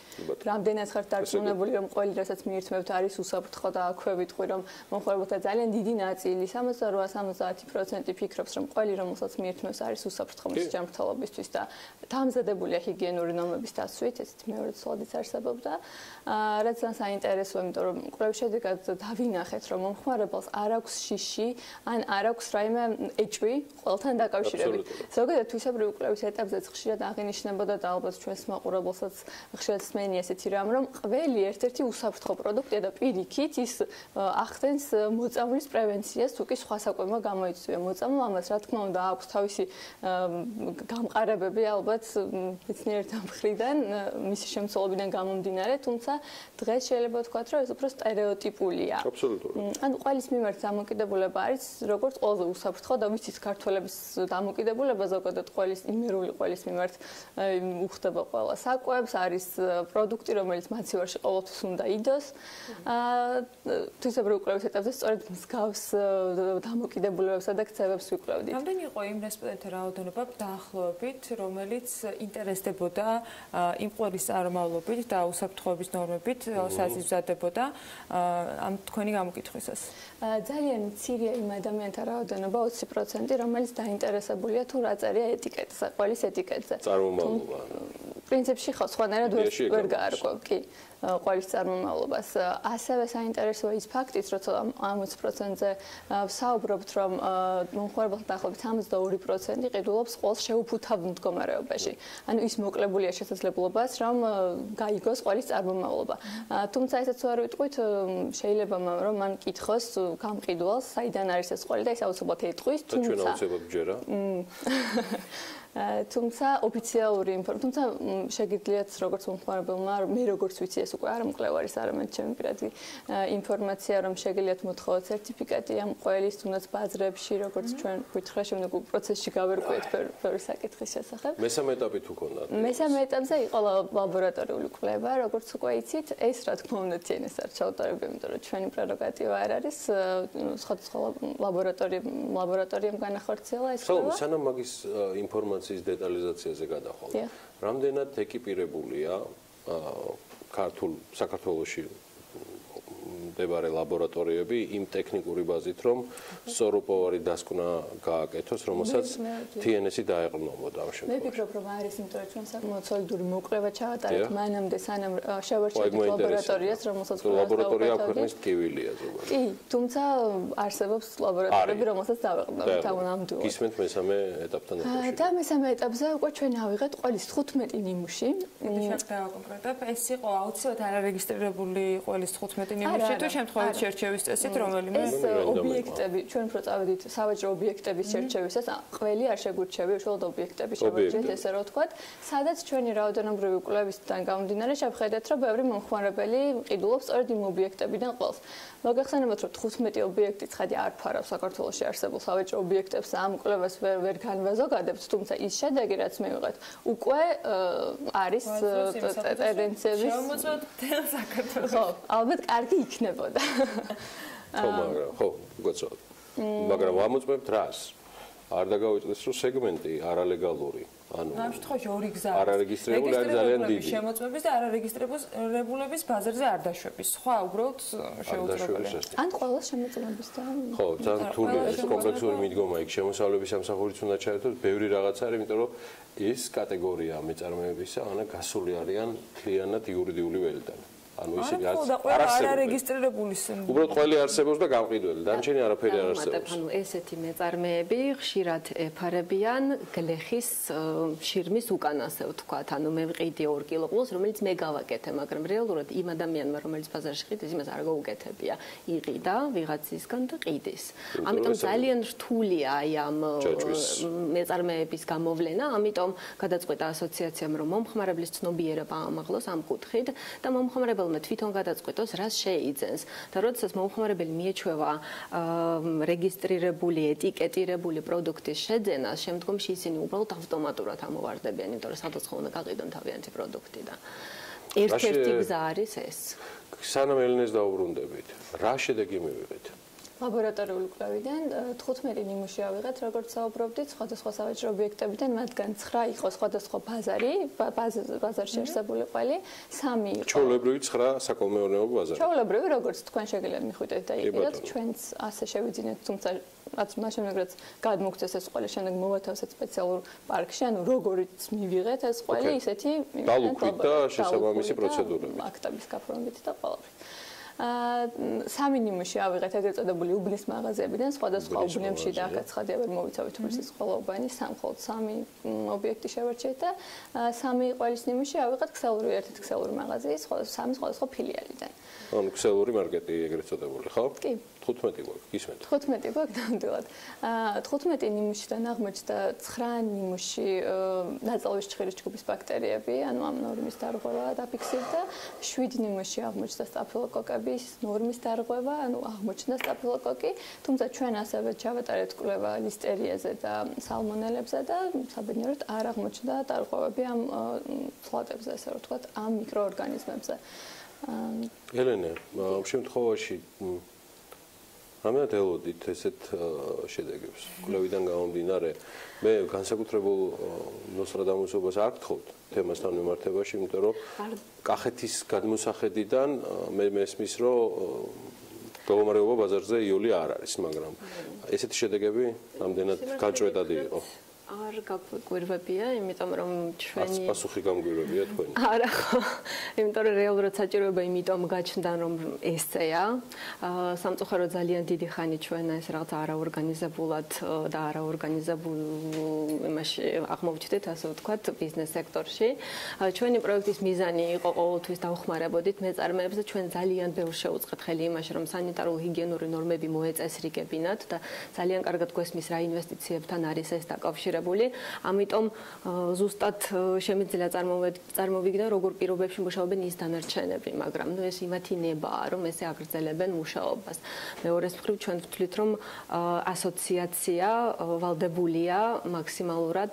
რამდენად ხართ დარწმუნებული, რომ ყველი, რასაც მიირთმევთ, არის უსაფრთხო და აქვე ვიტყვი, რომ მომხმარებელთა ძალიან დიდი ნაწილი 70% ფიქრობს, რომ ყველი, რომელსაც მიირთმევს, არის უსაფრთხო მის ჯანმრთელობისთვის და დამზადებულია ჰიგიენური ნორმების დაცვით, ესეც მეორე ცვლადიც არსებობდა. რაც ძალიან საინტერესოა, იმიტომ რომ კვლევის შედეგად დავინახეთ, რომ მომხმარებელს არ აქვს შიში, ან არ აქვს რაიმე ეჭვი ყველთან დაკავშირებით. ზოგადად თვისებრივი კვლევის ეტაპზეც ხშირად აღინიშნებოდა და ალბათ ჩვენს მაყურებელსაც ხშირად სმენი ესეთი რამ, რომ ყველი ერთ-ერთი უსაფრთხო პროდუქტია და პირიქით ის ახდენს მოწამვლის პრევენციას, თუ კი სხვა საკვებმა გამოიწვია მოწამვლა, ამას რა თქმა უნდა აქვს თავისი გამყარებები ალბათ მეცნიერთა მხრიდან, მისი შემცველობიდან გამომდინარე, თუმცა დღეს შეიძლება ვთქვათ, რომ ეს უფრო სტერეოტიპულია. აბსოლუტურად. ანუ ყველის მიმართ დამოკიდებულება არის როგორც ყველაზე უსაფრთხო და ვიცით ქართველების დამოკიდებულება ზოგადად ყველის იმერული ყველის მიმართ უხდება ყველა საკვებს, არის პროდუქტი, რომელიც მაცივარში ყოველთვის უნდა იდოს. თვისებრივ კვლევის ეტაპზე სწორედ მსგავს დამოკიდებულებებსა და ქცევებს ვიკვლევდით. რამდენი იყო იმ რესპონდენტთა რაოდენობა დაახლოებით, რომელიც ინტერესდებოდა იმ ყველის წარმომავლობით და უსაფრთხოების ნორმებით, სადაც იზრდებოდა ამ თქვენი გამოკითხვისას? ძალიან მცირეა იმ ადამიანთა რაოდენობა 20%, რომელიც დაინტერესებულია თუ რა წერია ეტიკეტზე, ყველის ეტიკეტზე. წარმომავლობა. პრინციპში ხო, სხვანაირად ვერ გაარკვევ, კი. ყველის წარმომავლობას. ასევე საინტერესოა ის ფაქტიც, როცა ამ 20%-ზე ვსაუბრობთ, რომ მომხმარებელთა დაახლოებით 72% ყიდულობს ყველს შეუფუთავ მდგომარეობაში. ანუ ის მოკლებულია შესაძლებლობას, რომ გაიგოს ყველის წარმომავლობა. თუმცა ესეც არ ვიტყვით, შეიძლება რომ მან კითხოს გამყიდველს, საიდან არის ეს ყველი და ის აუცილებლად ეტყვის, თუმცა ჩვენ აუცილებლად ჯერა. თუმცა ოფიციალური თუმცა შეგიძლიათ როგორც მომხმარებელმა მე როგორც ვიცი ეს უკვე არ მკვლევარის არამედ ჩემი პირადი ინფორმაცია რომ შეგიძლიათ მოთხოვოთ სერტიფიკატი ამ ყველის თუნდაც ბაზრებში როგორც ჩვენ გითხრა შემდეგ პროცესში გავერკვიეთ ბევრი საკითხის შესახებ. მესამე ეტაპი თუ ქონდათ? მესამე ეტაპზე იყო ლაბორატორიული კვლევა, როგორც უკვე იცით, ეს რა თქმა უნდა TNS არ ჩავტარებ, იმიტომ რომ ჩვენი პრეროგატივა არ არის სხვადასხვა ლაბორატორიამ განახორციელა ეს კვლევა. სანამ მაგის ინფორმაციის დეტალიზაციაზე გადახვალ. რამდენად ეკიპირებულია საქართველოში მდებარე ლაბორატორიები იმ ტექნიკური ბაზით, რომ სწორუპოვარი დასკვნა გააკეთოს, რომელსაც TNS-ი დაეყრდნობოდა ამ შემთხვევაში. მე ვფიქრობ, რომ არის, იმიტომ რომ ჩვენ საკმაოდ სოლიდური მოკვლევა ჩაატარეთ მანამდე, სანამ შევარჩიეთ ლაბორატორიას, რომელსაც ლაბორატორია ქვეყნის ტკივილია ზოგადად. კი, თუმცა არსებობს ლაბორატორიები, რომელსაც დავეყრდნობთ ნამდვილად. გისმენთ მესამე ეტაპთან ერთად. და მესამე ეტაპზე უკვე ჩვენ ავიღეთ ყველის 15 ნიმუში. შეიძლება დავაკონკრეტებ, ეს იყო აუცილებლად არარეგისტრირებული ყველის 15 ნიმუში. შემთხვევით შერჩევის წესით, რომელიმე ეს ობიექტები, ჩვენ უფრო წავედით სავაჭრო ობიექტების შერჩევისას, ყველი არ შეგვირჩევი, უშუალოდ ობიექტები შევარჩიეთ, ესე რომ ვთქვათ, სადაც ჩვენი რაოდენობრივი კვლევისგან გამომდინარე შევხედეთ, რომ ბევრი მომხმარებელი ყიდულობს სწორედ იმ ობიექტებიდან ყველს. მოგეხსენებათ, რომ 15 ობიექტი ცხადი არ ფარავს საქართველოში არსებულ სავაჭრო ობიექტებს, ამ კვლევას ვერ განვაზოგადებთ, თუმცა ის შედეგი, რაც მივიღეთ, უკვე არის ტენდენციების. შემოწმოთ თელ საქართველოს. ხო, ალბათ კარგი იქნება. ხო, გაწოდოთ. მაგრამ ვამოწმებთ რას? არ დაგავიწყდეს, რომ სეგმენტი არალეგალური. ანუ ამ შემთხვევაში ორი გზა არის. არარეგისტრირებული არის ძალიან დიდი. შემოწმების და არარეგისტრირებულების ბაზარზე არ დაშვების. სხვა უბრალოდ შეუძლებელია. ან ყველა შემოწმების და ხო, ძალიან რთულია ეს კომპლექსური მიდგომა იქ შემოსავლების სამსახურიც უნდა ჩაერთოს, ბევრი რაღაცა არის, იმიტომ რომ ეს კატეგორია მეწარმეებისა, ანა გასული არიან მთლიანად იურიდიული ველიდან. ანუ ისინი არ არარეგისტრირებულის უბრალოდ ყველი არსებობს და გამყიდველი დანარჩენი არაფერი არ არსებობს. ანუ ესეთი მეწარმეები ხშირად ეფარებიან გლეხის შირმის უკანასე ვთქვათ, ანუ მე ვყიდი 2 კილო ყლოს, რომელიც მე გავაკეთე, მაგრამ რეალურად იმ ადამიანმა, რომელიც ბაზარში ყიდის, იმას არ გაუკეთებია. იყიდა ვიღაცისგან და ყიდის. ამიტომ ძალიან რთულია აი ამ მეწარმეების გამოვლენა, ამიტომ გადაწყვეტა ასოციაციამ, რომ მომხმარებლის ცნობიერება ამაღლოს ამ კუთხით და მომხმარებელმა თვითონ გადაწყვეტოს, რას შეიძენს. და როდესაც მომხმარებელი მიეჩვევა რეგისტრირებული, ეტიკეტირებული პროდუქტის შეძენას, შემდგომში ისინი უბრალოდ ავტომატურად ამოვარდებიან, იმიტომ რომ სადაც უნდა გაყიდონ თავიანთი პროდუქტი და ერთ-ერთი გზა არის ეს. სანამ ელენეს დაუბრუნდებით, რა შედეგი მივიღეთ? ლაბორატორიული კვლევიდან 15 ნიმუში ავიღეთ, როგორც საუბრობდით, სხვადასხვა სავაჭრო ობიექტებიდან, მათგან 9 იყო სხვადასხვა ბაზარში არსებული ყველი, 3 იყო. ჩვეულებრივი 9 საკოლმეურნეობო ბაზარი. ჩვეულებრივი, როგორც თქვენ შეგიძლიათ მიხვიდეთ და იყიდოთ, ჩვენც ასე შევიძინეთ, თუმცა მას შემდეგ რაც გადმოგწეს ეს ყველი, შემდეგ მოვათავსეთ სპეციალურ პარკში, ანუ როგორიც მივიღეთ ეს ყველი, ისეთი დალუქვით და შესაბამისი პროცედურები. აქტების გაფორმებით და ყველაფერი. 3 ნიმუში ავიღეთ ეგრეთ წოდებული უბნის მაღაზიებიდან, სხვადასხვა უბნებში და აქაც ხადი ვერ მოვიცავით თურქეთის ყველაუბანი, სამხოლოდ 3 ობიექტი შევარჩიეთ და 3 ყველის ნიმუში ავიღეთ ქსელური ერთად ქსელური მაღაზიის, 3 სხვადასხვა ფილიალიდან. ანუ ქსელური მარკეტი ეგრეთ წოდებული, ხო? კი. 15 გვაქვს, გისმენთ. 15 გვაქვს ნამდვილად. 15 ნიმუშიდან აღმოჩნდა 9 ნიმუში ნაწლავის ჭხირის ჯგუფის ბაქტერიები, ანუ ამ ნორმის დარღვევა დაფიქსირდა. 7 ნიმუში აღმოჩნდა სტაფილოკოკების ნორმის დარღვევა, ანუ აღმოჩნდა სტაფილოკოკი, თუმცა ჩვენ ასევე ჩავატარეთ კვლევა ლისტერიაზე და სალმონელებზე და საბედნიეროდ არ აღმოჩნდა დარღვევები ამ ფლოტებზე, ასე რომ ვთქვათ, ამ მიკროორგანიზმებზე. ელენე, ამ შემთხვევაში რამე დელოდით ესეთ შედეგებს კვლევიდან გამომდინარე მე განსაკუთრებულ ნოსტრადამუსობას არ გთხოვთ თემასთან მიმართებაში, იმიტომ რომ კახეთის გადმოსახედიდან მე მესმის რომ მდგომარეობა ბაზარზე იოლი არ არის, მაგრამ ესეთი შედეგები რამდენად გაჭვედადი იყო. არ გაგვირვებია, იმიტომ რომ ჩვენი პასუხი გამგვირვებია თქვენი. არა ხო, იმიტომ რომ რეალურად საჭიროება იმიტომ გაჩნდა რომ ესეა. სამწუხაროდ ძალიან დიდი ხანი ჩვენ ეს რაღაც არაორგანიზებულად და არაორგანიზებულ იმაში აღმოვჩნდით, ასე ვთქვათ, ბიზნეს სექტორში. ჩვენი პროექტის მიზანი იყო ყოველთვის დავხმარებოდით მეწარმეებს და ჩვენ ძალიან ბევრ შეუწყეთ ხელი იმაში, რომ სანიტარულ-ჰიგიენური ნორმები მოეწესრიგებინათ და ძალიან კარგად გვესმის რა ინვესტიციებთან არის ეს დაკავშირებული. ამიტომ ზუსტად შემიძლია წარმოვიდგინოთ როგორ პირობებში მუშაობენ ის დანარჩენები, მაგრამ ეს იმათი ნებაა, რომ ესე აგრძელებენ მუშაობას. მეორეს მხრივ ჩვენ ვთვლით, რომ ასოციაცია ვალდებულია მაქსიმალურად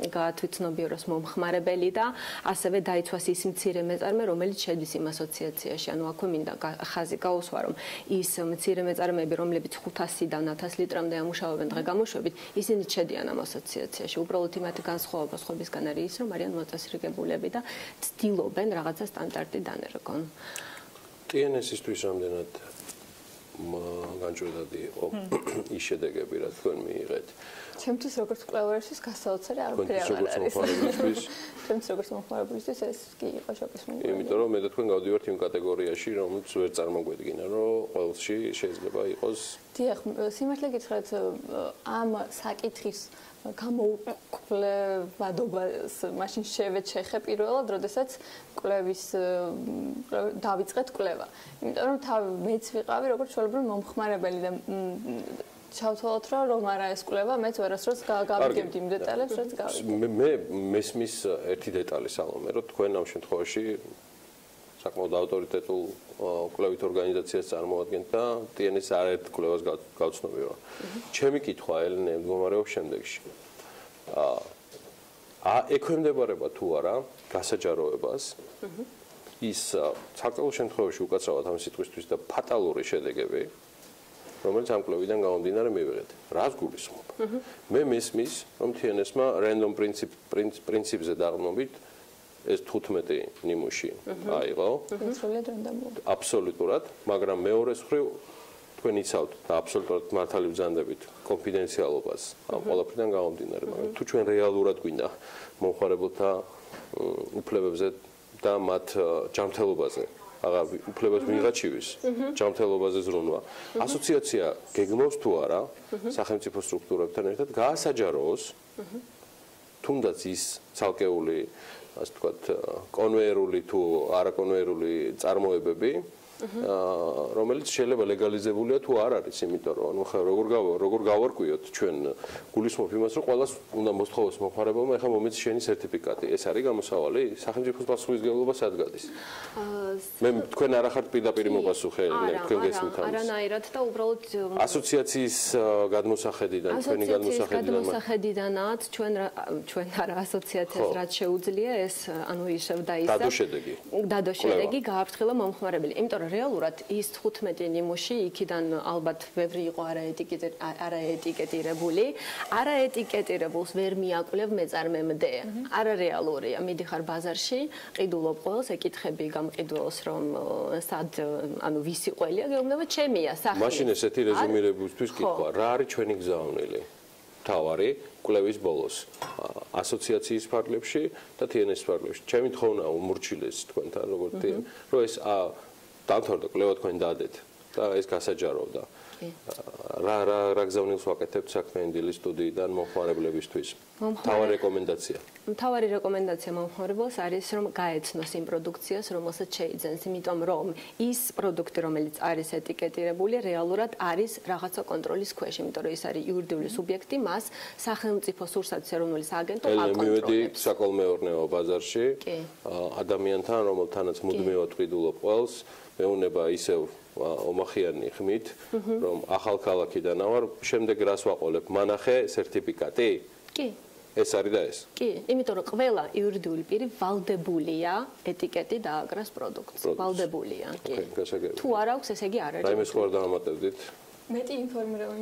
გაათვითცნობიეროს მომხმარებელი და ასევე დაიცვას ის მცირე მეწარმე, რომელიც შედის იმ ასოციაციაში. ანუ აქვე მინდა ხაზი გაუსვა, რომ ის მცირე მეწარმეები, რომლებიც 500-დან 1000 ლიტრამდე ამუშავებენ დღე-გამოშვებით, ისინი შედიან ამ ასოციაციაში. უბრალოდ იმათი განსხვავება სხვებისგან არის ის, რომ არიან მოწესრიგებულები და ცდილობენ რაღაცა სტანდარტი დანერგონ. TNS-ისთვის რამდენად განჭვედადი იყო ის შედეგები, რაც თქვენ მიიღეთ? ჩემთვის როგორც კვლევარისთვის გასაოცარი არაფერი არ არის. ჩემთვის როგორც მომხმარებლისთვის ეს კი იყო შოკის მომენტი. იმიტომ რომ მე და თქვენ გავდივართ იმ კატეგორიაში, რომელიც ვერ წარმოგვედგინა, რომ ყოველში შეიძლება იყოს. დიახ, სიმართლე გითხრათ, ამ საკითხის გამოუკვლევადობას მაშინ შევეჩეხე პირველად, როდესაც კვლევის დავიწყეთ კვლევა. იმიტომ რომ მეც ვიყავი როგორც ჩვეულებრივი მომხმარებელი და ჩავთვალოთ რომ არა ეს კვლევა, მეც ვერასდროს გავიგებდი იმ დეტალებს, რაც გავიგებდი. მე მესმის ერთი დეტალი სალომე, რომ თქვენ ამ შემთხვევაში საკმაოდ ავტორიტეტულ კვლევით ორგანიზაციას წარმოადგენთ და TNS არაერთ კვლევას გავცნობი ვარ. ჩემი კითხვა ელენე მდგომარეობს შემდეგში. ექვემდებარება თუ არა გასაჯაროებას ის საკმაოდ შემთხვევაში უკაცრავად ამ სიტყვისთვის და ფატალური შედეგები, რომელიც ამ კვლევიდან გამომდინარე მივიღეთ. რას გულისხმობ? მე მესმის, რომ TNS-მა random პრინციპზე დაყრდნობით ეს 15 ნიმუში აიღო. აბსოლუტურად, მაგრამ მეორეს მხრივ თქვენ იცავთ და აბსოლუტურად მართალი ვზანდებით კონფიდენციალობას ამ ყველაფრიდან გამომდინარე, მაგრამ თუ ჩვენ რეალურად გვინდა მომხმარებელთა უფლებებზე და მათ ჯანმრთელობაზე უფლებას მიიღაჩივის ჯანმრთელობაზე ზრუნვა. ასოციაცია გეგმავს თუ არა სახელმწიფო სტრუქტურებთან ერთად გაასაჯაროოს თუნდაც ის ცალკეული ასე ვთქვათ, კონვეიერული თუ არაკონვეიერული წარმოებები, რომელიც შეიძლება ლეგალიზებულია თუ არ არის, იმიტომ რომ როგორ გავარკვიოთ ჩვენ გულისხმობ იმას, რომ ყველას უნდა მოსთხოვოს მომხმარებელმა ეხლა მომეც შენი სერტიფიკატი. ეს არის გამოსავალი სახელმწიფოს პასუხისმგებლობა სად გადის? მე თქვენ არ ახართ პირდაპირ მოპასუხებელი, თქვენ გესმით ამას. არანაირად და უბრალოდ ასოციაციის გადმოსახედიდან, თქვენი გადმოსახედიდანაც ჩვენ არა ასოციაციას რაც შეუძლია ეს ანუ ისევ და ისევ დადო შედეგი გააფრთხილა მომხმარებელი. იმიტომ რომ რეალურად ის 15 ნიმუში იქიდან ალბათ ბევრი იყო არაეტიკეტირებული. არაეტიკეტირებულს ვერ მიაკვლევ მეწარმემდე. არარეალურია. მიდიხარ ბაზარში, ყიდულობ ყველს, ეკითხები გამყიდველს, რომ სად ანუ ვისი ყველია, გეუბნება ჩემია სახელი. მაშინ ესეთი რეზუმირებისთვის კითხვა, რა არის ჩვენი გზავნილი? თავარი კვლევის ბოლოს ასოციაციის ფარგლებში და TNS ფარგლებში. ჩემი თხოვნა უმორჩილეს თქვენთან, როგორც რომ ეს დამთავრდა კვლევა თქვენ დადეთ და ეს გასაჯაროვდა. რა გზავნილს ვაკეთებთ საქმიანი დილის სტუდიიდან მომხმარებლებისთვის? თავარი რეკომენდაცია. მთავარი რეკომენდაცია მომხმარებელს არის რომ გაეცნოს იმ პროდუქციას, რომელსაც შეიძენს, იმიტომ რომ ის პროდუქტი, რომელიც არის ეტიკეტირებული, რეალურად არის რაღაცა კონტროლის ქვეშ, იმიტომ რომ ის არის იურიდიული სუბიექტი, მას სახელმწიფო სურსათის ეროვნული სააგენტო აკონტროლებს. მივედი საკოლმეურნეო ბაზარში, ადამიანთან, რომელთანაც მუდმივად ვყიდულობ ყველს, მეუნება ისევ ომახიანი ხმით, რომ ახალქალაქიდან ავარ, შემდეგ რას ვაყოლებ? მანახე სერტიფიკატი? კი. ეს არის და ეს. კი, იმიტომ რომ ყველა იურიდიული პირი ვალდებულია ეტიკეტი დააგრას პროდუქტს. ვალდებულია, კი. თუ არ აქვს, ესე იგი არ არის. რაიმე სხვა დაამატებდით? მეტი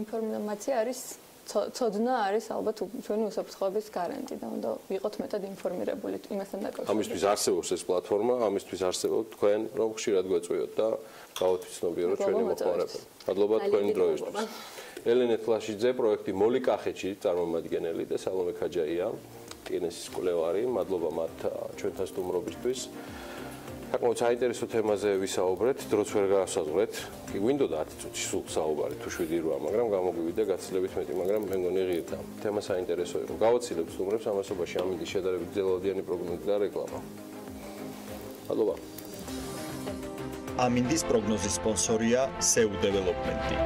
ინფორმაცია არის ცოდნა არის ალბათ ჩვენი უსაფრთხოების გარანტი და უნდა ვიყოთ მეტად ინფორმირებული იმასთან დაკავშირებით. ამისთვის არსებობს ეს პლატფორმა, ამისთვის არსებობთ თქვენ, რომ ხშირად გვეწვიოთ და გავათვისნობიეროთ ჩვენი მოხმარებები. მადლობა თქვენი დროისთვის. ელენე თლაშიძე, პროექტი მოლი კახეთში წარმომადგენელი და სალომე ქაჯაია, ტკინესის კვლევარი. მადლობა მათ ჩვენთან სტუმრობისთვის. საკმაოდ საინტერესო თემაზე ვისაუბრეთ, დროც ვერ გავასაზღვრეთ. კი გვინდოდა 10 წუთი სულ საუბარი, თუ 7-8, მაგრამ გამოგვივიდა გაცილებით მეტი, მაგრამ მე მგონი ღირდა. თემა საინტერესო იყო. გავაცილებ სტუმრებს ამასობაში ამინდის შედარებით ძელავდიანი პროგნოზი და რეკლამა. მადლობა. ამინდის პროგნოზის სპონსორია SEU Development-ი.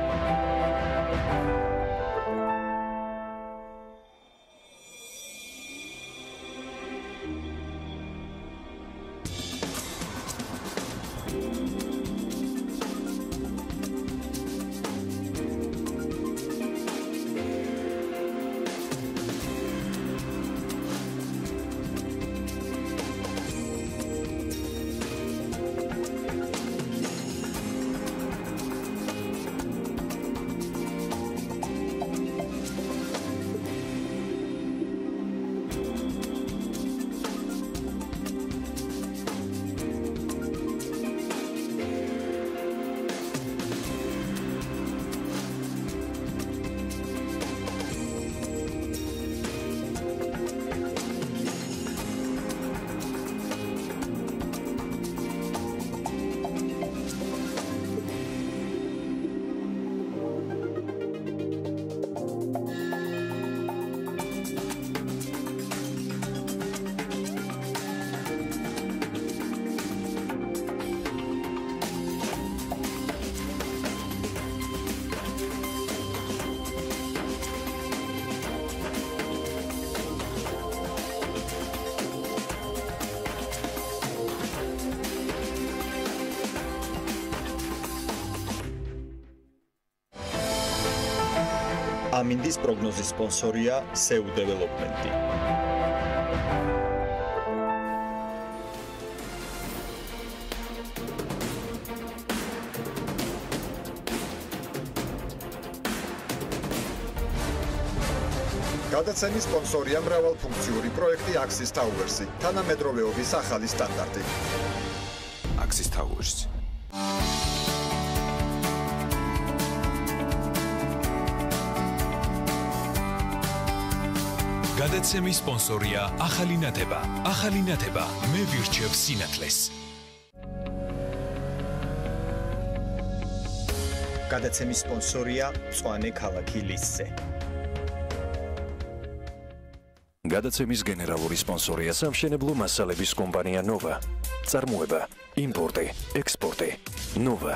ამინდის პროგნოზის სპონსორია SEU Development-ი. გადაცემის სპონსორია მრავალფუნქციური პროექტი Axis Towers-ი, თანამედროვეობის ახალი სტანდარტი. Axis Towers. გადაცემის სპონსორია ახალი ნათება. ახალი ნათება მე ვირჩევ სინათლეს. გადაცემის სპონსორია მწვანე ქალაქი ლისზე. გადაცემის გენერალური სპონსორია სამშენებლო მასალების კომპანია ნოვა. წარმოება, იმპორტი, ექსპორტი. ნოვა.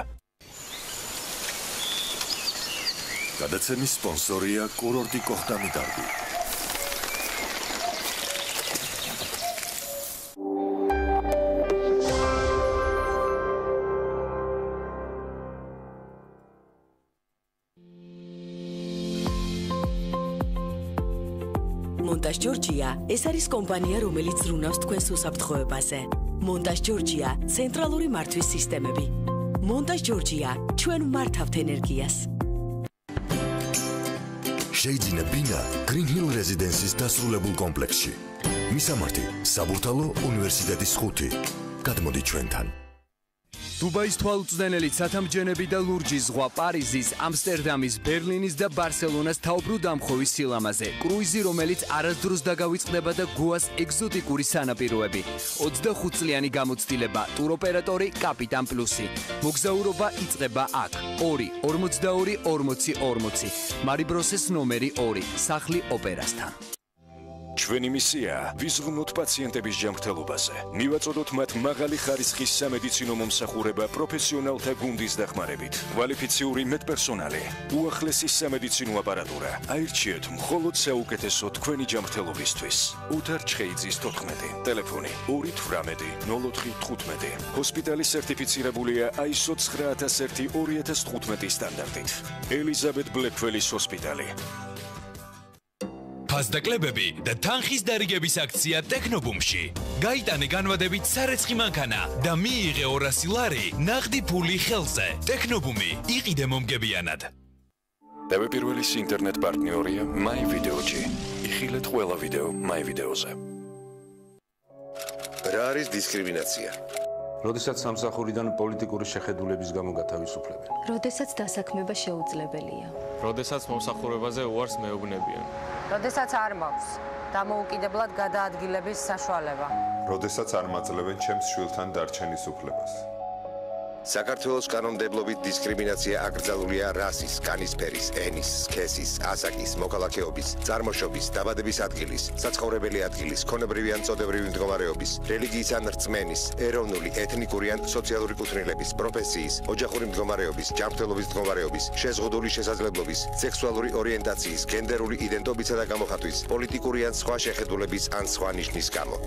გადაცემის სპონსორია კურორტი კოხტამი დარგი. მონტაჟ ჯორჯია ეს არის კომპანია, რომელიც ზრუნავს თქვენს უსაფრთხოებაზე. მონტაჟ ჯორჯია ცენტრალური მართვის სისტემები. მონტაჟ ჯორჯია ჩვენ მართავთ ენერგიას. შეიძინა ბინა Green Hill Residences დასრულებულ კომპლექსში. მისამართი საბურთალო უნივერსიტეტის 5. გადმოდი ჩვენთან. დუბაის თვალუწვდენელი ცათამბჯენები და ლურჯის ზღვა პარიზის, ამსტერდამის, ბერლინის და ბარსელონას თავბრუ დამხოვის სილამაზე. კრუიზი, რომელიც არასდროს დაგავიწყდება და გოას ეგზოტიკური სანაპიროები. 25 წლიანი გამოცდილება, ტუროპერატორი კაპიტან პლუსი. მოგზაურობა იწყება აქ. 2-42-40-40. მარიბროსეს ნომერი 2, სახლი ოპერასთან. ჩვენი მისია ვიზღვნოთ პაციენტების ჯანმრთელობაზე. მივაწოდოთ მათ მაღალი ხარისხის სამედიცინო მომსახურება პროფესიონალთა გუნდის დახმარებით. კვალიფიციური მედპერსონალი, უახლესი სამედიცინო აპარატურა. აირჩიეთ მხოლოდ საუკეთესო თქვენი ჯანმრთელობისთვის. უთარ ჩხეიძის 14, ტელეფონი 218-04-15. ჰოსპიტალი სერტიფიცირებულია ISO 9001-2015 სტანდარტით. ელიზაბეთ ბლეკველის ჰოსპიტალი. ფასდაკლებები და თანხის დარიგების აქცია ტექნობუმში. გაიტანე განვადებით სარეცხი მანქანა და მიიღე 200 ლარი ნაღდი ფული ხელზე. ტექნობუმი, იყიდე მომგებიანად. დავეპირველის ინტერნეტ პარტნიორია MyVideoG. იხილეთ ყველა ვიდეო MyVideoზე. რა არის დისკრიმინაცია? როდესაც სამსახურიდან პოლიტიკური შეხედულების გამო გათავისუფლებენ. როდესაც დასაქმება შეუძლებელია. როდესაც მომსახურებაზე უარს მეუბნებიან. როდესაც არ მაქვს დამოუკიდებლად გადაადგილების საშუალება. როდესაც არ მაძლევენ ჩემს შვილთან დარჩენის უფლებას. საქართველოს კანონმდებლობით დისკრიმინაცია აკრძალულია რასის, კანისფერის, ენის, სქესის, ასაკის, მოქალაქეობის, წარმოშობის, დაბადების ადგილის, საცხოვრებელი ადგილის, ქონებრივი ან წოდებრივი მდგომარეობის, რელიგიის ან რწმენის, ეროვნული, ეთნიკური ან სოციალური კუთვნილების, პროფესიის, ოჯახური მდგომარეობის, ჯანმრთელობის მდგომარეობის, შეზღუდული შესაძლებლობის, სექსუალური ორიენტაციის, გენდერული იდენტობისა და გამოხატვის, პოლიტიკური ან სხვა შეხედულების ან სხვა ნიშნის გამო.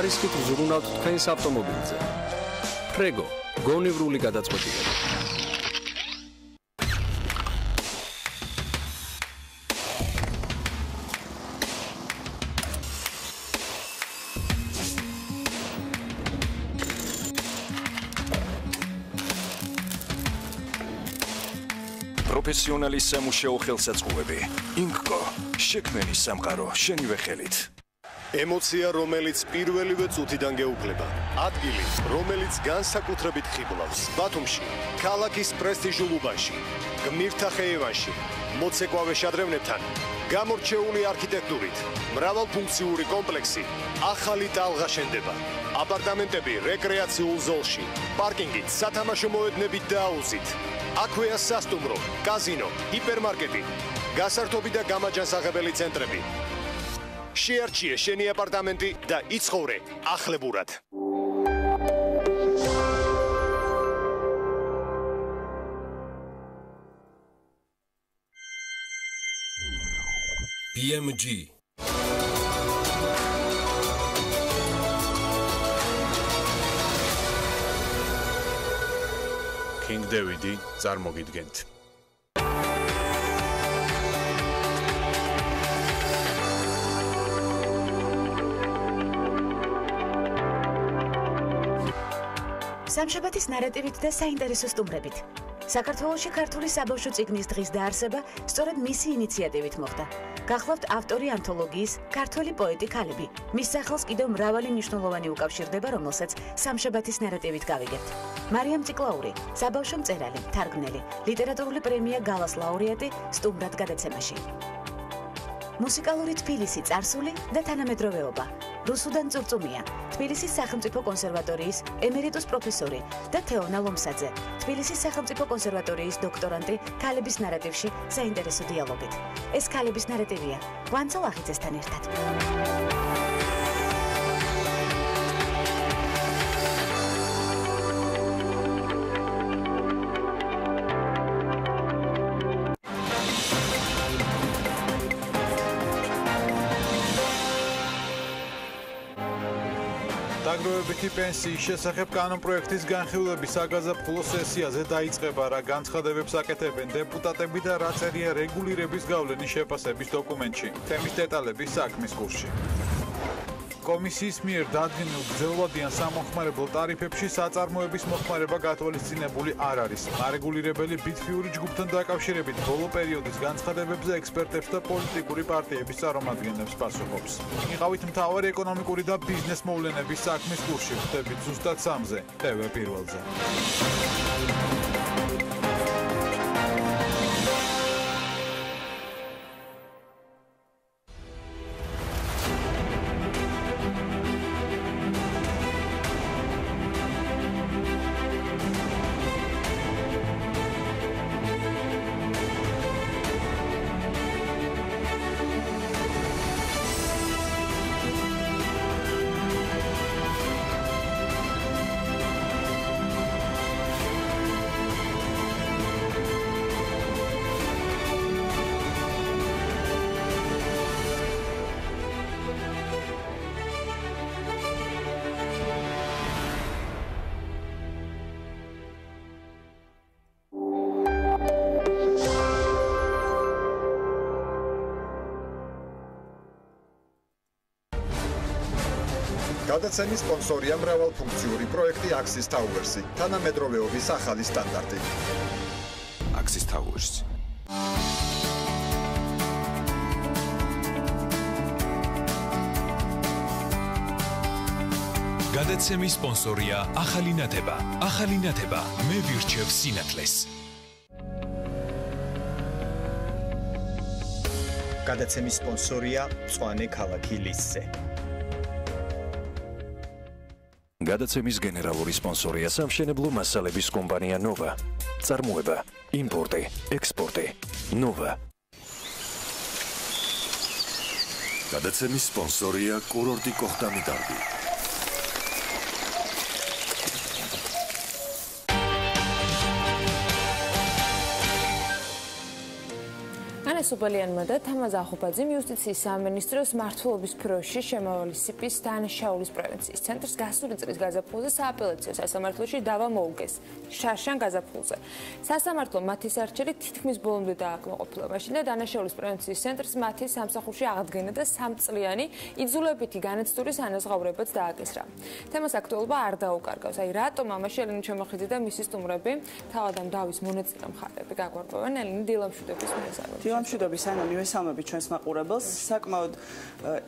ხარისხით ვზრუნავთ თქვენს ავტომობილზე. ფრეგო, გონივრული გადაწყვეტილება. პროფესიონალის სამუშაო ხელსაწყოები. ინკკო, შექმენი სამყარო შენივე ხელით. ემოცია, რომელიც პირველივე წუთიდან გეუკლება. ადგილი, რომელიც განსაკუთრებით ხიბლავს. ბათუმში, ქალაქის პრესტიჟულ უბანში, გმირთა ხეივანში, მოცეკვავე შადრევნებთან, გამორჩეული არქიტექტურით, მრავალფუნქციური კომპლექსი, ახალი ტალღა შენდება. აპარტამენტები რეკრეაციულ ზოლში, პარკინგით, სათამაშო მოედნებით და აუზით. აქვეა სასტუმრო, კაზინო, ჰიპერმარკეტი, გასართობი და გამაჯანსაღებელი ცენტრები. შეარჩიე შენი აპარტამენტი და იცხოვრე ახლებურად. BMG King David-ი წარმოგიდგენთ. სამშაბათის ნარატივით და საინტერესო სტუმრებით. საქართველოში ქართული საბავშვო წიგნის დღის დაარსება სწორედ მისი ინიციატივით მოხდა. გახლავთ ავტორი ანთოლოგიის ქართველი პოეტი ქალები. მის სახელს კიდევ მრავალი მნიშვნელოვანი უკავშირდება, რომელსაც სამშაბათის ნარატივით გავიგებთ. მარიამ ციკლაური, საბავშვო მწერალი, თარგმნელი, ლიტერატურული პრემია გალას ლაურეატი სტუმრად გადაცემაში. მუსიკალური თბილისი წარსული და თანამედროვეობა. რუსუდან წურწუმია, თბილისის სახელმწიფო კონსერვატორიის ემერიტუს პროფესორი და თეონა ლომსაძე, თბილისის სახელმწიფო კონსერვატორიის დოქტორანტი ქალების ნარატივში საინტერესო დიალოგით. ეს ქალების ნარატივია ვანცა ლახიძესთან ერთად. დაგროვებითი პენსიის შესახებ კანონპროექტის განხილვების საგაზაფხულო სესიაზე დაიწყება, რა განცხადებებს აკეთებენ დეპუტატები და რა წერია რეგულირების გავლენის შეფასების დოკუმენტში. თემის დეტალები საქმის კურსში. კომისიის მიერ დადგენილ გრძელვადიან სამოხმარებლო ტარიფებში საწარმოების მოხმარება გათვალისწინებული არ არის. არეგულირებელი ბიტფიური ჯგუფთან დაკავშირებით ბოლო პერიოდის განცხადებებზე ექსპერტებს და პოლიტიკური პარტიების წარმომადგენლებს პასუხობს. იყავით მთავარი ეკონომიკური და ბიზნეს მოვლენების საქმის კურსში. ხვდებით ზუსტად 3-ზე, TV პირველზე. გადაცემის სპონსორია მრავალფუნქციური პროექტი Axis Towers-ი, თანამედროვეობის ახალი სტანდარტი. Axis Towers. გადაცემის სპონსორია ახალი ნათება. ახალი ნათება მე ვირჩევ სინათლეს. გადაცემის სპონსორია მწვანე ქალაქი ლისზე. გადაცემის გენერალური სპონსორია სამშენებლო მასალების კომპანია ნოვა. წარმოება, იმპორტი, ექსპორტი. ნოვა. გადაცემის სპონსორია კურორტი კოხტამიდარბი. სუბალიანმა და თამაზ ახობაძემ იუსტიციის სამინისტროს მმართველობის ბიუროში შემავალი სიპის დანაშაულის პრევენციის ცენტრს გასული წლის გაზაფხულზე სააპელაციო სასამართლოში დავა მოუგეს შარშან გაზაფხულზე. სასამართლო მათის არჩევით თითქმის ბოლომდე დააკმაყოფილა, მაშინ და დანაშაულის პრევენციის ცენტრს მათის სამსახურში აღდგენა და 3 წლიანი იძულებითი განაცდურის ანაზღაურებაც დააკისრა. თემას აქტუალობა არ დაუკარგავს. აი რატომ ამაში ელინი ჩემოხიძე და მისი სტუმრები თავად ამ დავის მონაწილე მხარეები გაგვარკვევენ ელინი დილამშვიდობის მისაღებად. მშვიდობის ანა მივესალმებით ჩვენს მაყურებელს. საკმაოდ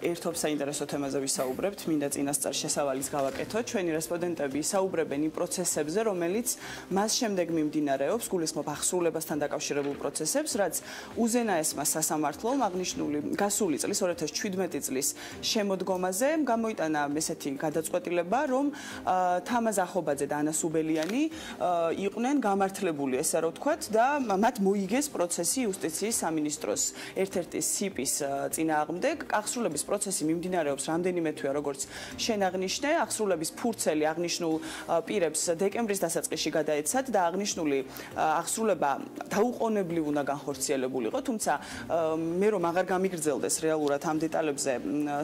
ერთობ საინტერესო თემაზე ვისაუბრებთ. მინდა წინასწარ შესავალის გავაკეთოთ. ჩვენი რესპონდენტები ისაუბრებენ იმ პროცესებზე, რომელიც მას შემდეგ მიმდინარეობს, გულისხმობ აღსრულებასთან დაკავშირებულ პროცესებს, რაც უზენაესმა სასამართლომ აღნიშნული გასული წლის 2017 წლის შემოდგომაზე გამოიტანა ესეთი გადაწყვეტილება, რომ თამაზ ახობაძე და ანა სუბელიანი იყვნენ გამართლებული, ესე რომ ვთქვათ, და მათ მოიგეს პროცესი იუსტიციის სამინისტროს ერთ-ერთი სიპის წინააღმდეგ. აღსრულების პროცესი მიმდინარეობს რამდენიმე თვეა, როგორც შენ აღნიშნე. აღსრულების ფურცელი აღნიშნულ პირებს დეკემბრის დასაწყისში გადაეცათ და აღნიშნული აღსრულება დაუყოვნებლივ უნდა განხორციელებულიყო, თუმცა მე რომ აღარ გამიგრძელდეს რეალურად ამ დეტალებზე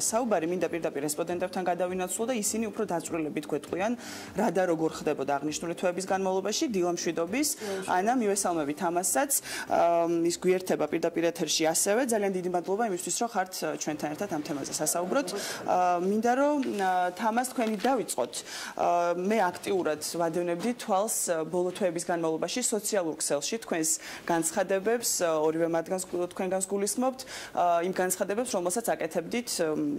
საუბარი, მინდა პირდაპირ რესპონდენტებთან გადავინაცვლო და ისინი უფრო დაწვრილებით გვეტყვიან, რა და როგორ ხდებოდა აღნიშნული თვეების განმავლობაში. დილამშვიდობის ანა, მივესალმებით ამასაც. ის გვიერთება პირდაპირ ეთერში ასევე. ძალიან დიდი მადლობა იმისთვის, რომ ხართ ჩვენთან ერთად ამ თემაზე სასაუბროთ. მინდა რომ თამას თქვენი დავიწყოთ. მე აქტიურად ვადევნებდი თვალს ბოლო თვეების განმავლობაში სოციალურ ქსელში თქვენს განცხადებებს, ორივე მათგანს თქვენგანს გულისხმობთ, იმ განცხადებებს, რომელსაც აკეთებდით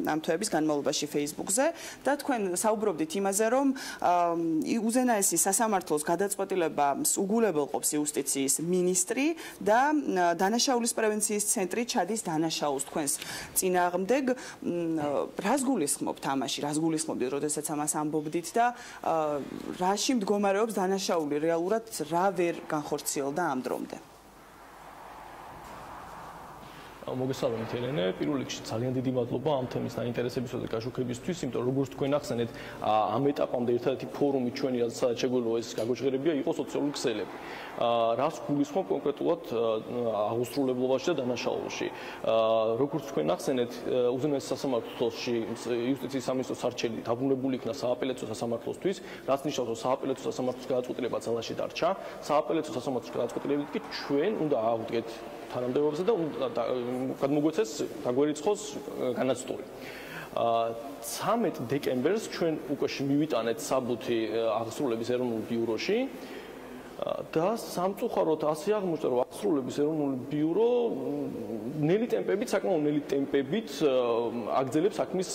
ამ თვეების განმავლობაში Facebook-ზე და თქვენ საუბრობდით იმაზე, რომ უზენაესი სასამართლოს გადაწყვეტილებას უგულებელყოფს იუსტიციის მინისტრი და დანაშაულის პრევენციის ცენტრი ჩადის დანაშაულს თქვენს წინააღმდეგ. რას გულისხმობთ ამაში? რას გულისხმობთ, როდესაც ამას ამბობდით და რაში მდგომარეობს დანაშაული? რეალურად რა ვერ განხორციელდა ამ დრომდე? მოგესალმებით ელენე, პირველ რიგში ძალიან დიდი მადლობა ამ თემის დაინტერესებისა და გაშუქებისთვის, იმიტომ რომ როგორც თქვენ ახსენეთ, ამ ეტაპამდე ერთადერთი ფორუმი ჩვენი, სადაც შეგვიძლია ეს გაგოჟღერებია, იყო სოციალური ქსელები. რას გულისხმობ კონკრეტულად აღუსრულებლობაში და დანაშაულში. როგორც თქვენ ახსენეთ, უზენაეს სასამართლოში იუსტიციის სამინისტროს არჩევი დაბრუნებული იქნა სააპელაციო სასამართლოსთვის, რაც ნიშნავს, რომ სააპელაციო სასამართლოს გადაწყვეტილება ძალაში დარჩა. სააპელაციო სასამართლოს გადაწყვეტილებით კი ჩვენ უნდა აღვდგეთ თანამდებობაზე და გადმოგვეცეს, დაგვერიცხოს განაცდური. 13 დეკემბერს ჩვენ უკვე მივიტანეთ საბუთი აღსრულების ეროვნულ ბიუროში და სამწუხაროდ ასე აღმოჩნდა, რომ აღსრულების ეროვნული ბიურო ნელი ტემპებით, საკმაოდ ნელი ტემპებით აგრძელებს საქმის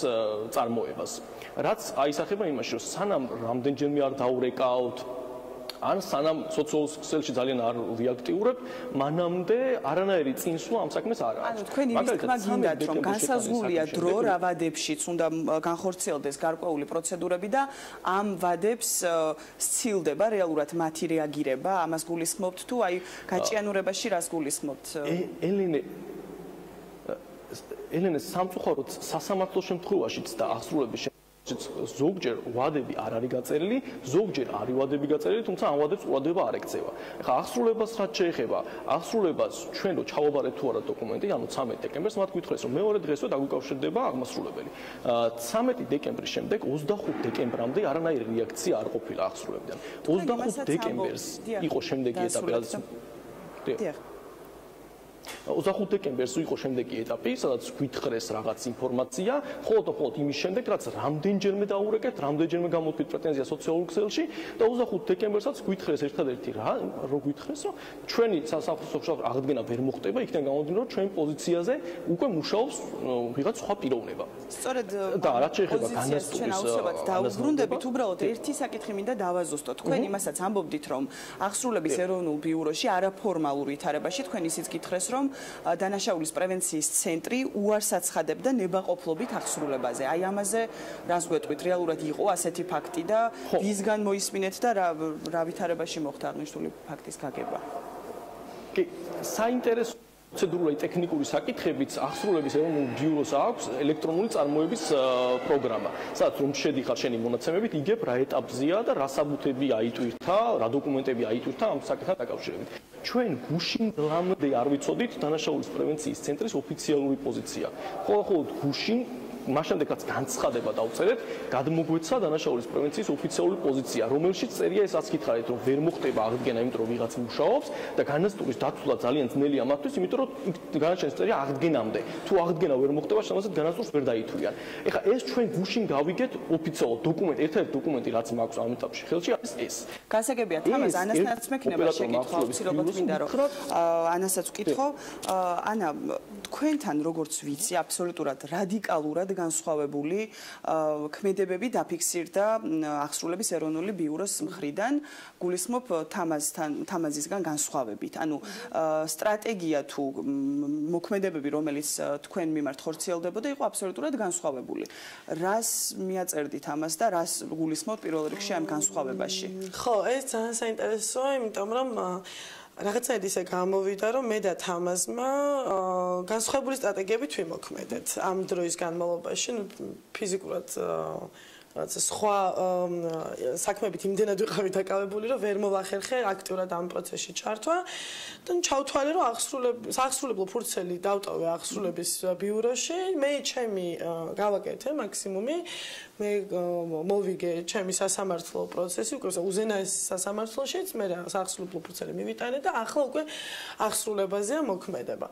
წარმოებას. რაც აისახება იმაში, რომ სანამ რამდენჯერმე არ დაურეკავთ ან სანამ სოციალურ ქსელში ძალიან არ ვიაქტიურებ, მანამდე არანაირი წინსვლა ამ საქმეს არ აქვს. ანუ თქვენ იმის თქმა გინდათ, რომ განსაზღვრულია დრო რა ვადებშიც უნდა განხორციელდეს გარკვეული პროცედურები და ამ ვადებს სცილდება რეალურად მათი რეაგირება, ამას გულისხმობთ თუ აი გაჭიანურებაში რას გულისხმობთ? ელენე სამწუხაროდ სასამართლო შემთხვევაშიც და აღსრულების ზოგჯერ ვადები არ არის გაწერილი, ზოგჯერ არის ვადები გაწერილი, თუმცა ამ ვადებს ყურადღება არ ექცევა. ეხლა აღსრულებას რაც შეეხება, აღსრულებას ჩვენ რო ჩავაბარეთ თუ არა დოკუმენტი, ანუ 13 დეკემბერს მათ გითხრეს, რომ მეორე დღესვე დაგუკავშირდება აღმასრულებელი. 13 დეკემბრის შემდეგ 25 დეკემბრამდე არანაირი რეაქცია არ ყოფილა აღსრულებიდან. 25 დეკემბერს იყო შემდეგი ეტაპი, რაც 25 დეკემბერს იყო შემდეგი ეტაპი, სადაც გვითხრეს რაღაც ინფორმაცია, მხოლოდ იმის შემდეგ, რაც რამდენჯერმე დაურეკეთ, რამდენჯერმე გამოთქვით პრეტენზია სოციალურ ქსელში და 25 დეკემბერსაც გვითხრეს ერთადერთი რო გვითხრეს, რომ ჩვენი სასამართლო აღდგენა ვერ მოხდება, იქიდან გამომდინარე, რომ ჩვენ პოზიციაზე უკვე მუშაობს ვიღაც სხვა პიროვნება. სწორედ და რაც შეეხება განასტურის ჩვენ აუცილებლად დაუბრუნდებით, უბრალოდ ერთი საკითხი მინდა დავაზუსტოთ. თქვენ იმასაც ამბობდით, რომ აღსრულების ეროვნულ ბიუროში არაფორმალურ ვითარებაში თქვენ ისიც გითხრეს, რომ დანაშაულის პრევენციის ცენტრი უარს აცხადებდა ნებაყოფლობით აღსრულებაზე. აი ამაზე რას გვეტყვით? რეალურად იყო ასეთი ფაქტი და ვისგან მოისმინეთ და რა ვითარებაში მოხდა აღნიშნული ფაქტის გაგება? კი, საინტერესო პროცედურული ტექნიკური საკითხებით აღსრულების ეროვნულ ბიუროს აქვს ელექტრონული წარმოების პროგრამა. სადაც რომ შედიხარ შენი მონაცემებით, იგებ რა ეტაპზეა და რა საბუთები აიტვირთა, რა დოკუმენტები აიტვირთა ამ საკითხთან დაკავშირებით. ჩვენ გუშინ დღემდე არ ვიცოდით დანაშაულის პრევენციის ცენტრის ოფიციალური პოზიცია. მხოლოდ გუშინ მაშინ რაც განცხადება დავწერეთ, გადმოგვეცა დანაშაულის პრევენციის ოფიციალური პოზიცია, რომელშიც წერია ესაც გითხარით, რომ ვერ მოხდება აღდგენა, იმიტომ რომ ვიღაც მუშაობს და განასტურის დაცვა ძალიან ძნელია მათთვის, იმიტომ რომ განაჩენის წერია აღდგენამდე. თუ აღდგენა ვერ მოხდება, შემოწმეთ განასტურს ვერ დაითვლიან. ეხლა ეს ჩვენ გუშინ გავიგეთ ოფიციალურ დოკუმენტ, ერთადერთი დოკუმენტი რაც მაქვს ამ ეტაპში ხელში არის ეს. გასაგებია, თამაზ ანასაც მექნება შეკითხვა, აუცილებლად მინდა რომ ანასაც ვკითხო, ანა თქვენთან როგორც ვიცი, აბსოლუტურად რადიკალურად განსხვავებული ქმედებები დაფიქსირდა აღსრულების ეროვნული ბიუროს მხრიდან, გულისხმობ თამაზისგან განსხვავებით. ანუ სტრატეგია თუ მოქმედებები, რომელიც თქვენ მიმართ ხორციელდებოდა, იყო აბსოლუტურად განსხვავებული. რას მიაწერდით ამას და რას გულისხმობთ პირველ რიგში ამ განსხვავებაში? ხო, ეს ძალიან საინტერესოა, იმიტომ რომ რაღაცნაირად ისე გამოვიდა, რომ მე და თამაზმა განსხვავებული სტრატეგიებით ვიმოქმედეთ ამ დროის განმავლობაში, ფიზიკურად რაც სხვა საქმეებით იმდენად ვიყავი დაკავებული, რომ ვერ მოვახერხე აქტიურად ამ პროცესში ჩართვა და ჩავთვალე, რომ აღსრულებლო ფურცელი დავტოვე აღსრულების ბიუროში, მე ჩემი გავაკეთე მაქსიმუმი, მე მოვიგე ჩემი სასამართლო პროცესი, უკვე უზენაეს სასამართლოშიც, მე აღსრულებლო ფურცელი მივიტანე და ახლა უკვე აღსრულებაზეა მოქმედება.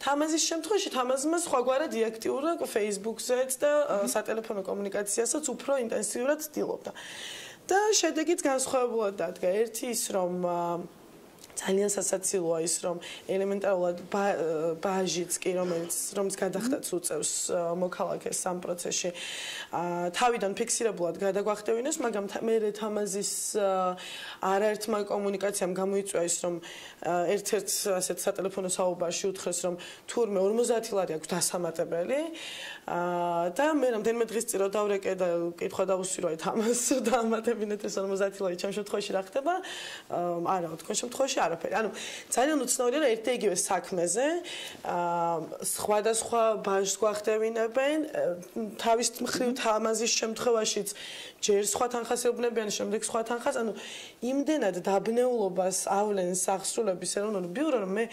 თამაზის შემთხვევაში თამაზმა სხვაგვარად იაქტიურა Facebook-ზეც და სატელეფონო კომუნიკაციასაც უფრო ინტენსიურად ცდილობდა. და შედეგიც განსხვავებულად დადგა. ერთი ის, რომ ძალიან სასაცილოა ის, რომ ელემენტარულად ბაჟიც კი, რომელიც გადახდაც უწევს მოქალაქეს ამ პროცესში, თავიდან ფიქსირებულად გადაგვახტევინეს, მაგრამ მე თამაზის არაერთმა კომუნიკაციამ გამოიწვია ის, რომ ერთ-ერთ ასეთ სატელეფონო საუბარში უთხრეს, რომ თურმე 50 ლარი აქვს დასამატებელი და მე რამდენიმე დღის წინ რო დავრეკე და კითხვა დავუსვირო აი თამას დაამატებინეთ ეს 50 ლარი ჩემ შემთხვევაში რა ხდება? არა, თქვენ შემთხვევაში არაფერი. ანუ ძალიან უცნაურია რომ ერთ და იგივე საქმეზე სხვადასხვა ბაჟს გვახტევინებენ, თავის მხრივ თამაზის შემთხვევაშიც ჯერ სხვა თანხას ეუბნებიან, შემდეგ სხვა თანხას, ანუ იმდენად დაბნეულობას ავლენს აღსრულების ეროვნული ბიურო, რომ მე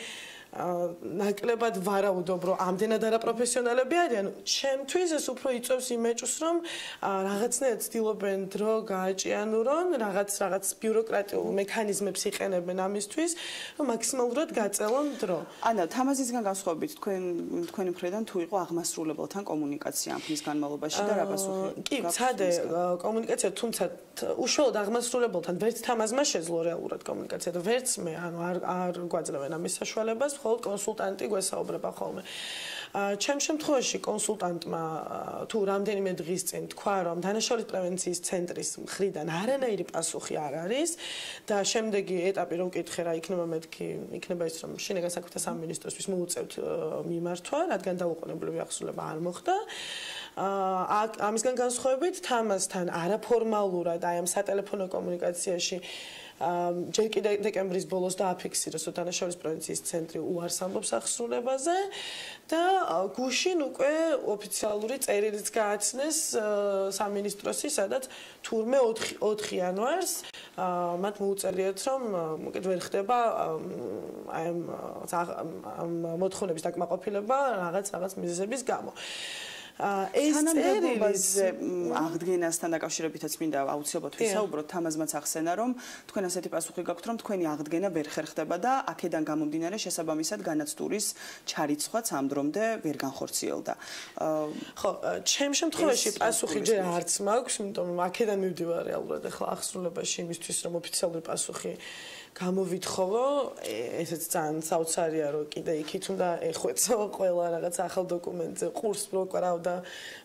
ნაკლებად ვარაუდობ, რომ ამდენად არაპროფესიონალები არიან. ჩემთვის ეს უფრო იწევს იმეჭს, რომ რაღაცნაირად ცდილობენ დრო გააჭიანურონ, რაღაც ბიუროკრატიულ მექანიზმებს იყენებენ ამისთვის, რომ მაქსიმალურად გაწელონ დრო. ანა, თამაზისგან განსხვავებით, თქვენი მხრიდან თუ იყო აღმასრულებელთან კომუნიკაცია ამ ხნის განმავლობაში და რა პასუხი? კი, ცადე კომუნიკაცია, თუმცა უშუალოდ აღმასრულებელთან ვერც თამაზმა შეძლო რეალურად კომუნიკაცია და ვერც მე, არ გვაძლევენ ამის საშუალებას, მხოლოდ კონსულტანტი გვესაუბრება ხოლმე. ჩემ შემთხვევაში კონსულტანტმა თუ რამდენიმე დღის წინ თქვა, რომ დანაშაულის პრევენციის ცენტრის მხრიდან არანაირი პასუხი არ არის და შემდეგი ეტაპი რომ ვკითხე რა იქნება მეთქი, იქნება ის რომ შინაგან საქმეთა სამინისტროსთვის მოუწევთ მიმართვა, რადგან დაუყოვნებლივი აღსრულება არ მოხდა. ამისგან განსხვავებით თამასთან არაფორმალურად აი ამ სატელეფონო კომუნიკაციაში ჯერ კიდევ დეკემბრის ბოლოს დააფიქსირეს, რომ დანაშაულის პრევენციის ცენტრი უარს ამბობს აღსრულებაზე და გუშინ უკვე ოფიციალური წერილიც გააცნეს სამინისტროსი, სადაც თურმე 4 იანვარს მათ მოუწერიათ, რომ მოკეთ ვერ ხდება აი ამ მოთხოვნების დაკმაყოფილება რაღაც მიზეზების გამო. ეს თანამდებობაზე აღდგენასთან დაკავშირებითაც მინდა აუცილებლად ვისაუბროთ. თამაზმაც ახსენა, რომ თქვენ ასეთი პასუხი გაქვთ, რომ თქვენი აღდგენა ვერ ხერხდება და აქედან გამომდინარე შესაბამისად განაცდურის ჩარიცხვაც ამ დრომდე ვერ განხორციელდა. ხო, ჩემ შემთხვევაში პასუხი ჯერ არც მაქვს, იმიტომ რომ აქედან მივდივარ რეალურად ახლა აღსრულებაში იმისთვის, რომ ოფიციალური პასუხი გამოვითხოვო, ესეც ძალიან საოცარია, რომ კიდე იქით უნდა ეხვეწო ყველა რაღაც ახალ დოკუმენტზე, ყურს პროკრავ და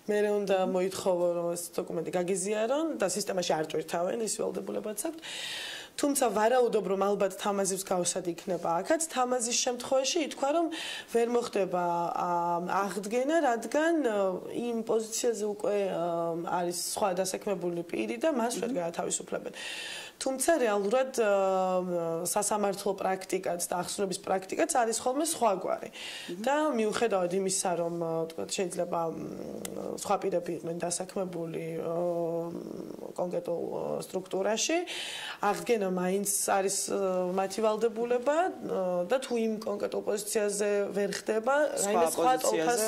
მე უნდა მოითხოვო, რომ ეს დოკუმენტი გაგიზიარონ და სისტემაში არ ჭირთავენ, ის ველოდებულებაც აქვს. თუმცა ვარაუდობ, რომ ალბათ თამაზის გავსად იქნება აქაც. თამაზის შემთხვევაში ითქვა, რომ ვერ მოხდება აღდგენა, რადგან იმ პოზიციაზე უკვე არის სხვა დასაქმებული პირი და მას ვერ გაათავისუფლებენ. თუმცა რეალურად სასამართლო პრაქტიკაც და აღსრულების პრაქტიკაც არის ხოლმე სხვაგვარი. და მიუხედავად იმისა, რომ თქვათ შეიძლება სხვა პირები იყვნენ დასაქმებული კონკრეტულ სტრუქტურაში, აღდგენა მაინც არის მათი ვალდებულება და თუ იმ კონკრეტულ პოზიციაზე ვერ ხდება, რაიმე სხვა ტოლქას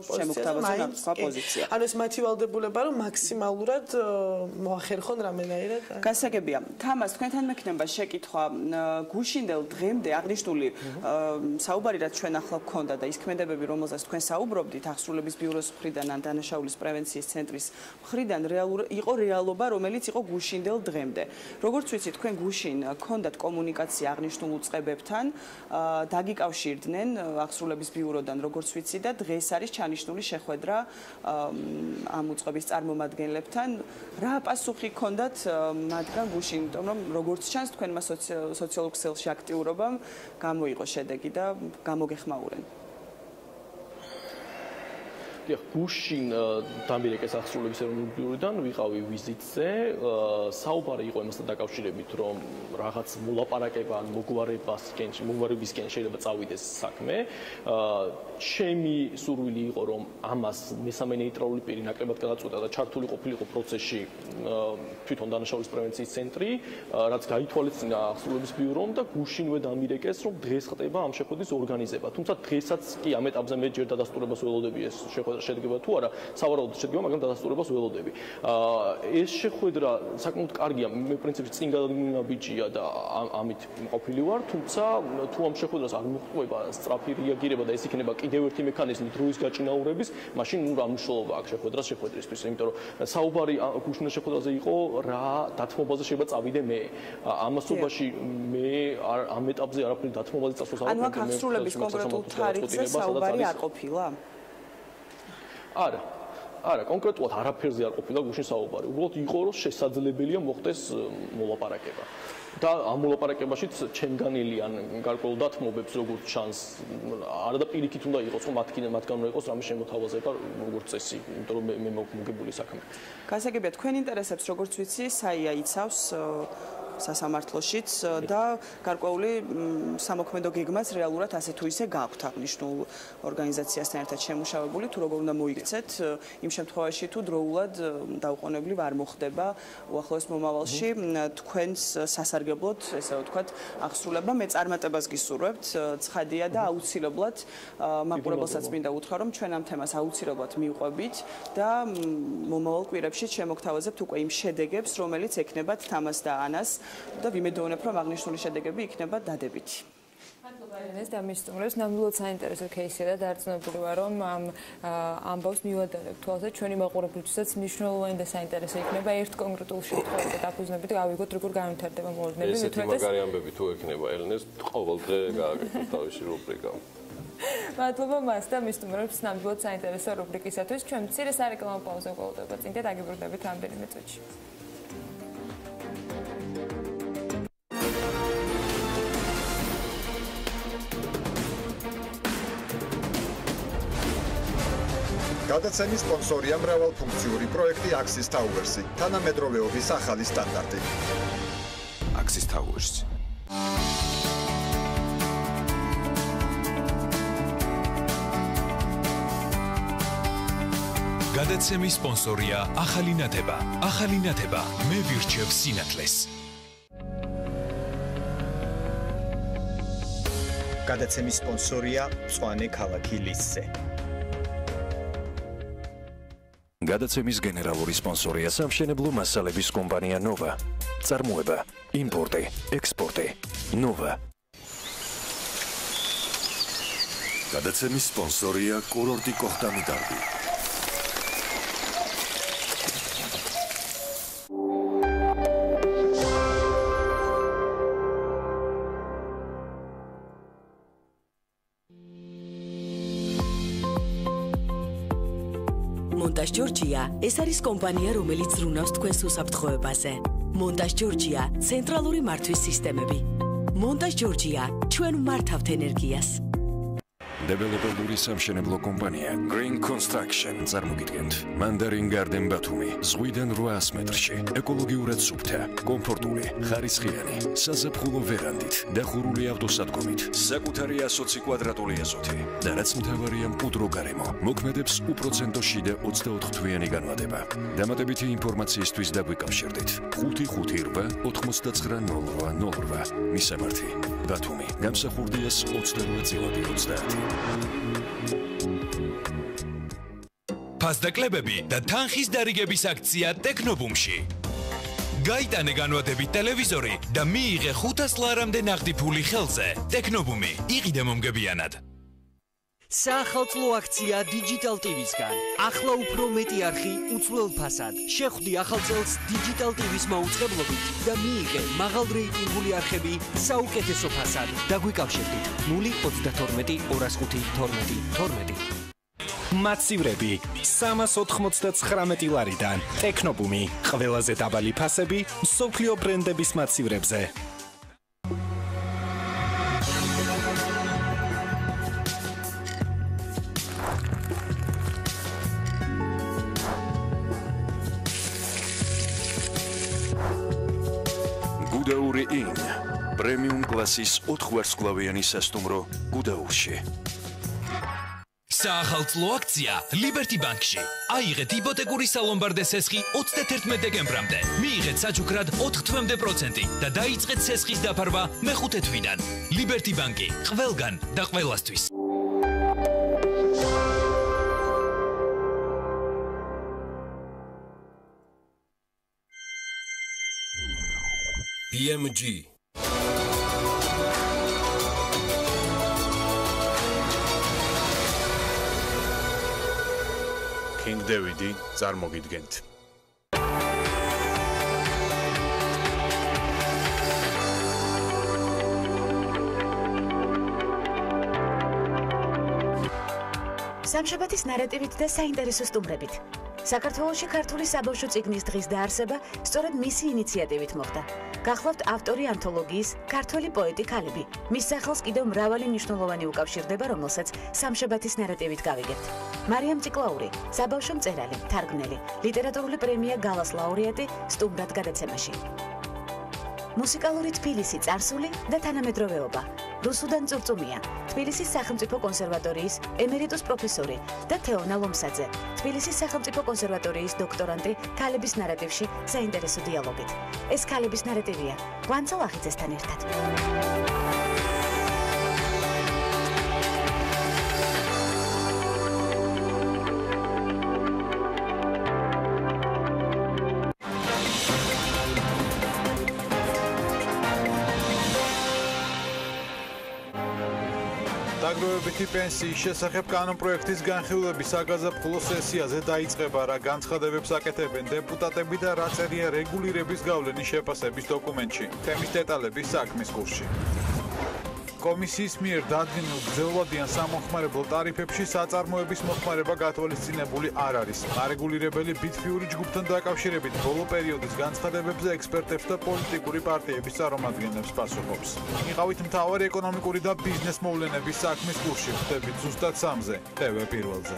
შემოგთავაზებენ მაინც სხვა პოზიცია. ანუ ეს მათი ვალდებულება, რომ მაქსიმალურად მოახერხონ რამენაირად. გასაგებია. თამას, თქვენთან მექნება შეკითხვა გუშინდელ დღემდე აღნიშნული საუბარი, რაც ჩვენ ახლა გვქონდა და ის ქმედებები, რომელზეც თქვენ საუბრობდით აღსრულების ბიუროს მხრიდან ან დანაშაულის პრევენციის ცენტრის მხრიდან იყო რეალობა, რომელიც იყო გუშინდელ დღემდე. როგორც ვიცით, თქვენ გუშინ გქონდათ კომუნიკაცია აღნიშნულ უწყებებთან, დაგიკავშირდნენ აღსრულების ბიუროდან, როგორც ვიცი და დღეს არის ჩანიშნული შეხვედრა ამ უწყების წარმომადგენლებთან. რა პასუხი გქონდათ მათგან გუშინ? იმიტომ რომ როგორც ჩანს თქვენმა სოციალურ ქსელში აქტიურობამ გამოიღო შედეგი და გამოგეხმაურენ. დიახ, გუშინ დამირეკეს აღსრულების ეროვნული ბიუროდან ვიყავი ვიზიტზე. საუბარი იყო იმასთან დაკავშირებით, რომ რაღაც მოლაპარაკება ან მოგვარებისკენ შეიძლება წავიდეს საქმე. ჩემი სურვილი იყო, რომ ამას მესამე ნეიტრალური პირი ნაკლებად გადაწყვეტა და ჩართული ყოფილიყო პროცესში თვითონ დანაშაულის პრევენციის ცენტრი, რაც გაითვალისწინა აღსრულების ბიურომ და გუშინვე დამირეკეს, რომ დღეს ხდება ამ შეხვედრის ორგანიზება. თუმცა დღესაც კი ამ ეტაპზე მე ჯერ დადასტურებას ველოდები ეს შეხვედრა შედგება თუ არა, სავარაუდოდ შედგება, მაგრამ დადასტურებას ველოდები. ეს შეხვედრა საკმაოდ კარგია, მე პრინციპში წინ გადამინაბიჯია და ამით ყოფილი ვარ, თუმცა თუ ამ შეხვედრას არ მოხდება სწრაფი რეაგირება და ეს იქნება კიდევ ერთი მექანიზმი დროის გაჭიანურების, მაშინ რა მნიშვნელობა აქვს შეხვედრისთვის, იმიტომ რომ საუბარი გუშინდელ შეხვედრაზე იყო რა დათმობაზე შეიძლება წავიდე მე. ამასობაში მე ამ ეტაპზე არაფერი დათმობაზე წასვლას არ ვაკეთებ. ანუ აქ აღსრულების კონკრეტულ თარიღზე საუბარი არ ყოფილა? არა, კონკრეტულად არაფერზე არ ყოფილა გუშინ საუბარი. უბრალოდ იყო, რომ შესაძლებელია მოხდეს მოლაპარაკება. და ამ მოლაპარაკებაშიც ჩემგანელი ან გარკვეულ დათმობებს როგორც ჩანს, არა და პირიქით უნდა იყოს, რომ მათგან უნდა იყოს რამე შემოთავაზება როგორც წესი, იმიტომ რომ მე მოგებული საქმე. გასაგებია, თქვენ ინტერესებს როგორც ვიცი, საია იცავს სასამართლოშიც და გარკვეული სამოქმედო გეგმაც რეალურად ასე თუ ისე გაქვთ აღნიშნულ ორგანიზაციასთან ერთად შემუშავებული, თუ როგორ უნდა მოიქცეთ იმ შემთხვევაში თუ დროულად დაუყოვნებლივ არ მოხდება უახლოეს მომავალში თქვენს სასარგებლოდ, ესე ვთქვათ, აღსრულება. მე წარმატებას გისურვებთ, ცხადია და აუცილებლად მაყურებელსაც მინდა უთხრა, რომ ჩვენ ამ თემას აუცილებლად მივყვებით და მომავალ კვირებში შემოგთავაზებთ უკვე იმ შედეგებს, რომელიც ექნებათ თამას და ანას და ვიმედოვნებ, რომ აღნიშნული შედეგები იქნება დადებითი. ეს დამისწრებს ნამდვილად საინტერესო кейსია და დარწმუნებული ვარ, რომ ამ ამბავს მივადარებთ თვალსა ჩვენი მაყურებლისთვისაც მნიშვნელოვანი და საინტერესო იქნება ერთ კონკრეტულ შემთხვევაში დაფუძნებით გავიგოთ როგორ განვითარდება მოვლენები. ესეთი მაგარი ამბები თუ ექნება ელენეს, ყოველდღე გააკეთოთ თავისი რუბრიკა. მადლობა მას და მისდუმრებს ნამდვილად საინტერესო რუბრიკისათვის. ჩვენ მცირე სარეკლამო პაუზა გვაუდება წინ და დაგიბრუნდებით რამდენიმე წუთში. გადაცემის სპონსორია მრავალფუნქციური პროექტი Axis Towers-ი, თანამედროვეობის ახალი სტანდარტი. Axis Towers. გადაცემის სპონსორია ახალი ნათება. ახალი ნათება მე ვირჩევ სინათლეს. გადაცემის სპონსორია მწვანე ქალაქი ლისზე. გადაცემის გენერალური სპონსორია სამშენებლო მასალების კომპანია ნოვა. წარმოება, იმპორტი, ექსპორტი. ნოვა. გადაცემის სპონსორია კურორტი კოხტამი-დარბი. მონტაჟ ჯორჯია ეს არის კომპანია, რომელიც ზრუნავს თქვენს უსაფრთხოებაზე. მონტაჟ ჯორჯია ცენტრალური მართვის სისტემები. მონტაჟ ჯორჯია ჩვენ მართავთ ენერგიას. დეველოპერული სამშენებლო კომპანია Green Construction წარმოგიდგენთ Mandarin Garden ბათუმი ზღვიდან 800 მეტრში ეკოლოგიურად სუფთა, კომფორტული, ხარისხიანი, საზაფხულო ვერანდით, დახურული ავტოსადგომით, საკუთარი 120 კვადრატული ეზოთი და რაც მთავარია მყუდრო გარემო, მოქმედებს უპროცენტოში და 24 თვიანი განმავლობა. დამატებითი ინფორმაციისთვის დაგვიკავშირდით 558 9908. მისამართი ბათუმი გამსახურდიას 28/30. ფასდაკლებები და თანხის დარიგების აქცია ტექნობუმში. გაიტანე განვადებით ტელევიზორი და მიიღე 500 ლარამდე ნაღდი ფული ხელზე. ტექნობუმი, იყიდე მომგებიანად. საახალწლო აქცია Digital TV-სგან. ახლა უფრო მეტი არხი უცვლელ ფასად. შეხვდი ახალ წელს Digital TV-ს მაუწყებლობით და მიიღე მაღალ რეიტინგული არხები საუკეთესო ფასად. დაგვიკავშირდით 032 205 12 12. მაცივრები 399 ლარიდან. ტექნობუმი, ყველაზე დაბალი ფასები მსოფლიო ბრენდების მაცივრებზე. გუდაური ინ პრემიუმ კლასის 4 ვარსკვლავიანი სასტუმრო გუდაურში. საახალწლო აქცია Liberty Bank-ში. აიღეთ იპოთეკური სალომბარდე სესხი 31 დეკემბრამდე. მიიღეთ საჩუქრად 4 თვემდე პროცენტი და დაიწყეთ სესხის დაფარვა მეხუთე თვიდან. Liberty Bank-ი ყველგან და ყველასთვის. BMG King David-ი წარმოგიდგენთ. სამშაბათის ნარატივით და საინტერესო სტუმრებით. საქართველოში ქართული საბავშვო წიგნის დღის დაარსება სწორედ მისი ინიციატივით მოხდა. გახლავთ ავტორი ანთოლოგიის ქართველი პოეტი ქალები. მის სახელს კიდევ მრავალი მნიშვნელოვანი უკავშირდება, რომელსაც სამშაბათის ნარატივით გავიგებთ. მარიამ ციკლაური, საბავშვო მწერალი, თარგმნელი, ლიტერატურული პრემია გალას ლაურეატი სტუმრად გადაცემაში. მუსიკალური თბილისი, წარსული და თანამედროვეობა. რუსუდან წურწუმია, თბილისის სახელმწიფო კონსერვატორიის ემერიტუს პროფესორი და თეონა ლომსაძე, თბილისის სახელმწიფო კონსერვატორიის დოქტორანტი ქალების ნარატივში საინტერესო დიალოგით. ეს ქალების ნარატივია კვანძო ახიძესთან ერთად. დაგროვებითი პენსიის შესახებ კანონპროექტის განხილვების საგაზაფხულო სესიაზე დაიწყება, რა განცხადებებს აკეთებენ დეპუტატები და რა წერია რეგულირების გავლენის შეფასების დოკუმენტში. თემის დეტალები საქმის კურსში. კომისიის მიერ დადგენილ გრძელვადიან სამომხმარებლო ტარიფებში საწარმოების მოხმარება გათვალისწინებული არ არის. არეგულირებელი ბიტფიური ჯგუფთან დაკავშირებით ბოლო პერიოდის განცხადებებზე ექსპერტებს და პოლიტიკური პარტიების წარმომადგენლებს პასუხობს. იყავით მთავარი ეკონომიკური და ბიზნეს მოვლენების საქმის კურსში. ხვდებით ზუსტად 3-ზე, TV პირველზე.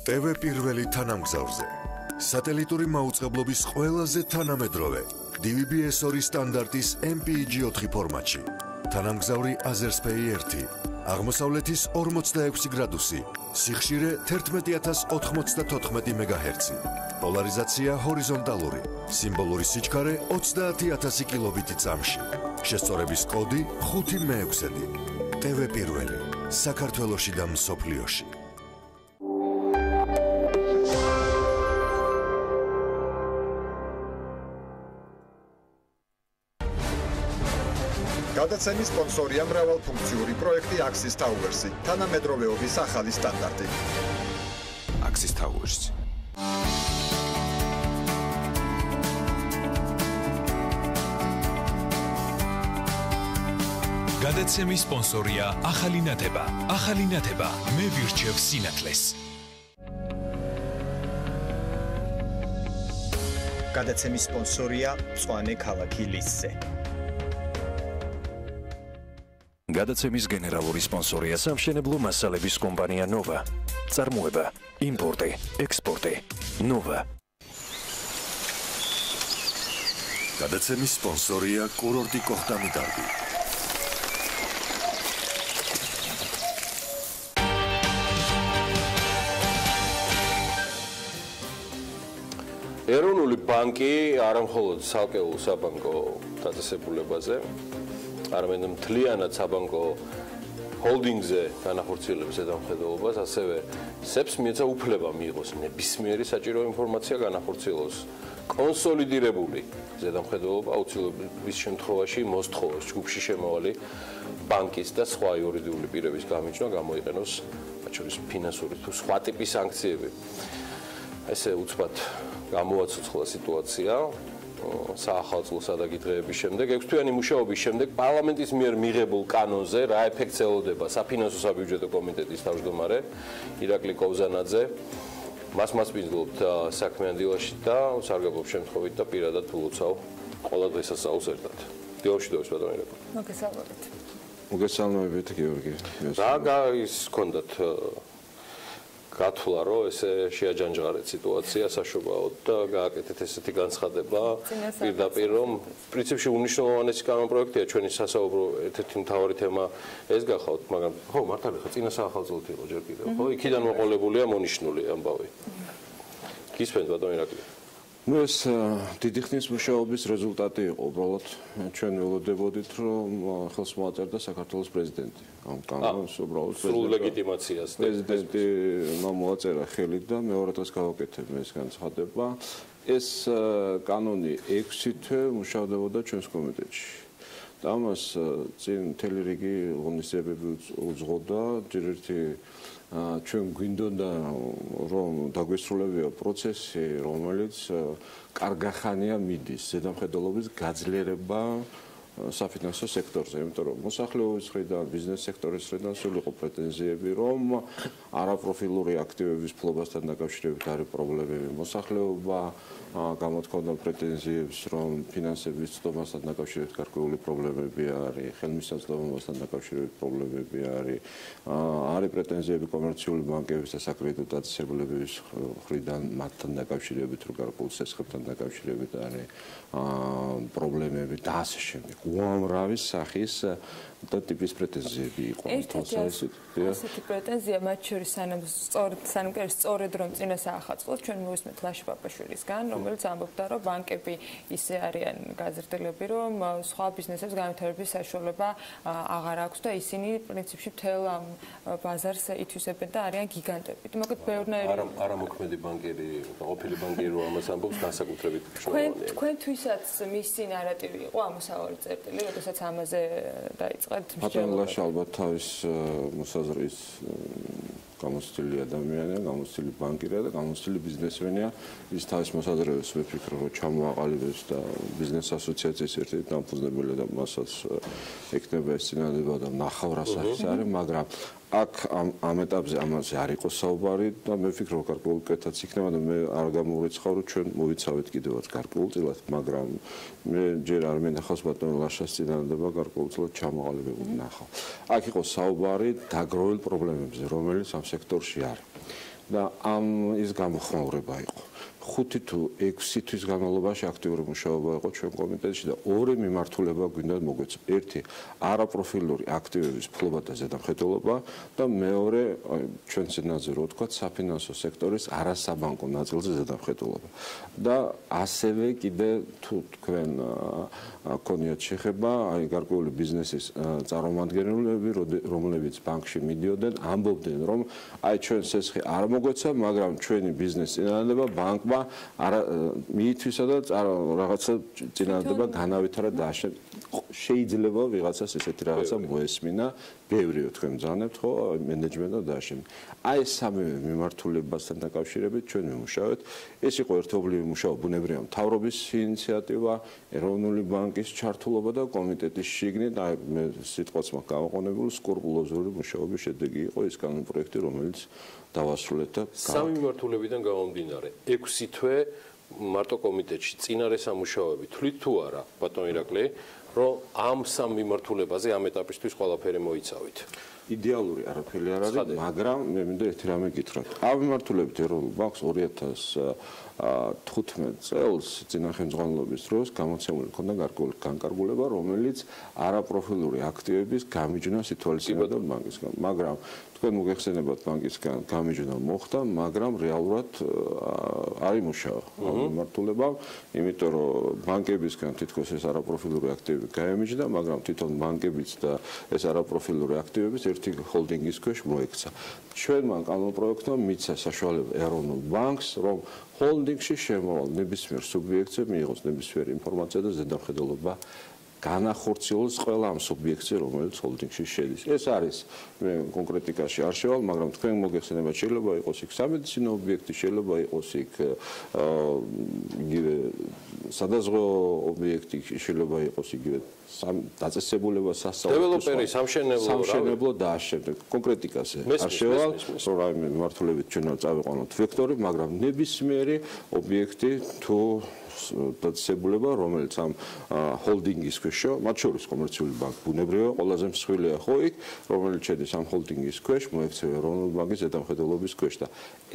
TV პირველი თანამგზავრზე. სატელიტური მაუწყებლობის ყველაზე თანამედროვე DVB-S2 სტანდარტის MPEG-4 ფორმატში. თანამგზავრი Azerspay 1, აღმოსავლეთის 46 გრადუსი, სიხშირე 11094 MHz, პოლარიზაცია ჰორიზონტალური, სიმბოლური სიჩქარე 30000 კილობიტი წამში. შესწორების კოდი 5-6. TV პირველი, საქართველოში და მსოფლიოში. გადაცემის სპონსორია მრავალფუნქციური პროექტი Axis Towers-ი, თანამედროვეობის ახალი სტანდარტი. Axis Towers. გადაცემის სპონსორია ახალი ნათება. ახალი ნათება მე ვირჩევ სინათლეს. გადაცემის სპონსორია მწვანე ქალაქი ლისზე. გადაცემის გენერალური სპონსორია სამშენებლო მასალების კომპანია ნოვა. წარმოება, იმპორტი, ექსპორტი. ნოვა. გადაცემის სპონსორია კურორტი კოხტამიტარგი. ეროვნული ბანკი არამხოლოდ ცალკეულ საბანკო დაწესებულებაზე, არამედ მთლიანად საბანკო ჰოლდინგზე განახორციელებს ზედამხედველობას, ასევე SEPS მიეცა უფლება მიიღოს ნებისმიერი საჭირო ინფორმაცია განახორციელოს კონსოლიდირებული ზედამხედველობა აუცილებლობის შემთხვევაში მოსთხოვოს ჯგუფში შემავალი ბანკის და სხვა იურიდიული პირების გამიჯვნა გამოიყენოს მათ შორის ფინანსური თუ სხვა ტიპის სანქციები. ესე უცბად გამოაცოცხლა სიტუაცია საახალწლო სადაგიდღეების შემდეგ, 6 თვიანი მუშაობის შემდეგ პარლამენტის მიერ მიღებულ კანონზე რა ეფექტს ელოდება საფინანსო საბიუჯეტო კომიტეტის თავმჯდომარე ირაკლი კოვზანაძე. მას მასპინძლობთ საქმიან დილაში და სარგებლობ შემთხვევით და პირადად ვლოცავ ყველა დღესასწაულს ერთად. დილაშიდობის ბატონო ირაკლი. მოგესალმებით. მოგესალმებით გიორგი. რა ის გქონდათ გათვლა რომ ესე შეაჯანჯღარეთ სიტუაცია საშობაოდ და გააკეთეთ ესეთი განცხადება პირდაპირ რომ პრინციპში უნიშნულოვანესი კანონპროექტია ჩვენი სასაუბრო ერთ-ერთი მთავარი თემა ეს გახავთ მაგრამ ხო მართალია ხო წინა საახალწლოდ იყო ჯერ კიდევ ხო იქიდან მოყოლებულია მონიშნული ამბავი გისმენთ ბატონო ირაკლი ну ეს დიდი ხნის მუშაობის რეზულტატი იყო უბრალოდ ჩვენ ველოდებოდით რომ ხელს მოაწერდა საქართველოს პრეზიდენტი ამ კანონს უბრალოდ სრულ ლეგიტიმაციას პრეზიდენტი მოაწერა ხელი და მეორე დღეს გავაკეთებ ეს განცხადება ეს კანონი 6 თვე მუშავდებოდა ჩვენს კომიტეტში. და ამას წინ მთელი რიგი ღონისძიებები უძღოდა, ერთ-ერთი ჩვენ გვინდოდა რომ დაგვესრულებია პროცესი, რომელიც კარგახანია მიდის ზედამხედველობის გაძლიერება საფინანსო სექტორზე, იმიტომ რომ მოსახლეობის მხრიდან, ბიზნეს სექტორის მხრიდან სულ იყო პრეტენზიები, რომ არაპროფილური აქტივების ფლობასთან დაკავშირებით არის პრობლემები, მოსახლეობა გამოთქონდა პრეტენზიებს, რომ ფინანსების ცდომასთან დაკავშირებით გარკვეული პრობლემები არის, ხელმისაწვდომობასთან დაკავშირებით პრობლემები არის, არის პრეტენზიები კომერციული ბანკების და საკრედიტო დაწესებულებების მხრიდან მათთან დაკავშირებით, რომ გარკვეულ სესხებთან დაკავშირებით არის პრობლემები და ასე შემდეგ. უამრავი სახის და ტიპის პრეტენზიები იყო. ასეთი პრეტენზია მათ შორის სანამ სწორედ რომ წინა საახალწლოდ ჩვენ მოვისმენთ ლაშა პაპაშვილისგან, რომელიც ამბობდა, რომ ბანკები ისე არიან გაზრდელები, რომ სხვა ბიზნესებს განვითარების საშუალება აღარ აქვს და ისინი პრინციპში მთელ ამ ბაზარს ითვისებენ და არიან გიგანტები. მოკლედ ბევრნაირი არამოქმედი ბანკერი, ყოფილი ბანკერი რომ ამას ამბობს განსაკუთრებით მნიშვნელოვანია. თქვენთვისაც მისი ნარატივი იყო ამოსავალი წერტილი, როდესაც ამაზე დაიწყეთ ბატონო ლაშა ალბათ თავის მოსაზრების გამოცდილი ადამიანია, გამოცდილი ბანკირია და გამოცდილი ბიზნესმენია. ის თავის მოსაზრებას ვიფიქრე, რომ ჩამოაყალიბებს და ბიზნეს ასოციაციის ერთ-ერთი დამფუძნებელი და მასაც ეკნება ეს წინადადება და ნახავრას არის, მაგრამ აქ ამ ეტაპზე ამაზე არ იყო საუბარი და მე ვფიქრობ, რომ გარკვეულ კეთაც იქნება და მე არ გამოვიწყავ, რომ ჩვენ მოვიცავეთ კიდევაც გარკვეულწილად, მაგრამ მე ჯერ არ მინახავს ბატონო ლაშას წინადადება გარკვეულწილად ჩამოყალიბებული ნახავ. აქ იყო საუბარი დაგროვილ პრობლემებზე, რომელიც ამ სექტორში არის. და ამ ის გამოხმაურება იყო. 5 თუ 6 თვის განმავლობაში აქტიური მუშაობა იყო ჩვენ კომიტეტში და ორი მიმართულება გვინდა მოგვეცა. ერთი არაპროფილური აქტივების ფლობა და ზედამხედველობა და მეორე ჩვენ სცენაზე რო ვთქვა საფინანსო სექტორის არასაბანკო ნაწილზე ზედამხედველობა. და ასევე კიდე თუ თქვენ გქონიათ შეხება, აი გარკვეული ბიზნესის წარმომადგენლები, რომლებიც ბანკში მიდიოდნენ, ამბობდნენ, რომ აი ჩვენ სესხი არ მოგვეცა, მაგრამ ჩვენი ბიზნესი წინადადება ბანკმა მიითვისა და რაღაცა წინადადება განავითარა და შეიძლება ვიღაცას ესეთი რაღაცა მოესმინა, ბევრიო თქვენ ძანებთ, ხო, მენეჯმენტი და ასე. აი ეს სამი მიმართულებასთან დაკავშირებით ჩვენ ვიმუშავეთ. ეს იყო ერთობლივი მუშაობა, ბუნებრივია მთავრობის ინიციატივა, ეროვნული ბანკის ჩართულობა და კომიტეტის შიგნით, აი მე სიტყვაც მაქვს გამოყენებული, სკრუპულოზური მუშაობის შედეგი იყო ეს კანონპროექტი, რომელიც დავასრულეთ და სამი მიმართულებიდან გამომდინარე 6 თვე მარტო კომიტეტში წინარე სამუშაოები თვლით თუ არა ბატონ ირაკლი რომ ამ სამ მიმართულებაზე ამ ეტაპისთვის ყველაფერი მოიცავით იდეალური არაფერი არ არის მაგრამ მე მინდა ერთი რამე გითხრათ ამ მიმართულებით ეროვნულ ბანკს 2015 წელს წინახელმძღვანელობის დროს გამოცემული ჰქონდა გარკვეული განკარგულება რომელიც არაპროფილური აქტივების გამიჯნას ითვალისწინებდა ბანკისგან მაგრამ თქვენ მოგეხსენებათ ბანკისგან გამიჯნა მოხდა მაგრამ რეალურად არ იმუშავა ამ მიმართულებამ იმიტომ რომ ბანკებისგან თითქოს ეს არაპროფილური აქტივები გამიჯნა მაგრამ თვითონ ბანკებიც და ეს არაპროფილური აქტივებიც ერთი ჰოლდინგის ქვეშ მოექცა ჩვენმა კანონპროექტმა მიცა საშუალება ეროვნულ ბანკს რომ ჰოლდინგში შემოვალ ნებისმიერ სუბიექტზე მიიღოს ნებისმიერი ინფორმაცია და ზედამხედველობა განახორციელოს ყველა ამ სუბიექტზე რომელიც ჰოლდინგში შედის ეს არის მე კონკრეტიკაში არ შევალ მაგრამ თქვენ მოგეხსენებათ შეიძლება იყოს იქ სამედიცინო ობიექტი შეიძლება იყოს იქ იგივე სადაზღვო ობიექტი შეიძლება იყოს იგივე დაწესებულება დეველოპერი სამშენებლო და ამ შემდეგ კონკრეტიკაზე არ შევალ რომ რაიმე მიმართულებით ჩვენ წავიყვანოთ ვექტორი მაგრამ ნებისმიერი ობიექტი თუ დაწესებულება რომელიც ამ ჰოლდინგის ქვეშ მათ შორის კომერციული ბანკი ბუნებრივია ყველაზე მსხვილია ხო იქ რომელიც შედის ამ ჰოლდინგის ქვეშ მოექცევა ეროვნული ბანკის ზედამხედველობის ქვეშ და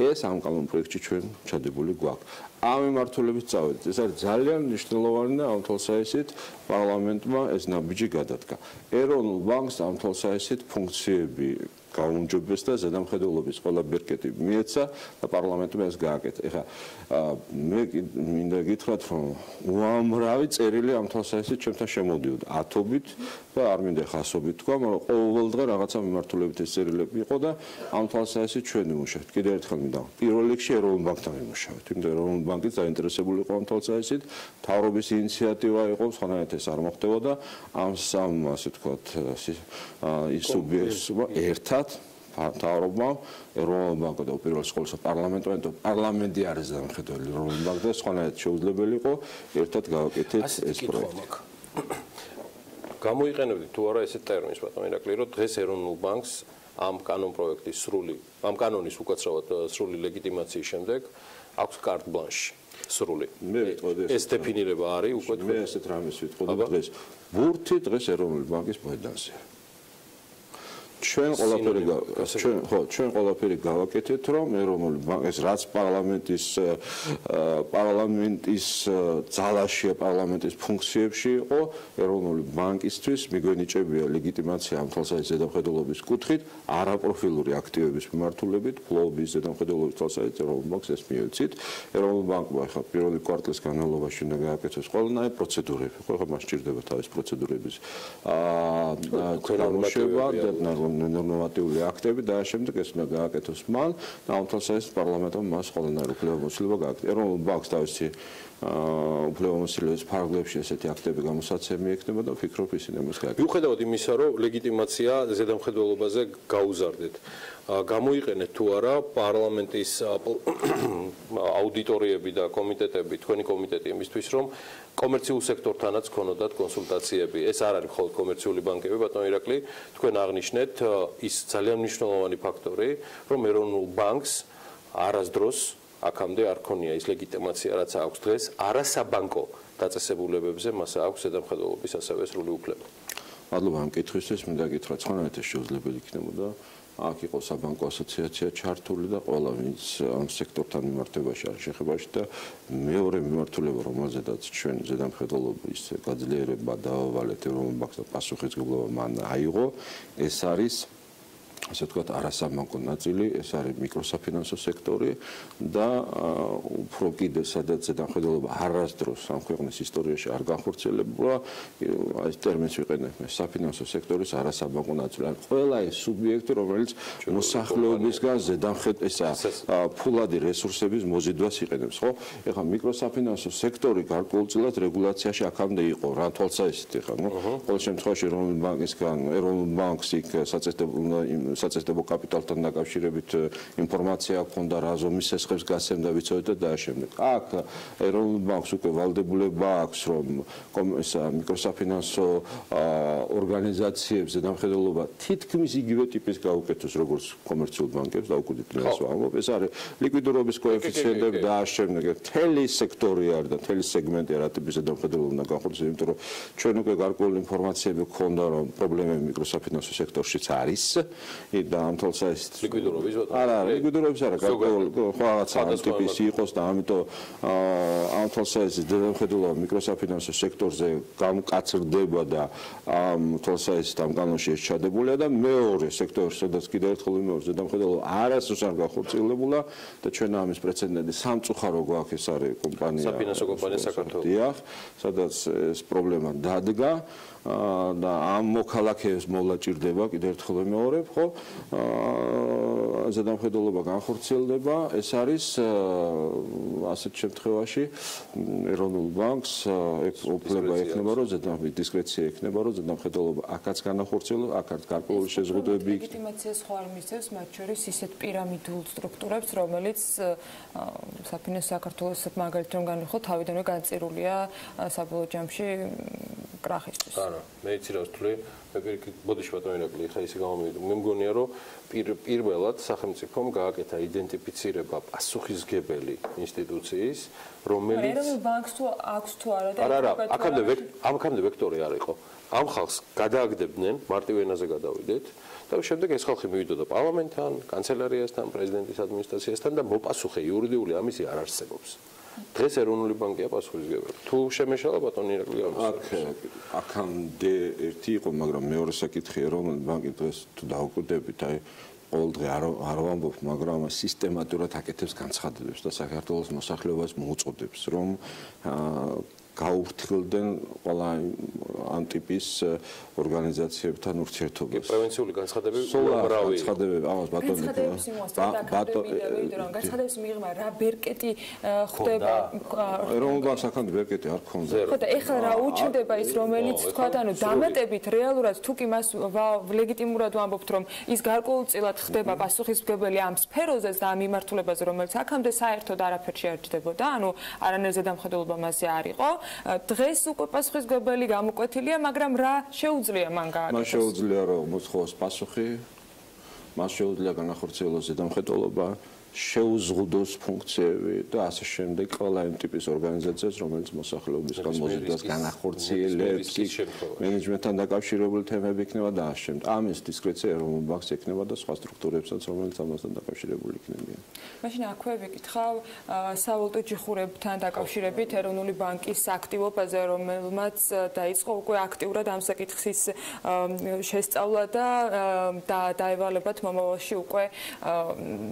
ეს ამ კანონპროექტში ჩვენ ჩადებული გვაქვს ამ მიმართულებით წავედით ეს არის ძალიან მნიშვნელოვანი და ამ თვალსაზრისით პარლამენტმა ეს ნაბიჯი გადადგა ეროვნულ ბანკს ამ თვალსაზრისით ფუნქციები გაუმჯობეს და ზედამხედველობის ყველა ბერკეტი მიეცა და პარლამენტმა ეს გააკეთა. ეხლა მე მინდა გითხრათ, რომ უამრავი წერილი ამ თვალსაზრისით ჩემთან შემოდიოდა ათობით და არ მინდა ხასობით თქვა, მაგრამ ყოველდღე რაღაცა მიმართულებით ეს წერილები იყო და ამ თვალსაზრისით ჩვენ ვიმუშავებთ. კიდევ ერთხელ მინდა პირველ რიგში ეროვნულ ბანკთან ვიმუშავებთ. იმიტომ რომ ეროვნული ბანკიც დაინტერესებული იყო ამ თვალსაზრისით, მთავრობის ინიციატივა იყო, სხვანაირად ეს არ მოხდებოდა. ამ სამ ასე ვთქვათ ის სუბიექტს ერთად მთავრობამ ეროვნულ ბანკს და უპირველეს ყოვლისა პარლამენტი არის დამხედველი ეროვნულ ბანკს და სხვანაირად შეუძლებელი იყო ერთად გავაკეთეთ ეს პროექტი. გამოიყენებდით თუ არა ესეთ ტერმინს ბატონო ირაკლი, რომ დღეს ეროვნულ ბანკს ამ კანონპროექტის ამ კანონის უკაცრავად სრული ლეგიტიმაციის შემდეგ აქვს კარტ ბლანში სრული. ეს დეფინირება არის უკვე მე ესეთ რამეს ვიტყოდი დღეს. ბურთი დღეს ეროვნული ბანკის მოედანზეა. ჩვენ ყველაფერი გავაკეთეთ, რომ ეროვნული ბანკი ეს რაც პარლამენტის ძალაშია, პარლამენტის ფუნქციებში იყო, ეროვნული ბანკისთვის მიგვენიჭებია ლეგიტიმაცია ამ თვალსაზრისით ზედამხედველობის კუთხით, არაპროფილური აქტივების მიმართულებით, ფლობის ზედამხედველობის თვალსაზრისით ეროვნულ ბანკს ეს მიეცით. ეროვნულ ბანკმა ახლა პირველი კვარტლის განმავლობაში უნდა გააკეთოს ყველანაირი პროცედურები. ხო, მას სჭირდება თავის პროცედურების გამოშვება და ნორმატიული აქტები და შემდეგ ეს უნდა გააკეთოს მან და ამ თვალსაზრისით პარლამენტმა მას ყველანაირი უფლებამოსილება გააკეთა. ეროვნულ ბანკს თავისი უფლებამოსილების ფარგლებში ესეთი აქტები გამოსაცემი ექნება და ვფიქრობ ისინი მას გააკეთებენ. მიუხედავად იმისა, რომ ლეგიტიმაცია ზედამხედველობაზე გაუზარდეთ, გამოიყენეთ თუ არა პარლამენტის აუდიტორიები და კომიტეტები, თქვენი კომიტეტი იმისთვის, რომ კომერციულ სექტორთანაც ქონოდათ კონსულტაციები. ეს არ არის მხოლოდ კომერციული ბანკები, ბატონო ირაკლი, თქვენ აღნიშნეთ ის ძალიან მნიშვნელოვანი ფაქტორი, რომ ეროვნულ ბანკს არასდროს აქამდე არ ქონია ის ლეგიტიმაცია, რაც აქვს დღეს არასაბანკო დაწესებულებებზე, მას აქვს ზედამხედველობის ასევე სრული უფლება. მადლობა ამ კითხვისთვის, მინდა გითხრათ, სხვანაირად ეს შეუძლებელი იქნებოდა. აქ იყო საბანკო ასოციაცია ჩართული და ყველა ვინც ამ სექტორთან მიმართებაში არის შეხებაში და მეორე მიმართულება, რომელზედაც ჩვენ ზედამხედველობის გაძლიერება დავავალეთ ეროვნულ ბანკს და პასუხისმგებლობა მან აიღო, ეს არის ასე ვთქვათ, არასაბანკო ნაწილი, ეს არის მიკროსაფინანსო სექტორი და უფრო კიდე სადაც ზედამხედველობა არასდროს ამ ქვეყნის ისტორიაში არ განხორციელებულა, ეს ტერმინს ვიყენებ მე, საფინანსო სექტორის არასაბანკო ნაწილი. ან ყველა ეს სუბიექტი, რომელიც მოსახლეობისგან ფულადი რესურსების მოზიდვას იყენებს, ხო? ეხლა მიკროსაფინანსო სექტორი გარკვეულწილად რეგულაციაში აქამდე იყო, რა თვალსაზრისით ეხლა, ნუ ყოველ შემთხვევაში ეროვნული ბანკისგან, ეროვნულ ბანკს იქ საწესდებო კაპიტალთან დაკავშირებით ინფორმაცია ჰქონდა, რა ზომის სესხებს გასცემდა, ვიცოდეთ და შემდეგ. აქ ეროვნულ ბანკს უკვე ვალდებულება აქვს, რომ მიკროსაფინანსო ორგანიზაციებს ზედამხედველობა თითქმის იგივე ტიპის გაუკეთოს, როგორც კომერციულ ბანკებს და უკვე დღეს ვამბობ, ეს არის ლიკვიდურობის კოეფიციენტები და შემდეგ მთელი სექტორი არის და მთელი სეგმენტი რა ტიპის ზედამხედველობა უნდა განხორციელოს, იმიტომ რომ ჩვენ უკვე გარკვეული ინფორმაციები ჰქონდა, რომ პრობლემები მიკროსაფინანსო სექტორშიც არის. და ამ თვალსაზრისით ლიკვიდურობის არა, ლიკვიდურობის არა, რაღაცა ამ ტიპის იყოს და ამიტომ ამ თვალსაზრისით ზედამხედველობა მიკროსაფინანსო სექტორზე გამკაცრდება და ამ თვალსაზრისით ამ კანონში ეს ჩადებულია და მეორე სექტორი, სადაც კიდევ ერთხელ მეორე ზედამხედველობა არასდროს არ განხორციელებულა და ჩვენ ამის პრეცედენტი სამწუხარო გვაქვს, ეს არის კომპანია საფინანსო კომპანია საქართველოს. დიახ, სადაც ეს პრობლემა დადგა და ამ მოქალაქეებს მოვლა ჭირდება კიდევ ერთხელ ვიმეორებ, ხო? ზედამხედველობა განხორციელდება, ეს არის ასეთ შემთხვევაში ეროვნულ ბანკს უფლება ექნება, რომ დისკრეცია ექნება, რომ ზედამხედველობა აქაც განახორციელოს, აქაც გარკვეული შეზღუდვები იქნება. ლეგიტიმაცია სხვა არ მისცემს, მათ შორის ისეთ პირამიდულ სტრუქტურებს, რომელიც საფინანსო საქართველოს მაგალითად რომ განვიხილოთ, თავიდანვე განწირულია საბოლოო ჯამში კრახისთვის. არა, მე იცი რა ვთვლი, მე პირიქით ბოდიში ბატონო ირაკლი, ხა ისე გამომივიდა. მე მგონია, რომ პირველად სახელმწიფომ გააკეთა იდენტიფიცირება პასუხისმგებელი ინსტიტუციის, რომელიც ეროვნულ ბანკს თუ აქვს თუ არა და არა, აქამდე ვექტორი არ იყო. ამ ხალხს გადააგდებდნენ, მარტივ ენაზე გადავიდეთ და შემდეგ ეს ხალხი მივიდოდა პარლამენტთან, კანცელერიასთან, პრეზიდენტის ადმინისტრაციასთან და მოპასუხე იურიდიული ამისი არ არსებობს. დღეს ეროვნული ბანკია პასუხისმგებელი. თუ შემეშალა ბატონი ირაკლი აქამდე ერთი იყო, მაგრამ მეორე საკითხი ეროვნული ბანკი დღეს თუ დაუკვირდებით, აი ყოველდღე არ ვამბობ, მაგრამ სისტემატურად აკეთებს განცხადებებს და საქართველოს მოსახლეობას მოუწოდებს, რომ გაუფრთხილდნენ ყველა ამ ტიპის ორგანიზაციებთან ურთიერთობას. პრევენციული განცხადებები უამრავი. განცხადებები, ამას ბატონი. განცხადების მიღმა რა ბერკეტი ხდება? ეროვნულ ბანკს აქამდე ბერკეტი არ ქონდა. ხო და ეხლა რა უჩნდება ის, რომელიც თქვა, ანუ დამატებით რეალურად თუ კი მას ლეგიტიმურად ვამბობთ, რომ ის გარკვეულწილად ხდება პასუხისმგებელი ამ სფეროზეც და ამ მიმართულებაზე, რომელიც აქამდე საერთოდ არაფერში არ ჯდებოდა, ანუ არანაირი ზედამხედველობა მასზე არ იყო. დღეს უკვე პასუხისმგებელი გამოკვეთილია, მაგრამ რა შეუძლია მან გააკეთოს? მას შეუძლია რომ მოსხოვოს პასუხი, მას შეუძლია განახორციელოს ზედამხედველობა, შეუზღუდოს ფუნქციები და ასე შემდეგ ყველა იმ ტიპის ორგანიზაციას, რომელიც მოსახლეობისგან მოზიდვას განახორციელებს, მენეჯმენტთან დაკავშირებული თემები იქნება და ასე შემდეგ. ამის დისკრეცია ეროვნულ ბანკს ექნება და სხვა სტრუქტურებსაც, რომელიც ამასთან დაკავშირებული იქნებიან. მაშინ აქვე ვიკითხავ სავალუტო ჯიხურებთან დაკავშირებით ეროვნული ბანკის აქტივობაზე, რომელმაც დაიწყო უკვე აქტიურად ამ საკითხის შესწავლა და დაევალებათ მომავალში უკვე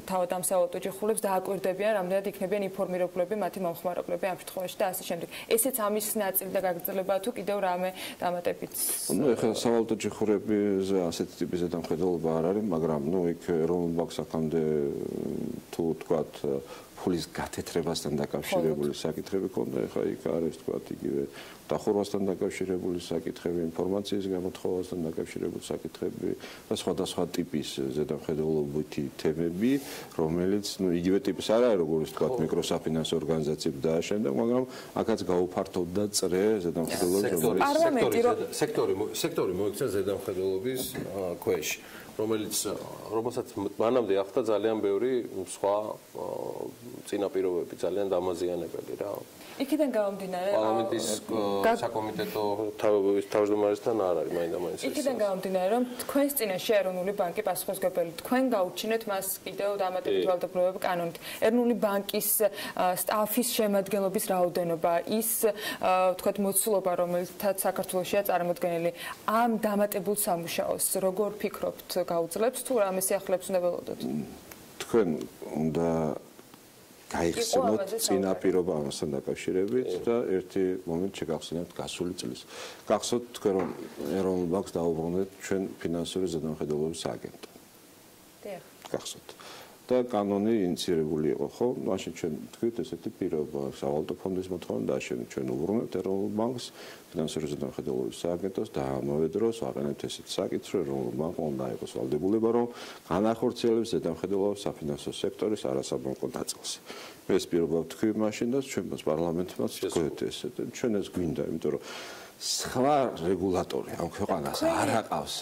თავად ამ სავალუტო ჯიხურებს დააკვირდებიან, რამდენად იქნებიან ინფორმირებულები მათი მომხმარებლები ამ შემთხვევაში და ასე შემდეგ. ესეც ამის ნაწილი და გაგრძელებაა თუ კიდევ რამე დამატებით? ნუ ეხლა სავალუტო ჯიხურებზე ასეთი ტიპის ზედამხედველობა არ არის, მაგრამ ნუ იქ ეროვნულ ბანკს აქამდე თუ თქვათ ფულის გათეთრებასთან დაკავშირებული საკითხები ქონდა, ეხლა იქ არის თქვათ იგივე დახურვასთან დაკავშირებული საკითხები, ინფორმაციის გამოთხოვასთან დაკავშირებული საკითხები და სხვადასხვა ტიპის ზედამხედველობითი თემები, რომელიც ნუ იგივე ტიპის არ არის, როგორც თქვათ მიკროსაფინანსო ორგანიზაციები და შემდეგ, მაგრამ აქაც გაუფართოვდა წრე ზედამხედველობის სექტორი მოიქცა ზედამხედველობის ქვეშ. რომელსაც მანამდე ახდა ძალიან ბევრი სხვა წინაპირობები, ძალიან დამაზიანებელი რა. იქიდან გამომდინარე პარლამენტის საკომიტეტო თავმჯდომარესთან არ არის მაინდა-მაინც. იქიდან გამომდინარე, რომ თქვენს წინაშე ეროვნული ბანკი პასუხისმგებელი, თქვენ გაუჩინეთ მას კიდევ დამატებით ვალდებულებები კანონით. ეროვნული ბანკის სტაფის შემადგენლობის რაოდენობა, ის თქვათ მოცულობა, რომელთაც საქართველოშია წარმოდგენილი, ამ დამატებულ სამუშაოს როგორ ფიქრობთ გაუძლებს თუ რამე სიახლეებს უნდა ველოდოთ? თქვენ უნდა გაიხსენოთ წინაპირობა ამასთან დაკავშირებით და ერთი მომენტ შეგახსენებთ გასული წლის. გახსოვთ თქვენ რომ ეროვნულ ბანკს დაუბრუნდეთ ჩვენ ფინანსური ზედამხედველობის სააგენტო. დიახ. გახსოვთ. და კანონი ინიციირებული იყო, ხო? მაშინ ჩვენ თქვით ესეთი პირობა, სავალუტო ფონდის მოთხოვნა და ჩვენ უბრუნებთ ეროვნულ ბანკს ფინანსური ზედამხედველობის სააგენტოს და ამავე დროს ვაყენებთ ესეთ საკითხს, რომ ეროვნულ ბანკმა უნდა იყოს ვალდებულება, რომ განახორციელებს ზედამხედველობას საფინანსო სექტორის არასაბანკო ნაწილს. ეს პირობა თქვი მაშინ და ჩვენ პარლამენტმაც თქვით ესეთ. ჩვენ ეს გვინდა, იმიტომ რომ სხვა რეგულატორი ამ ქვეყანას არ აყავს.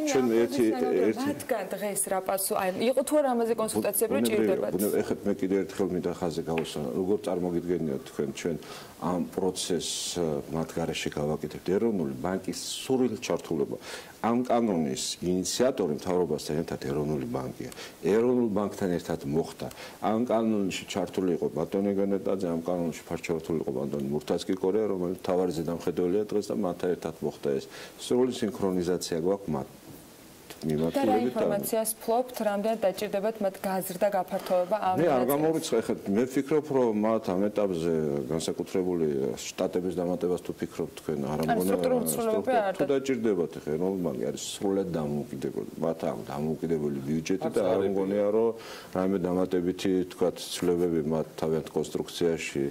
ჩვენ ერთი მათგან დღეს რა პასუხი, აი იყო თუ არა ამაზე კონსულტაციები რომ ჭირდებათ. ეხლა მე კიდე ერთხელ მინდა ხაზზე გავუსვანო. როგორ წარმოგიდგენიათ თქვენ ჩვენ ამ პროცესს მათ გარეშე გავაკეთებთ ეროვნული ბანკის სრული ჩართულობა. ამ კანონის ინიციატორი მთავრობასთან ერთად ეროვნული ბანკია. ეროვნულ ბანკთან ერთად მოხდა. ამ კანონში ჩართული იყო ბატონი გენეტაძე, ამ კანონში ჩართული იყო ბატონი მურთაზ-კიკორია, რომელიც თავარი ზედამხედველია დღეს და მათთან ერთად მოხდა ეს. სრული სინქრონიზაცია გვაქვს მათ და რა ინფორმაციას ფლობთ, რამდენად დაჭირდებათ მათ გაზრდა გაფართოება ამ მე არ გამოვიწყე ხეთ, მე ვფიქრობ, რომ მათ ამ ეტაპზე განსაკუთრებული შტატების დამატებას თუ ფიქრობთ თქვენ არ ამგონია თუ დაჭირდებათ ხე, ეროვნულ ბანკი არის სრულად დამოუკიდებელი, მათ აქვს დამოუკიდებელი ბიუჯეტი და არ მგონია, რომ რამე დამატებითი თქვათ ცვლილებები მათ თავიანთ კონსტრუქციაში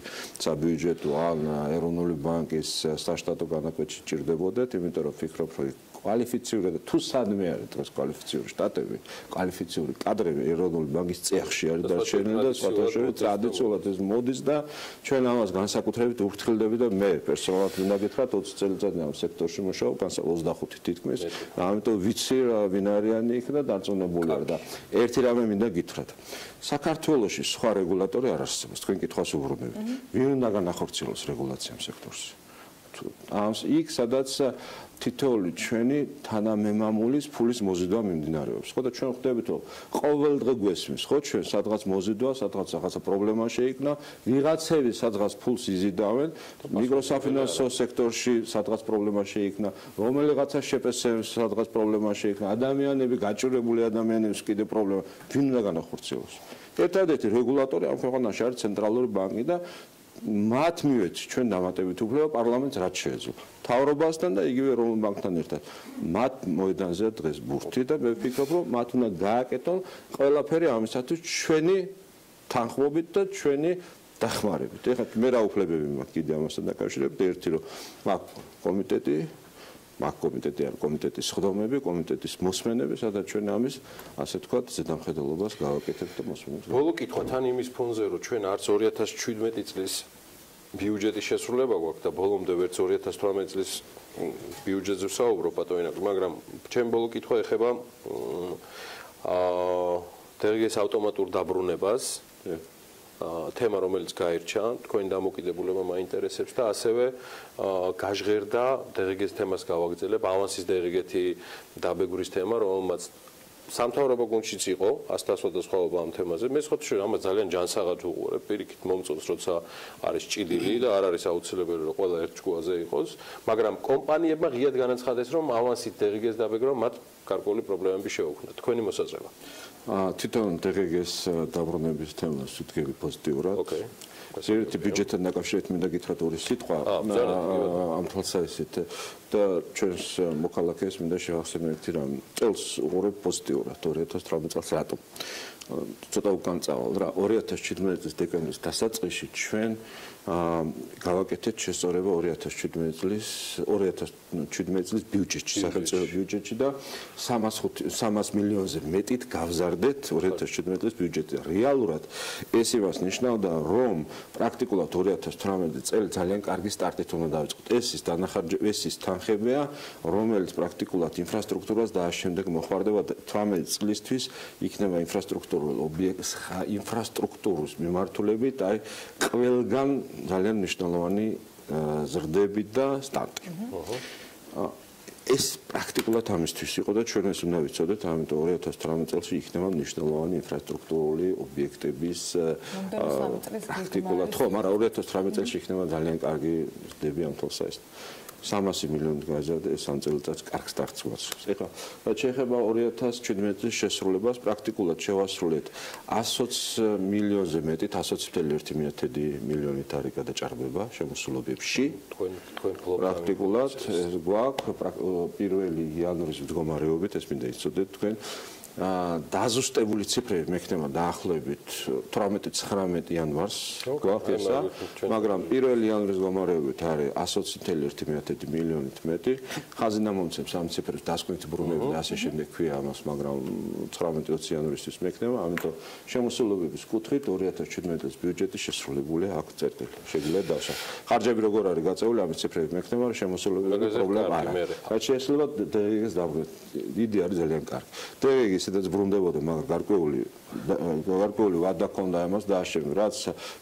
საბიუჯეტო ან ეროვნული ბანკის საშტატო განაკვეთში ჭირდებოდათ, იმიტომ რომ ვფიქრობ, რომ კვალიფიციური და თუ სადმე არის დღეს კვალიფიციური შტატები, კვალიფიციური კადრები ეროვნული ბანკის წეხში არის დარჩენილი და სხვადასხვა ტრადიციულად ეს მოდის და ჩვენ ამას განსაკუთრებით ვფრთხილდები და მე პერსონალურად მინდა გითხრათ 20 წელიწადი ამ სექტორში მუშაობ, 25 თითქმის. ამიტომ ვიცი რა ვინ არიანი იქ და დარწმუნებული ვარ და ერთი რამე მინდა გითხრათ. საქართველოში სხვა რეგულატორი არ არსებობს, თქვენ კითხვას უბრუნებით. ვინ უნდა განახორციელოს რეგულაცია ამ სექტორში? იქ სადაც თითოეული ჩვენი თანამემამულის ფულის მოზიდვა მიმდინარეობს. ხო და ჩვენ ხვდებით რომ ყოველ დღე გვესმის, ხო, ჩვენ სადღაც მოზიდვა, სადღაც რაღაცა პრობლემა შეიქმნა, ვიღაცები სადღაც ფულს იზიდავენ, მიკროსაფინანსო სექტორში სადღაც პრობლემა შეიქმნა, რომელიღაცა შეპესებს სადღაც პრობლემა შეიქმნა, ადამიანები, გაჭირებული ადამიანების კიდე პრობლემა, ვინ უნდა განახორციელოს? ერთადერთი რეგულატორი ამ ქვეყანაში არის ცენტრალური ბანკი და მათ მივეც ჩვენ დამატებით უფლება პარლამენტს რაც შეეძლო. მთავრობასთან და იგივე რომელ ბანკთან ერთად. მათ მოედანზეა დღეს ბურთი და მე ვფიქრობ, რომ მათ უნდა გააკეთონ ყველაფერი ამისათვის ჩვენი თანხმობით და ჩვენი დახმარებით. ეხლა მე რა უფლებები მაქვს კიდე ამასთან დაკავშირებით? ერთი რომ მაქვს კომიტეტი მაგ-კომიტეტი არის კომიტეტის ხდომები, კომიტეტის მოსმენები, სადაც ჩვენ ამის ასე თქვათ ზედამხედველობას გავაკეთებთ და მოსმენებს. ბოლო კითხვა თან იმის ფონზე, რომ ჩვენ არც 2017 წლის ბიუჯეტის შესრულება გვაქვს და ბოლომდე ვერც 2018 წლის ბიუჯეტზე ვსაუბრობ ბატონინაკ, მაგრამ ჩემ ბოლო კითხვა ეხება დერგეს ავტომატურ დაბრუნებას. თემა რომელიც გაირჩა, თქვენი დამოკიდებულება მაინტერესებს და ასევე გაჟღერდა დერგეს თემას გავაგრძელებ, ავანსის დერგეთი დაბეგვრის თემა, რომელმაც სამთავრობო გუნდშიც იყო, ასდასვა და სხვაობა ამ თემაზე. მე სხვა შეიძლება ამას ძალიან ჯანსაღად უყურებ, პირიქით მომწონს, როცა არის ჭიდილი და არ არის აუცილებელი რომ ყველა ერთ ჯგუფზე იყოს, მაგრამ კომპანიებმა ღიად განაცხადეს, რომ ავანსით დერგეს დაბეგრვა მათ გარკვეული პრობლემები შეუქმნათ. თქვენი მოსაზრება? თვითონ დერგეს დაბრუნების თემას ვდგები პოზიტიურად. ერთი ბიუჯეტთან დაკავშირებით მინდა გითხრათ ორი სიტყვა ამ თვალსაზრისით და ჩვენს მოქალაქეს მინდა შევახსენო ერთი რამ. წელს უყურებ პოზიტიურად 2018 წელს რატომ? ცოტა უკან წავალ რა 2017 წლის დეკემბრის დასაწყისში ჩვენ გავაკეთეთ შესწორება 2017 წლის ბიუჯეტში, სახელმწიფო ბიუჯეტში და 300 მილიონზე მეტით გავზარდეთ 2017 წლის ბიუჯეტზე. რეალურად ეს იმას ნიშნავდა, რომ პრაქტიკულად 2018 წელი ძალიან კარგი სტარტით უნდა დავიწყოთ. ეს ის თანხებია, რომელიც პრაქტიკულად ინფრასტრუქტურას და შემდეგ მოხმარდება 18 წლისთვის იქნება ინფრასტრუქტურის მიმართულებით, აი ყველგან ძალიან მნიშვნელოვანი ზრდები და სტარტი. ეს პრაქტიკულად ამისთვის იყო და ჩვენ ეს უნდა ვიცოდეთ, ამიტომ 2018 წელს იქნება მნიშვნელოვანი ინფრასტრუქტურული ობიექტების პრაქტიკულად, ხო, მაგრამ 2018 წელს იქნება ძალიან კარგი ზრდები ამ თვალსაზრისით. 300 მილიონი გაიზარდა ეს ამ წელიწადს კარგ სტარტს გვაძლევს. ეხლა რაც შეეხება 2017 წლის შესრულებას, პრაქტიკულად შევასრულეთ 120 მილიონზე მეტით, 120.1 მილიონით არის გადაჭარბება შემოსულობებში. პრაქტიკულად ეს გვაქვს 1 იანვრის მდგომარეობით, ეს მინდა იცოდეთ თქვენ. დაზუსტებული ციფრები მექნება დაახლოებით 18-19 იანვარს გვაქვს ესა, მაგრამ 1 იანვრის მდგომარეობით არის 120.1 მილიონით მეტი. ხაზინა მომცემს ამ ციფრებს დასკვნითი ბრუნვები და ასე შემდეგ ქვია ამას, მაგრამ 19-20 იანვრისთვის მექნება, ამიტომ შემოსულობების კუთხით 2017 წლის ბიუჯეტი შესრულებულია აქ წერტილი. შეგვიძლია დავსვათ. ხარჯები როგორ არის გაწეული, ამის ციფრები მექნება, რომ შემოსულობების პრობლემა არ არის. რაც შეეხება დერგეს დაბრუნება, დიდი არის ძალიან კარგი. დერგი სადაც ბრუნდებოდა, მაგრამ გარკვეული ვადა ჰქონდა ამას დააშენო, რაც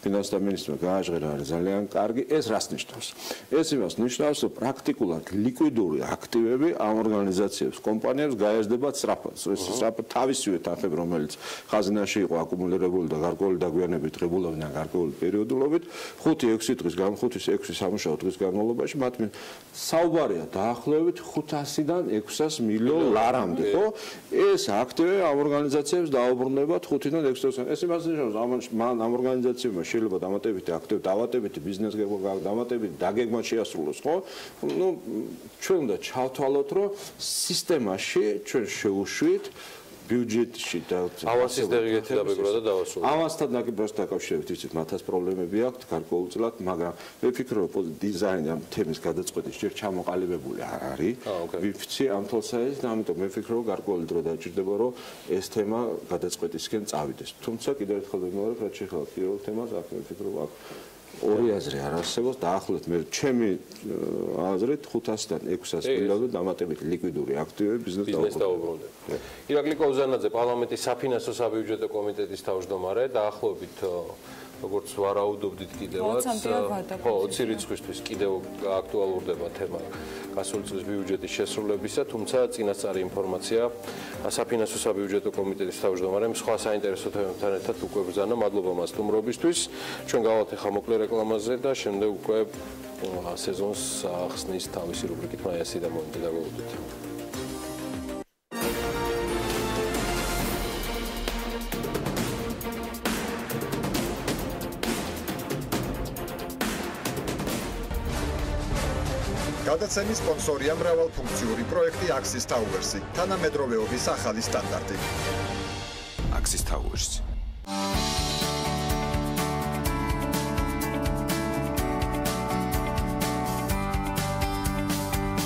ფინანსთა მინისტრმა გააჟღერა არის ძალიან კარგი. ეს რას ნიშნავს? ეს იმას ნიშნავს, რომ პრაქტიკულად ლიკვიდური აქტივები ამ ორგანიზაციებს, კომპანიებს გაეზრდება სწრაფად. ეს სწრაფად თავისივე თანხები, რომელიც ხაზინაში იყო აკუმულირებული და გარკვეული დაგვიანებით ღებულობდნენ გარკვეული პერიოდულობით, 5-6 დღის განმავლობაში, 6 სამუშაო დღის განმავლობაში მათ საუბარია დაახლოებით 500-დან 600 მილიონ ლარამდე, ხო? ეს აქტივები ამ ორგანიზაციებს დაუბრუნებათ 5-დან 6-ს. ეს იმას ნიშნავს, ამ ორგანიზაციებმა შეიძლება დამატებითი აქტივები, დამატებითი ბიზნეს გეგმა, დამატებითი დაგეგმა შეასრულოს, ხო? ნუ ჩვენ უნდა ჩავთვალოთ, რომ სისტემაში ჩვენ შევუშვით ბიუჯეტში და ავანსის დერგეთი დაბეგვրա და დავასრულოთ. ავანსთან დაკავშირებით ვიცით, მათაც პრობლემები აქვთ გარკვეულწილად, მაგრამ მე ვფიქრობ, რომ დიზაინი ამ თემის გადაწყვეტის ჯერ ჩამოყალიბებული არ არის. ვიფცი ამ თვალსაზრისით, ამიტომ მე ვფიქრობ, რომ გარკვეული დრო დაჭირდება, რომ ეს თემა გადაწყვეტისკენ წავიდეს. თუმცა კიდევ ერთხელ ვიმეორებ, რაც შეეხება პირველ თემას, აქ მე ვფიქრობ, აქ ორი აზრი არ არსებობს დაახლოებით მე ჩემი აზრით 500-დან 600 მილიონი დამატებით ლიკვიდური აქტივები ბიზნეს დაუბრუნდება. ირაკლი კოზანაძე, პარლამენტის საფინანსო საბიუჯეტო კომიტეტის თავმჯდომარე, დაახლოებით როგორც ვარაუდობდით კიდევაც, 20 რიცხვისთვის კიდევ აქტუალურდება თემა გასული წლის ბიუჯეტის შესრულებისა, თუმცა წინასწარი ინფორმაცია საფინანსო საბიუჯეტო კომიტეტის თავმჯდომარემ სხვა საინტერესო თემებთან ერთად უკვე ბრძანა. მადლობა მას სტუმრობისთვის. ჩვენ გავალთ ახლა მოკლე რეკლამაზე და შემდეგ უკვე სეზონს ახსნის თავისი რუბრიკით მაიასი და მომენტი დაგვეულოთ. გადაცემის სპონსორია მრავალფუნქციური პროექტი Axis Towers-ი, თანამედროვეობის ახალი სტანდარტი. Axis Towers.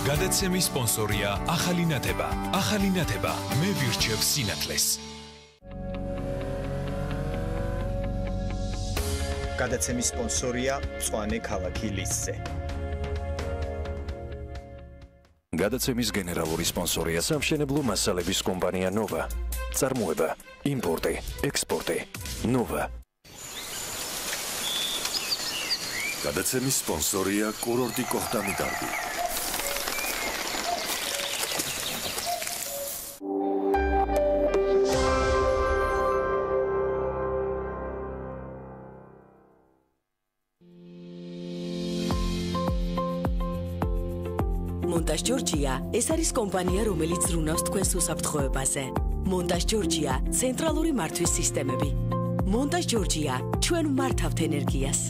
გადაცემის სპონსორია ახალი ნათება. ახალი ნათება მე ვირჩევ სინათლეს. გადაცემის სპონსორია მწვანე ქალაქი ლისზე. გადაცემის გენერალური სპონსორია სამშენებლო მასალების კომპანია ნოვა. წარმოება, იმპორტი, ექსპორტი. ნოვა. გადაცემის სპონსორია კურორტი კოხტამი გარბი. მონტაჟ ჯორჯია ეს არის კომპანია, რომელიც ზრუნავს თქვენს უსაფრთხოებაზე. მონტაჟ ჯორჯია ცენტრალური მართვის სისტემები. მონტაჟ ჯორჯია ჩვენ მართავთ ენერგიას.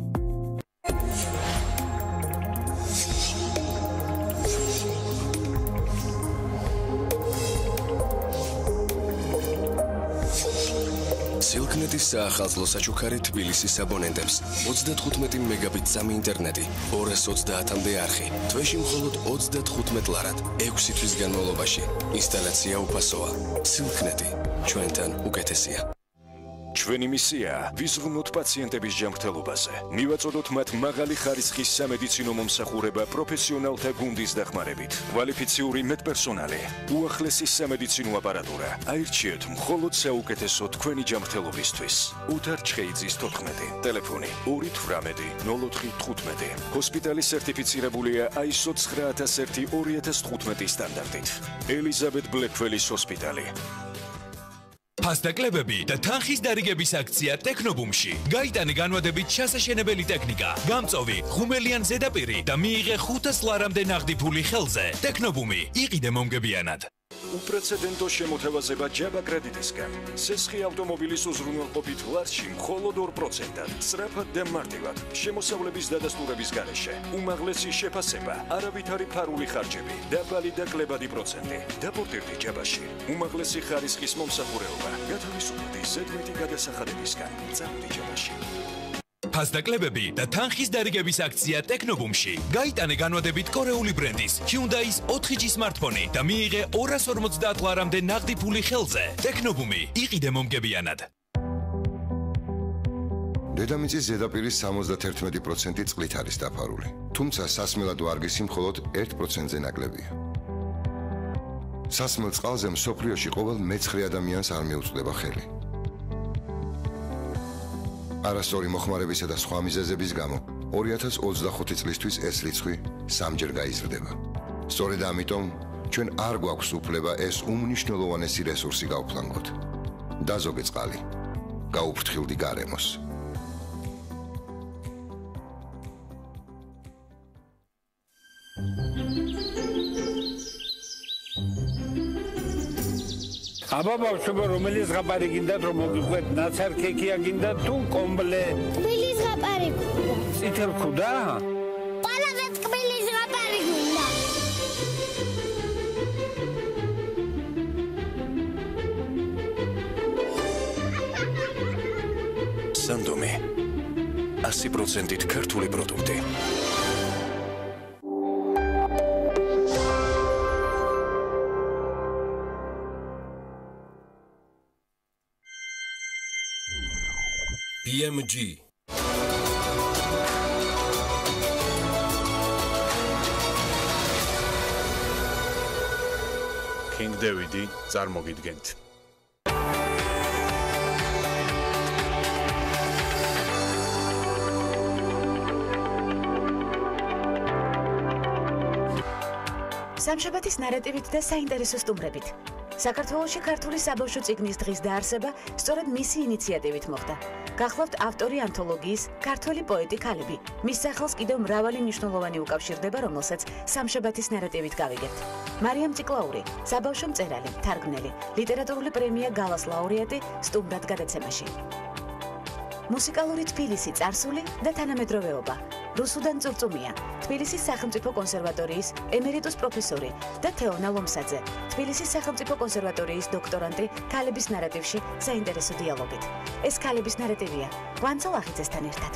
სილკნეტის საახალწლო საჩუქარი თბილისის აბონენტებს 35 მეგაბიტ სამი ინტერნეტი 230-მდე არხი თვეში მხოლოდ 35 ლარად 6 თვის განმავლობაში ინსტალაცია უფასოა. სილკნეტი ჩვენთან უკეთესია. ჩვენი მისიაა ვიზრუნოთ პაციენტების ჯანმრთელობაზე. მივაწოდოთ მათ მაღალი ხარისხის სამედიცინო მომსახურება პროფესიონალთა გუნდის დახმარებით. კვალიფიციური მედპერსონალი, უახლესი სამედიცინო აპარატურა. აირჩიეთ მხოლოდ საუკეთესო თქვენი ჯანმრთელობისთვის. უთარ ჩხეიძის 14, ტელეფონი 218-04-15. ჰოსპიტალი სერტიფიცირებულია ISO 9001-2015 სტანდარტით. ელიზაბეთ ბლეკველის ჰოსპიტალი. ფასდაკლებები და თანხის დარიგების აქცია ტექნობუმში. გაიტანე განვადებით ჩასაშენებელი ტექნიკა, გამწოვი, ხუმელიან ზედაპირი და მიიღე 500 ლარამდე ნაღდი ფული ხელზე. ტექნობუმი, იყიდე მომგებიანად. უპრეცედენტო შემოთავაზება ჯაბა კრედიტისგან. სესხი ავტომობილის უზრუნველყოფით ლარში მხოლოდ 2%-ად. სწრაფად და მარტივად. შემოსავლების დადასტურების გარეშე. უმაღლესი შეფასება, არავითარი ფარული ხარჯები, დაბალი და კლებადი პროცენტი. დაპორტირდი ჯაბაში. უმაღლესი ხარისხის მომსახურება. გათავისუფლდი ზედმეტი გადასახადებისგან. წავედი ჯაბაში. ფასდაკლებები და თანხის დარიგების აქცია ტექნობუმში. გაიტანე განვადებით კორეული ბრენდის Hyundai-ის 4G smartphone და მიიღე 250 ლარამდე ნაღდი ფული ხელზე. ტექნობუმი, იყიდე მომგებიანად. დედამიწის ზედაპირის 71% წყლით არის დაფარული. თუმცა სასმელად ვარგისი მხოლოდ 1%-ზე ნაკლებია. სასმელ წყალზე მსოფლიოში ყოველ მე-9 ადამიანს არ მიუწვდება ხელი. არასწორი მოხმარებისა და სხვა მიზეზების გამო 2025 წლისთვის ეს რიცხვი 3-ჯერ გაიზრდება. სწორედ ამიტომ ჩვენ არ გვაქვს უფლება ეს უმნიშვნელოვანესი რესურსი გავფლანგოთ. დაზოგე წყალი. გაუფრთხილდი გარემოს. აბა ბავშვებო, რომელი ზღაპარი გინდათ რომ მოგიყვეთ? ნაცარქექია გინდათ თუ კომბლე? თბილი ზღაპარი. წითელ ქუდა? ყველაზე თბილი ზღაპარი გინდა. სანდომი 100%-ით ქართული პროდუქტი. BMG King David-ი წარმოგიდგენთ. სამშაბათის ნარატივით და საინტერესო სტუმრებით. საქართველოში ქართული საბავშვო წიგნის დღის დაარსება სწორედ მისი ინიციატივით მოხდა. გახლავთ ავტორი ანთოლოგიის ქართველი პოეტი ქალები. მის სახელს კიდევ მრავალი მნიშვნელოვანი უკავშირდება, რომელსაც სამშაბათის ნარატივით გავიგებთ. მარიამ ციკლაური, საბავშვო მწერალი, თარგმნელი, ლიტერატურული პრემია გალას ლაურეატი სტუმრად გადაცემაში. მუსიკალური თბილისი წარსული და თანამედროვეობა. რუსუდან წურწუმია, თბილისის სახელმწიფო კონსერვატორიის ემერიტუს პროფესორი და თეონა ლომსაძე, თბილისის სახელმწიფო კონსერვატორიის დოქტორანტი ქალების ნარატივში საინტერესო დიალოგით. ეს ქალების ნარატივია ვანცო ლახიძესთან ერთად.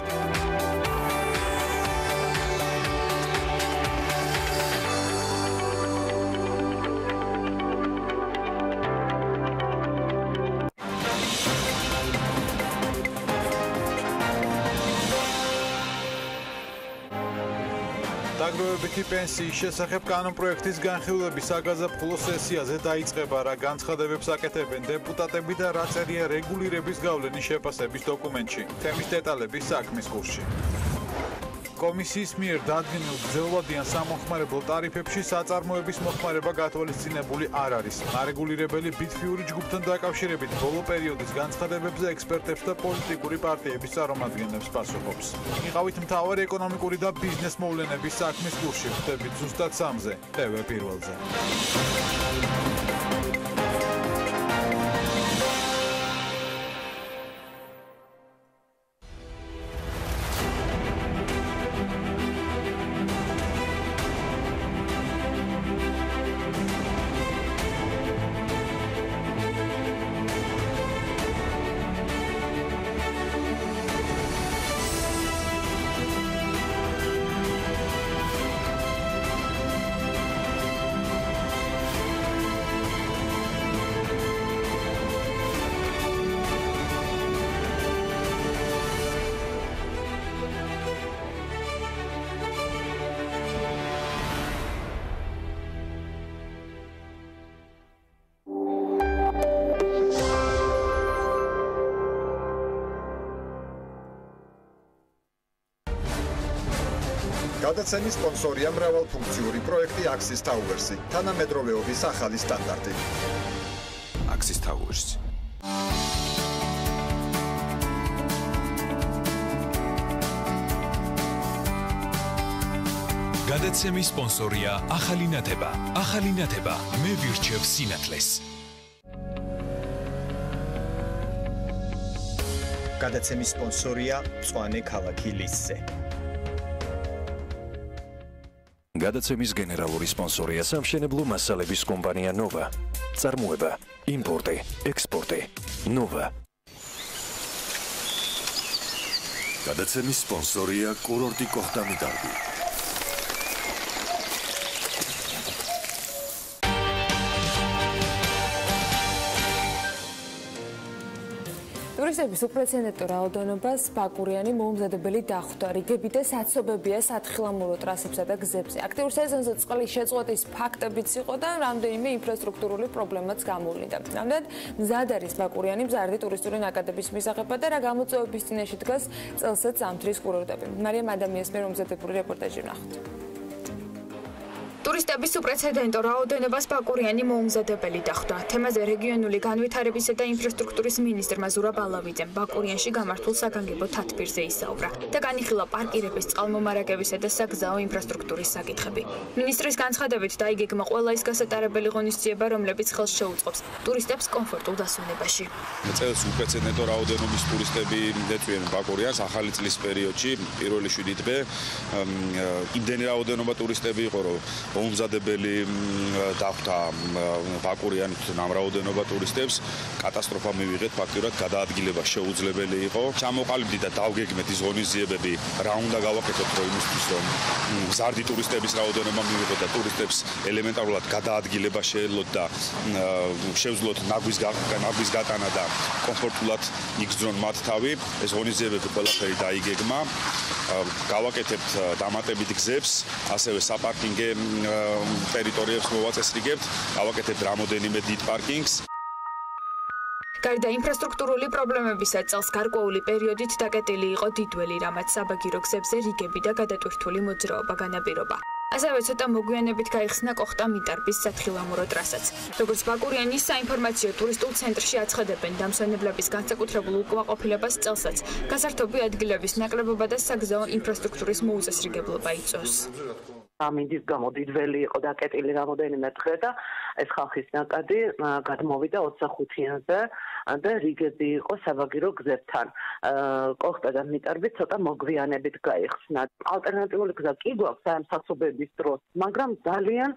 დაგროვებითი პენსიის შესახებ კანონპროექტის განხილვების საგაზაფხულო სესიაზე დაიწყება, რა განცხადებებს აკეთებენ დეპუტატები და რა წერია რეგულირების გავლენის შეფასების დოკუმენტში. თემის დეტალები საქმის კურსში. კომისიის მიერ დადგენილ გრძელვადიან სამოხმარებლო ტარიფებში საწარმოების მოხმარება გათვალისწინებული არ არის. არეგულირებელი ბიტფიური ჯგუფთან დაკავშირებით ბოლო პერიოდის განცხადებებზე ექსპერტებს და პოლიტიკური პარტიების წარმომადგენლებს პასუხობს. იყავით მთავარი ეკონომიკური და ბიზნეს მოვლენების საქმის კურსში. ხვდებით ზუსტად 3-ზე, TV პირველზე. გადაცემის სპონსორია მრავალფუნქციური პროექტი Axis Towers-ი, თანამედროვეობის ახალი სტანდარტი. Axis Towers. გადაცემის სპონსორია ახალი ნათება. ახალი ნათება მე ვირჩევ სინათლეს. გადაცემის სპონსორია მწვანე ქალაქი ლისზე. გადაცემის გენერალური სპონსორია სამშენებლო მასალების კომპანია ნოვა. წარმოება, იმპორტი, ექსპორტი. ნოვა. გადაცემის სპონსორია კურორტი კოხტამიდარგი. ტურისტების უპრეცედენტო რაოდენობას ბაკურიანი მოუმზადებელი დახვდა. რიგები და საცობებია სათხილამურო ტრასებსა და გზებზე. აქტიურ სეზონზე წყლის შეწყვეტის ფაქტებიც იყო და რამდენიმე ინფრასტრუქტურული პრობლემაც გამოვლინდა. ნამდვილად მზად არის ბაკურიანი მზარდი ტურისტული ნაკადების მისაღებად და რა გამოწვევების წინაშე დგას წელსაც ზამთრის კურორტები. მარიამ ადამიანის მიერ მომზადებული რეპორტაჟი ვნახოთ. ტურისტების უპრეცედენტო რაოდენობას ბაკურიანი მოუმზადებელი დახვდა. თემაზე რეგიონული განვითარებისა და ინფრასტრუქტურის მინისტრმა ზურაბ ალავიძემ ბაკურიანში გამართულ საგანგებო თათბირზე ისაუბრა და განიხილა პარკირების, წყალმომარაგებისა და საგზაო ინფრასტრუქტურის საკითხები. მინისტრის განცხადებით დაიგეგმა ყველა ის გასატარებელი ღონისძიება, რომლებიც ხელს შეუწყობს ტურისტებს კომფორტულ დასვენებაში. წელს უპრეცედენტო რაოდენობის ტურისტები ეწვიან ბაკურიანს ახალი წლის პერიოდში, პირველი 7 თვე. იმდენი რაოდენობა ტურისტები იყო, რომ მომზადებელი დახვდა ბაკურიანით ამრაოდენობა ტურისტებს, კატასტროფა მივიღეთ, ფაქტიურად გადაადგილება შეუძლებელი იყო. ჩამოყალიბდით და დავგეგმეთ ის ღონისძიებები, რა უნდა გავაკეთოთ იმისთვის, რომ მზარდი ტურისტების რაოდენობა მივიღოთ და ტურისტებს ელემენტარულად გადაადგილება შეეძლოთ და შევძლოთ ნაგვის გატანა და კომფორტულად იგრძნონ მათ თავი. ეს ღონისძიებები ყველაფერი დაიგეგმა. გავაკეთებთ დამატებით გზებს, ასევე საპარკინგე ტერიტორიებს მოვაწესრიგებთ, გავაკეთებთ რამოდენიმე დიდ პარკინგს. გარდა ინფრასტრუქტურული პრობლემებისა, წელს გარკვეული პერიოდით დაკეტილი იყო დიდველი, რამაც საბაგირო გზებზე რიგები და გადატვირთული მოძრაობა განაპირობა. ასევე ცოტა მოგვიანებით გაიხსნა კოხტა-მიტარბის სათხილამურო ტრასაც. როგორც ბაკურიანის საინფორმაციო ტურისტულ ცენტრში აცხადებენ, დამსვენებლების განსაკუთრებულ უკმაყოფილებას წელსაც გასართობი ადგილების ნაკლებობა და საგზაო ინფრასტრუქტურის მოუწესრიგებლობა იწვევს. ამინდის გამო დიდველი იყო დაკეტილი რამოდენიმე დღე და ეს ხალხის ნაკადი გადმოვიდა 25-იანზე და რიგები იყო საბაგირო გზებთან. კოხტა და მიტარბი ცოტა მოგვიანებით გაიხსნა. ალტერნატიული გზა კი გვაქვს საერთაშორისო დროს, მაგრამ ძალიან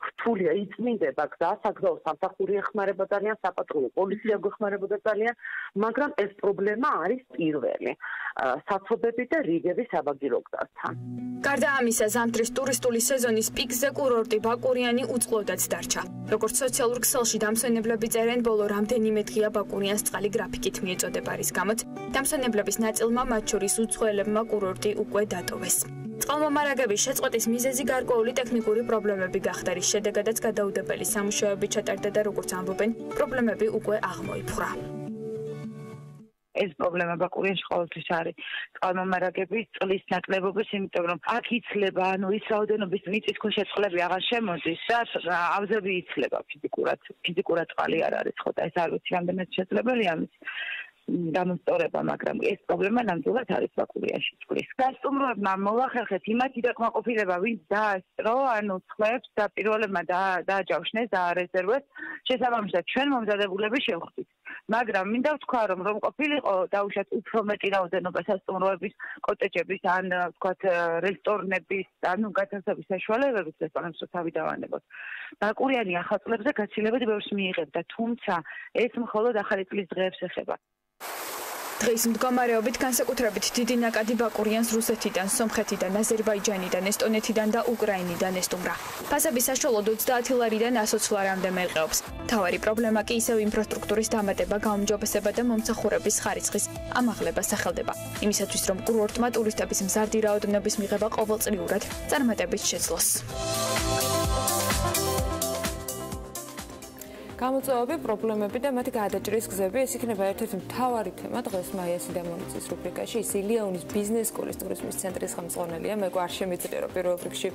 რთულია, იწმინდება გზა, საგზაო სამსახური ეხმარება ძალიან, საპატრულო პოლიცია გვეხმარებოდა ძალიან, მაგრამ ეს პრობლემა არის პირველი. საცობები და რიგები საბაგირო გზასთან. გარდა ამისა, ზამთრის ტურისტული სეზონის პიკზე კურორტი ბაკურიანი უწყლოდაც დარჩა. როგორც სოციალურ ქსელში დამსვენებლები წერენ, ბოლო რამდენიმე დღეა ბაკურიანს წყალი გრაფიკით მიეწოდება, რის გამოც დამსვენებლების ნაწილმა, მათ შორის უცხოელებმა კურორტი უკვე დატოვეს. წყალმომარაგების შეწყვეტის მიზეზი გარკვეული ტექნიკური პრობლემები გახდა, რის შედეგადაც გადაუდებელი სამუშაოები ჩატარდა და როგორც ამბობენ, პრობლემები უკვე აღმოიფხვრა. ეს პრობლემა ბაკურიანში ყოველთვის არის წყალმომარაგების წყლის ნაკლებობის, იმიტომ რომ აქ იცლება, ის რაოდენობის მიწისქვეშა წყლები აღარ შემოდის და აბზები იცლება ფიზიკურად წყალი არ არის ხო და ეს არ ვიცი რამდენად შესაძლებელია ამის გამოსწორება, მაგრამ ეს პრობლემა ნამდვილად არის ბაკურიანში წყლის. გასტუმროებმა მოვახერხეთ იმათი დაკმაყოფილება, ვინც დაასწრო, ანუ წყლებს და პირველებმა დააჯავშნეს, დაარეზერვეს, შესაბამისად ჩვენ მომზადებულები შევხვდით. მაგრამ მინდა ვთქვა, რომ ყოფილიყო დაუშვათ უფრო მეტი რაოდენობა სასტუმროების, კოტეჯების ან ვთქვათ რესტორნების, ანუ გათასების საშუალებებით რესტორნებს თავი დავანებოთ. ბაკურიანი ახალ წლებზე გაცილებით ბევრს მიიღებდა, თუმცა ეს მხოლოდ ახალი წლის დღეებს ეხება. დღის მდგომარეობით განსაკუთრებით დიდი ნაკადი ბაკურიანს რუსეთიდან, სომხეთიდან, აზერბაიჯანიდან, ესტონეთიდან და უკრაინიდან ესტუმრა. ფასების საშუალოდ 30 ლარიდან 120 ლარამდე მერყეობს. მთავარი პრობლემა კი ისევ ინფრასტრუქტურის დამატება, გაუმჯობესება და მომსახურების ხარისხის ამაღლება სახელდება. იმისათვის, რომ კურორტმა ტურისტების მზარდი რაოდენობის მიღება ყოველწლიურად წარმატებით შეძლოს. გამოწვევები, პრობლემები და მათი გადაჭრის გზები, ეს იქნება ერთ-ერთი მთავარი თემა დღეს მაიასი დემონიცის რუბრიკაში. ის ილიონის ბიზნეს სკოლის ტურიზმის ცენტრის ხელმძღვანელია. მე გვარ შემიძლია რომ პირველ რიგში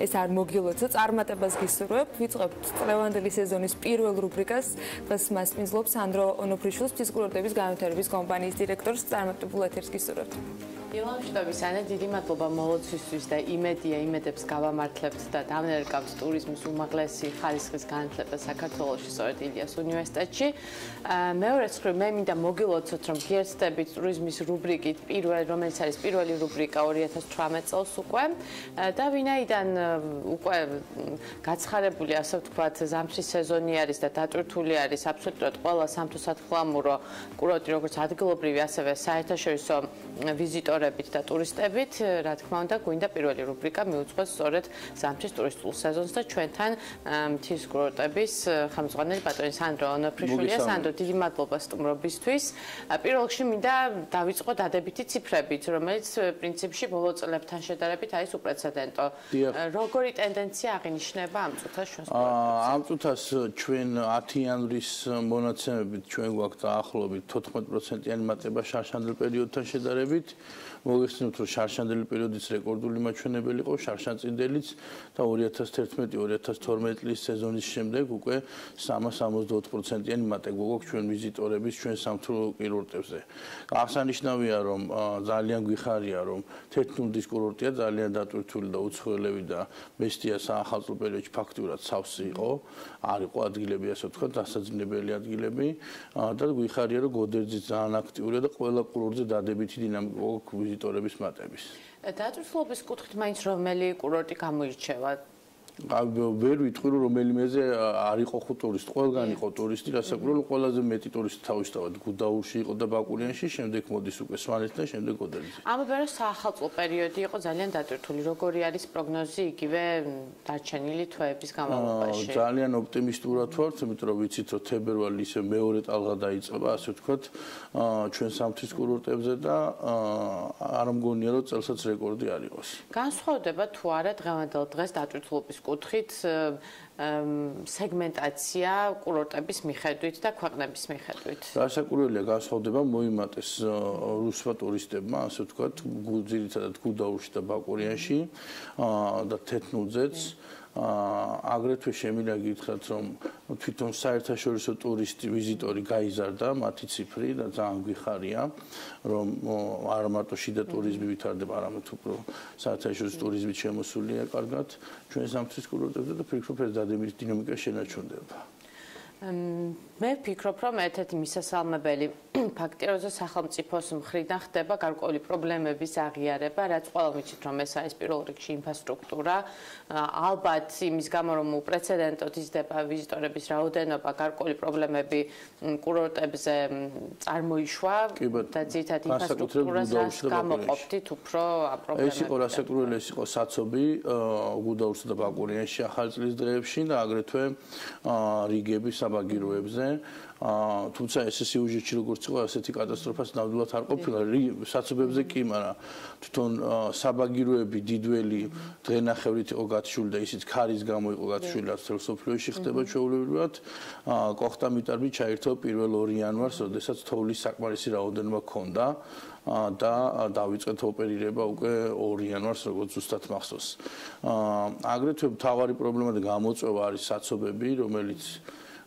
ეს არ მოგილოცო, წარმატებას გისურვებ. ვიწყებთ წლევანდელი სეზონის პირველ რუბრიკას. დღეს მას მისლობს სანდრო ონოფრიშვილს, ფიზკურორტების განვითარების კომპანიის დირექტორს. წარმატებულ ეთერს გისურვებთ. ილონშტობის ანა დიდი მადლობა მოლოცვისთვის და იმედებს გავამართლებთ და დავნერგავთ ტურიზმის უმაღლესი ხარისხის განათლება საქართველოში, სწორედ ილიას უნივერსიტეტში. მეორეც მხრივ მე მინდა მოგილოცოთ, რომ გიერთდებით ტურიზმის რუბრიკით, რომელიც არის პირველი რუბრიკა 2018 წელს უკვე და ვინაიდან უკვე გაცხარებული, ასე ვთქვათ, ზამთრის სეზონი არის და დატვირთული არის აბსოლუტურად ყველა სამთო-სათხილამურო კურორტი, როგორც ადგილობრივი, ასევე საერთაშორისო ვიზიტორებით და ტურისტებით, რა თქმა უნდა, გვინდა პირველი რუბრიკა მიუძღვეს სწორედ ზამთრის ტურისტულ სეზონს და ჩვენთან მთის კურორტების ხელმძღვანელი ბატონი სანდრო ონოფრიშვილია. სანდრო, დიდი მადლობა სტუმრობისთვის. პირველ რიგში მინდა დავიწყო დადებითი ციფრებით, რომელიც პრინციპში ბოლო წლებთან შედარებით არის უპრეცედენტო. როგორი ტენდენცია აღინიშნება ამ წუთას ჩვენს კურორტებში? ამ წუთას ჩვენ 10 იანვრის მონაცემებით ჩვენ გვაქვს დაახლოებით 14%-იანი მატება შარშანდელ პერიოდთან შედარებით. მოგეხსენებთ, რომ შარშანდელი პერიოდიც რეკორდული მაჩვენებელი იყო, შარშანწინდელიც და 2011-2012 წლის სეზონის შემდეგ უკვე 362%-იანი მატება გვაქვს ჩვენ ვიზიტორების, ჩვენ სამთო კურორტებზე. აღსანიშნავია, რომ ძალიან გვიხარია, რომ თეთრნუდის კურორტია ძალიან დატვირთული და უცხოელები და მესტია საახალწლო პერიოდში ფაქტიურად სავსე იყო, არ იყო ადგილები, ასე ვთქვათ, დასაძინებელი ადგილები და გვიხარია, რომ გოდერძი ძალიან აქტიურია და ყველა კურორტზე დადებითი დინამიკა აქვს ვიზიტორების მატების. დატვირთულობის კუთხით მაინც რომელი კურორტი გამოირჩევა? ვერ ვიტყვი რომ რომელიმეზე არ იყო ხო ტურისტი, ყველგან იყო ტურისტი, რასაკვირველია ყველაზე მეტი ტურისტი თავისთავად გუდაურში იყო და ბაკურიანში, შემდეგ მოდის უკვე სვანეთიდან, შემდეგ ოდერზე. ამბობენ რომ საახალწლო პერიოდი იყო ძალიან დატვირთული. როგორი არის პროგნოზი იგივე დარჩენილი თვეების განმავლობაში? ძალიან ოპტიმისტურად ვართ, იმიტომ რომ ვიცით რომ თებერვალი ისე მეორე ტალღა დაიწყება, ასე ვთქვათ, ჩვენ სამთის კურორტებზე და არ მგონია რომ წელსაც რეკორდი არ იყოს. განსხვავდება თუ არა დღევანდელ დღეს დატვირთულობის კუთხით სეგმენტაცია კურორტების მიხედვით და ქვეყნების მიხედვით. გასაკვირველია განსხვავდება მოიმატეს რუსმა ტურისტებმა, ასე ვთქვათ, ძირითადად გუდაურში და ბაკურიანში და თეთნუძეც აგრეთვე შემიძლია გითხრათ, რომ თვითონ საერთაშორისო ტურისტი ვიზიტორი გაიზარდა მათი ციფრი და ძალიან გვიხარია, რომ არა მარტო შიდა ტურიზმი ვითარდება, არამედ უფრო საერთაშორისო ტურიზმით შემოსულია კარგად ჩვენ ზამთრის კურორტებზე და ფიქრობ, ეს დადების დინამიკა შენარჩუნდება. მე ვფიქრობ, რომ ერთ-ერთი მისასალმებელი ფაქტია, რომ სახელმწიფოს მხრიდან ხდება გარკვეული პრობლემების აღიარება, რაც ყველა ვიცით, რომ ეს არის პირველ რიგში ინფრასტრუქტურა. ალბათ იმის გამო, რომ უპრეცედენტოდ იზრდება ვიზიტორების რაოდენობა, გარკვეული პრობლემები კურორტებზე წარმოიშვა და ძირითადად ინფრასტრუქტურას გამოყოფთით უფრო პრობლემები. ეს იყო რასაკვირველი, ეს იყო საცობი გუდაურსა და ბაკურიანში ახალი წლის დღეებში და აგრეთვე რიგების საბაგიროებზე. თუმცა ეს სიუჟეტი როგორც იყო, ასეთი კატასტროფას ნამდვილად არ ყოფილა. საცობებზე კი, მაგრამ თვითონ საბაგიროები დიდველი დღენახევრით იყო გათშული და ისიც ქარის გამო იყო გათშული, რაც თელ სოფლიოში ხდება ჩვეულებრივად. კოხტამიტარბი ჩაირთო 1 იანვარს, როდესაც თოვლის საკმარისი რაოდენობა ჰქონდა და დავიწყეთ ოპერირება უკვე 2 იანვარს, როგორც ზუსტად მახსოვს. აგრეთვე მთავარი პრობლემა და გამოწვევა არის საცობები, რომელიც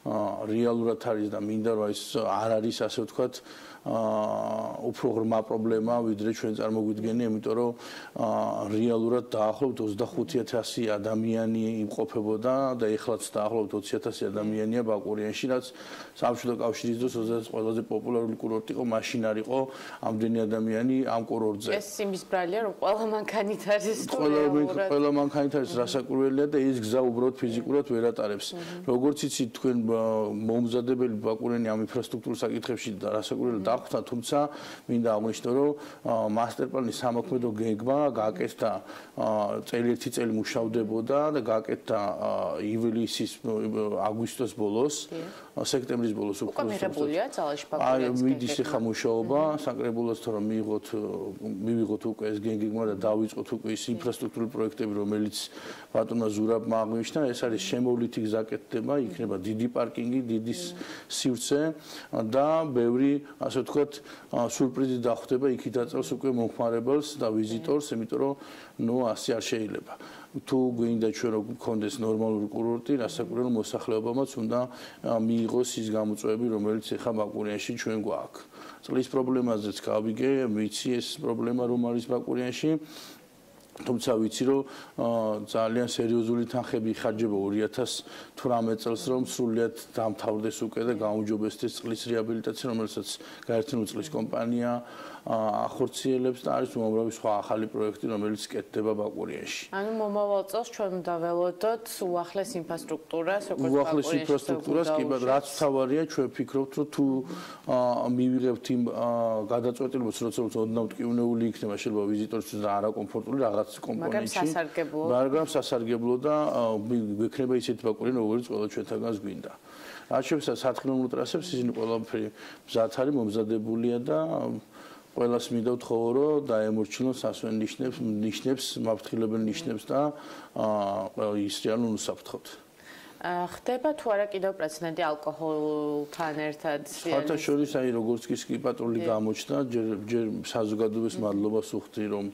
რეალურად არის და მინდა რომ ის არ არის ასე ვთქვათ უფრო ღრმა პრობლემა ვიდრე ჩვენ წარმოგვიდგენია, იმიტომ რომ რეალურად დაახლოებით 25000 ადამიანი იმყოფებოდა და ეხლაც დაახლოებით 20000 ადამიანია ბაკურიანში, რაც სამშვიდობო კავშირის დროს ყველაზე პოპულარული კურორტი იყო, მაშინ არ იყო ამდენი ადამიანი ამ კურორტზე. ეს იმის ბრალია, რომ ყველა მანქანით არის ყველა მანქანით არის რასაკვირველია და ის გზა უბრალოდ ფიზიკურად ვერ ატარებს. როგორც იცით, თქვენ მომზადებელი ბაკურიანი ამ ინფრასტრუქტურის საკითხებში და რასაკვირველია დახვდა, თუმცა მინდა აღნიშნო, რომ მასტერპლანის სამოქმედო გეგმა გაკეთდა წელი წელი მუშავდებოდა და გაკეთდა ივლისის აგვისტოს ბოლოს, სექტემბრის ბოლოს უკვე მიღებულია ძალაში ბაკურიანის გეგმა. მიდის ახლა მუშაობა, საკრებულოს თორემ მივიღოთ უკვე ეს გეგმა და დავიწყოთ უკვე ის ინფრასტრუქტურული პროექტები, რომელიც ბატონმა ზურაბმა აღნიშნა, ეს არის შემოვლითი გზაკეთდება, იქნება დიდი პარკინგი, დიდი სივრცე და ბევრი, ასე ვთქვათ, სურპრიზი დახვდება, იქით აწევს უკვე მომხმარებელს და ვიზიტორს, იმიტომ რომ ასე არ შეიძლება. თუ გვინდა ჩვენ რომ გქონდეს ნორმალური კურორტი, რასაკვირველია მოსახლეობამაც უნდა მიიღოს ის გამოწვევები, რომელიც ახლა ბაკურიანში ჩვენ გვაქვს. წლის პრობლემაზეც გავიგე, ვიცი ეს პრობლემა რომ არის ბაკურიანში. თუმცა ვიცი რომ ძალიან სერიოზული თანხები იხარჯება 2018 წელს რომ სრულიად დამთავრდეს უკვე და გაუმჯობესდეს წყლის რეაბილიტაცია, რომელსაც გაერთიანებული წყლის კომპანია ახორციელებს და არის უამრავი სხვა ახალი პროექტი, რომელიც კეთდება ბაკურიანში. ანუ მომავალ წელს ჩვენ უნდა ველოდოთ უახლეს ინფრასტრუქტურას, როგორც უახლეს ინფრასტრუქტურას, კი ბატონო, რაც თავარია, ჩვენ ვფიქრობთ, რომ თუ მივიღებთ იმ გადაწყვეტილებას, როცა ოდნავ ტკივნეული იქნება, შეიძლება ვიზიტორისთვის და არაკომფორტული რაღაც კომპონენტში. მაგრამ სასარგებლო და გვექნება ისეთი ბაკურიანი, როგორც ყველა ჩვენთანაც გვინდა. რაც შეეხება სათხილამურო ტრასებს, ისინი ყველაფერი მზად არის, მომზადებულია და ყველას მინდა ვთხოვო, რომ დაემორჩილონ სასვენ ნიშნებს, მაფრთხილებელ ნიშნებს და ის რეალურ უსაფრთხოდ. ხდება თუ არა კიდევ პრეცედენტი ალკოჰოლთან ერთად? სხვათა შორის, აი როგორც კი სკი პატრული გამოჩნდა, ჯერ საზოგადოების მადლობას ვუხდი, რომ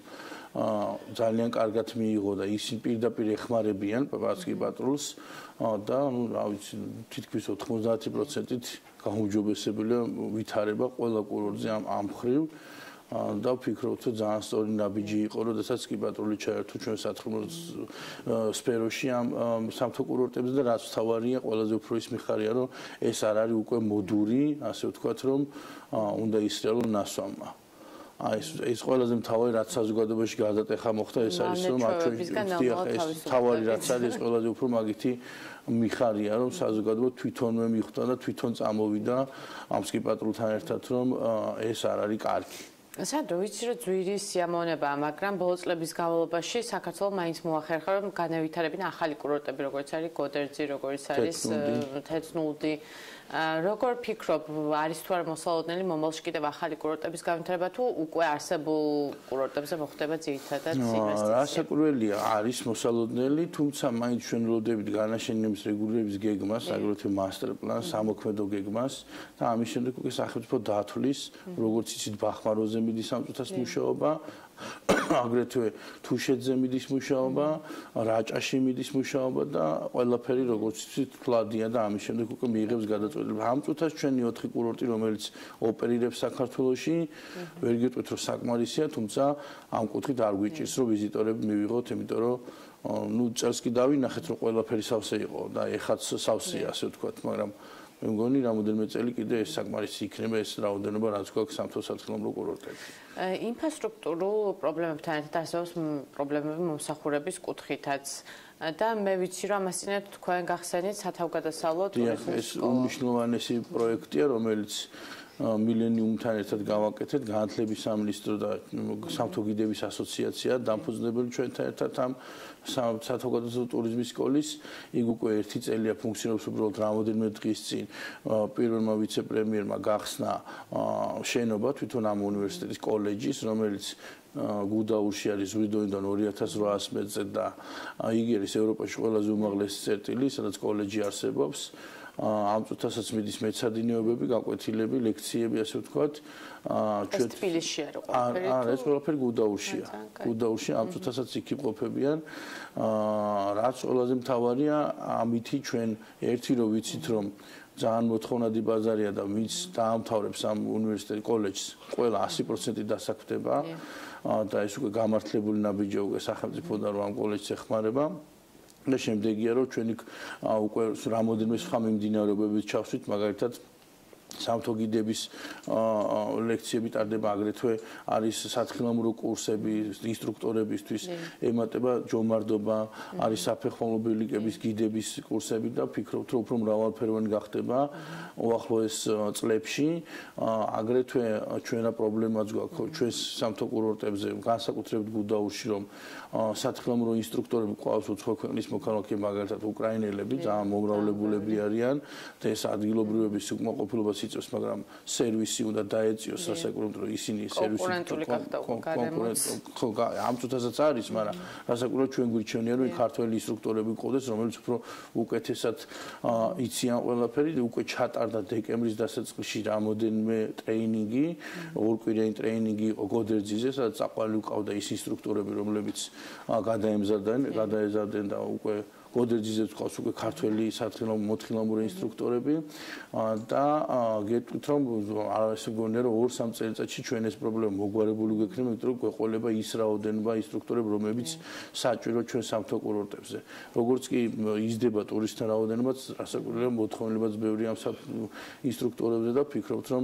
ძალიან კარგად მიიღო და ისინი პირდაპირ ეხმარებიან სკი პატრულს და რა ვიცი, თითქმის 90%-ით გაუმჯობესებულია ვითარება ყველა კურორტზე ამ მხრივ და ვფიქრობ, რომ ძალიან სწორი ნაბიჯი იყო, როდესაც სკი პატრული ჩაერთო ჩვენ სათხილამურო სფეროში ამ სამთო კურორტებზე და რაც თავარია, ყველაზე უფრო ის მიხარია, რომ ეს არ არის უკვე მოდური, ასე ვთქვათ, რომ უნდა ისრიალო ნასვამმა. ეს ყველაზე მთავარი რაც საზოგადოებაში გადატეხა მოხდა, ეს არის რომ ეს თავარი რაც არის, ეს ყველაზე უფრო მაგითი მიხარია, რომ საზოგადოება თვითონვე მიხვდა და თვითონ წამოვიდა ამ სკი პატრულთან ერთად, რომ ეს არ არის კარგი. სანდრო, ვიცი რომ ძვირის სიამოვნებაა, მაგრამ ბოლო წლების განმავლობაში საქართველოს მაინც მოახერხა რომ განავითარებინა ახალი კურორტები, როგორც არის გოდერძი, როგორც არის თეცნულდი. როგორ ფიქრობ, არის თუ არა მოსალოდნელი მომავალში კიდევ ახალი კურორტების განვითარება თუ უკვე არსებულ კურორტებზე მოხდება ძირითადად ინვესტიცია? რასაკვირველია, არის მოსალოდნელი, თუმცა მაინც ჩვენ ვლოდებით განაშენების რეგულირების გეგმას, აგრეთვე მასტერ პლანს, სამოქმედო გეგმას და ამის შემდეგ უკვე სახელმწიფო დათვლის, როგორც იცით, ბახმაროზე მიდის სამწუთას მუშაობა, აგრეთვე თუშეთზე მიდის მუშაობა, რაჭაში მიდის მუშაობა და ყველაფერი როგორც იცით, თვლადია და ამის შემდეგ უკვე მიიღებს გადაწყვეტილება. ამ წუთას ჩვენი 4 კურორტი, რომელიც ოპერირებს საქართველოში, ვერ გეტყვით რომ საკმარისია, თუმცა ამ კუთხით არ გვიჭირს რომ ვიზიტორები მივიღოთ, იმიტომ რომ წელს კი დავინახეთ რომ ყველაფერი სავსე იყო და ეხაც სავსეა, ასე ვთქვათ, მაგრამ მე მგონი რამოდენიმე წელი კიდე ეს საკმარისი იქნება ეს რაოდენობა რაც გვაქვს სამთო-სათხილამურო კურორტებში. ინფრასტრუქტურულ პრობლემებთან ერთად არსებობს პრობლემები მომსახურების კუთხითაც და მე ვიცი რომ ამას წინათ თქვენ გახსენით სათავგადასავლო ტურიზმის ეს უმნიშვნელოვანესი პროექტია, რომელიც მილენიუმთან ერთად გავაკეთეთ, განათლების სამინისტრო და სამთო-გიდების ასოციაცია დამფუძნებელი ჩვენთან ერთად ამ სათავგადასავლო ტურიზმის სკოლის. იქ უკვე 1 წელია ფუნქციონირებს უბრალოდ რამოდენიმე დღის წინ პირველმა ვიცე-პრემიერმა გახსნა შენობა თვითონ ამ უნივერსიტეტის კოლეჯის, რომელიც გუდაურში არის ზღვიდოინდან 2800 მეტრზე და იგი არის ევროპაში ყველაზე უმაღლესი წერტილი, სადაც კოლეჯი არსებობს. ამ წუთასაც მიდის მეცადინეობები, გაკვეთილები, ლექციები, ასე ვთქვათ. ჩვენ თბილისში არ ყოფილი. არა, ეს ყველაფერი გუდაურშია. გუდაურში ამ წუთასაც იქ იყოფებიან. რაც ყველაზე მთავარია, ამითი ჩვენ ერთი რომ ვიცით რომ ძალიან მოთხოვნადი ბაზარია და ვინც დაამთავრებს ამ უნივერსიტეტის კოლეჯს, ყველა 100% დასაქმდება და ეს უკვე გამართლებული ნაბიჯია უკვე სახელმწიფოდან რომ ამ კოლეჯს ეხმარება. და შემდეგია რომ ჩვენ უკვე რამოდენიმე სხვა მიმდინარეობებით ჩავსვით, მაგალითად სამთო-გიდების ლექციები ტარდება, აგრეთვე არის სათხილამურო კურსები ინსტრუქტორებისთვის, ემატება ჯომარდობა, არის საფეხმავლო ლიგების გიდების კურსები და ვფიქრობთ რომ უფრო მრავალფეროვანი გახდება უახლოეს წლებში. აგრეთვე ჩვენა პრობლემაც გვაქვს ჩვენს სამთო კურორტებზე, განსაკუთრებით გუდაურში, რომ სათხილამურო ინსტრუქტორები ყავს უცხო ქვეყნის მოქალაქეები, მაგალითად უკრაინელები, ძალიან მომრავლებულები არიან და ეს ადგილობრივების უკმაყოფილებას იწევს, მაგრამ სერვისი უნდა დაეწიოს, რასაკვირველია, რომ ისინი სერვისი ამ წუთასაც არის, მაგრამ რასაკვირველია ჩვენ გვირჩევნია, რომ ქართველი ინსტრუქტორები ყავდეს, რომელიც უფრო უკეთესად იციან ყველაფერი, უკვე ჩატარდა დეკემბრის დასაწყისში რამოდენიმე ტრეინინგი, ორკვირიანი ტრეინინგი იყო გოდერძიზე, სადაც წაყვალი უყავდა ის ინსტრუქტორები, რომლებიც გადაეზარდნენ და უკვე გოდერძიზე ვთქვათ, უკვე ქართველი მოთხილამურო ინსტრუქტორები და გეტყვით რომ ასე მგონია რომ 2-3 წელიწადში ჩვენ ეს პრობლემა მოგვარებული გვექნება, იმიტომ რომ გვეყოლება ის რაოდენობა ინსტრუქტორები, რომლებიც საჭირო ჩვენ სამთო კურორტებზე. როგორც კი იზრდება ტურისტთა რაოდენობაც, რასაკვირველია მოთხოვნილებაც ბევრი ამ ინსტრუქტორებზე და ვფიქრობთ რომ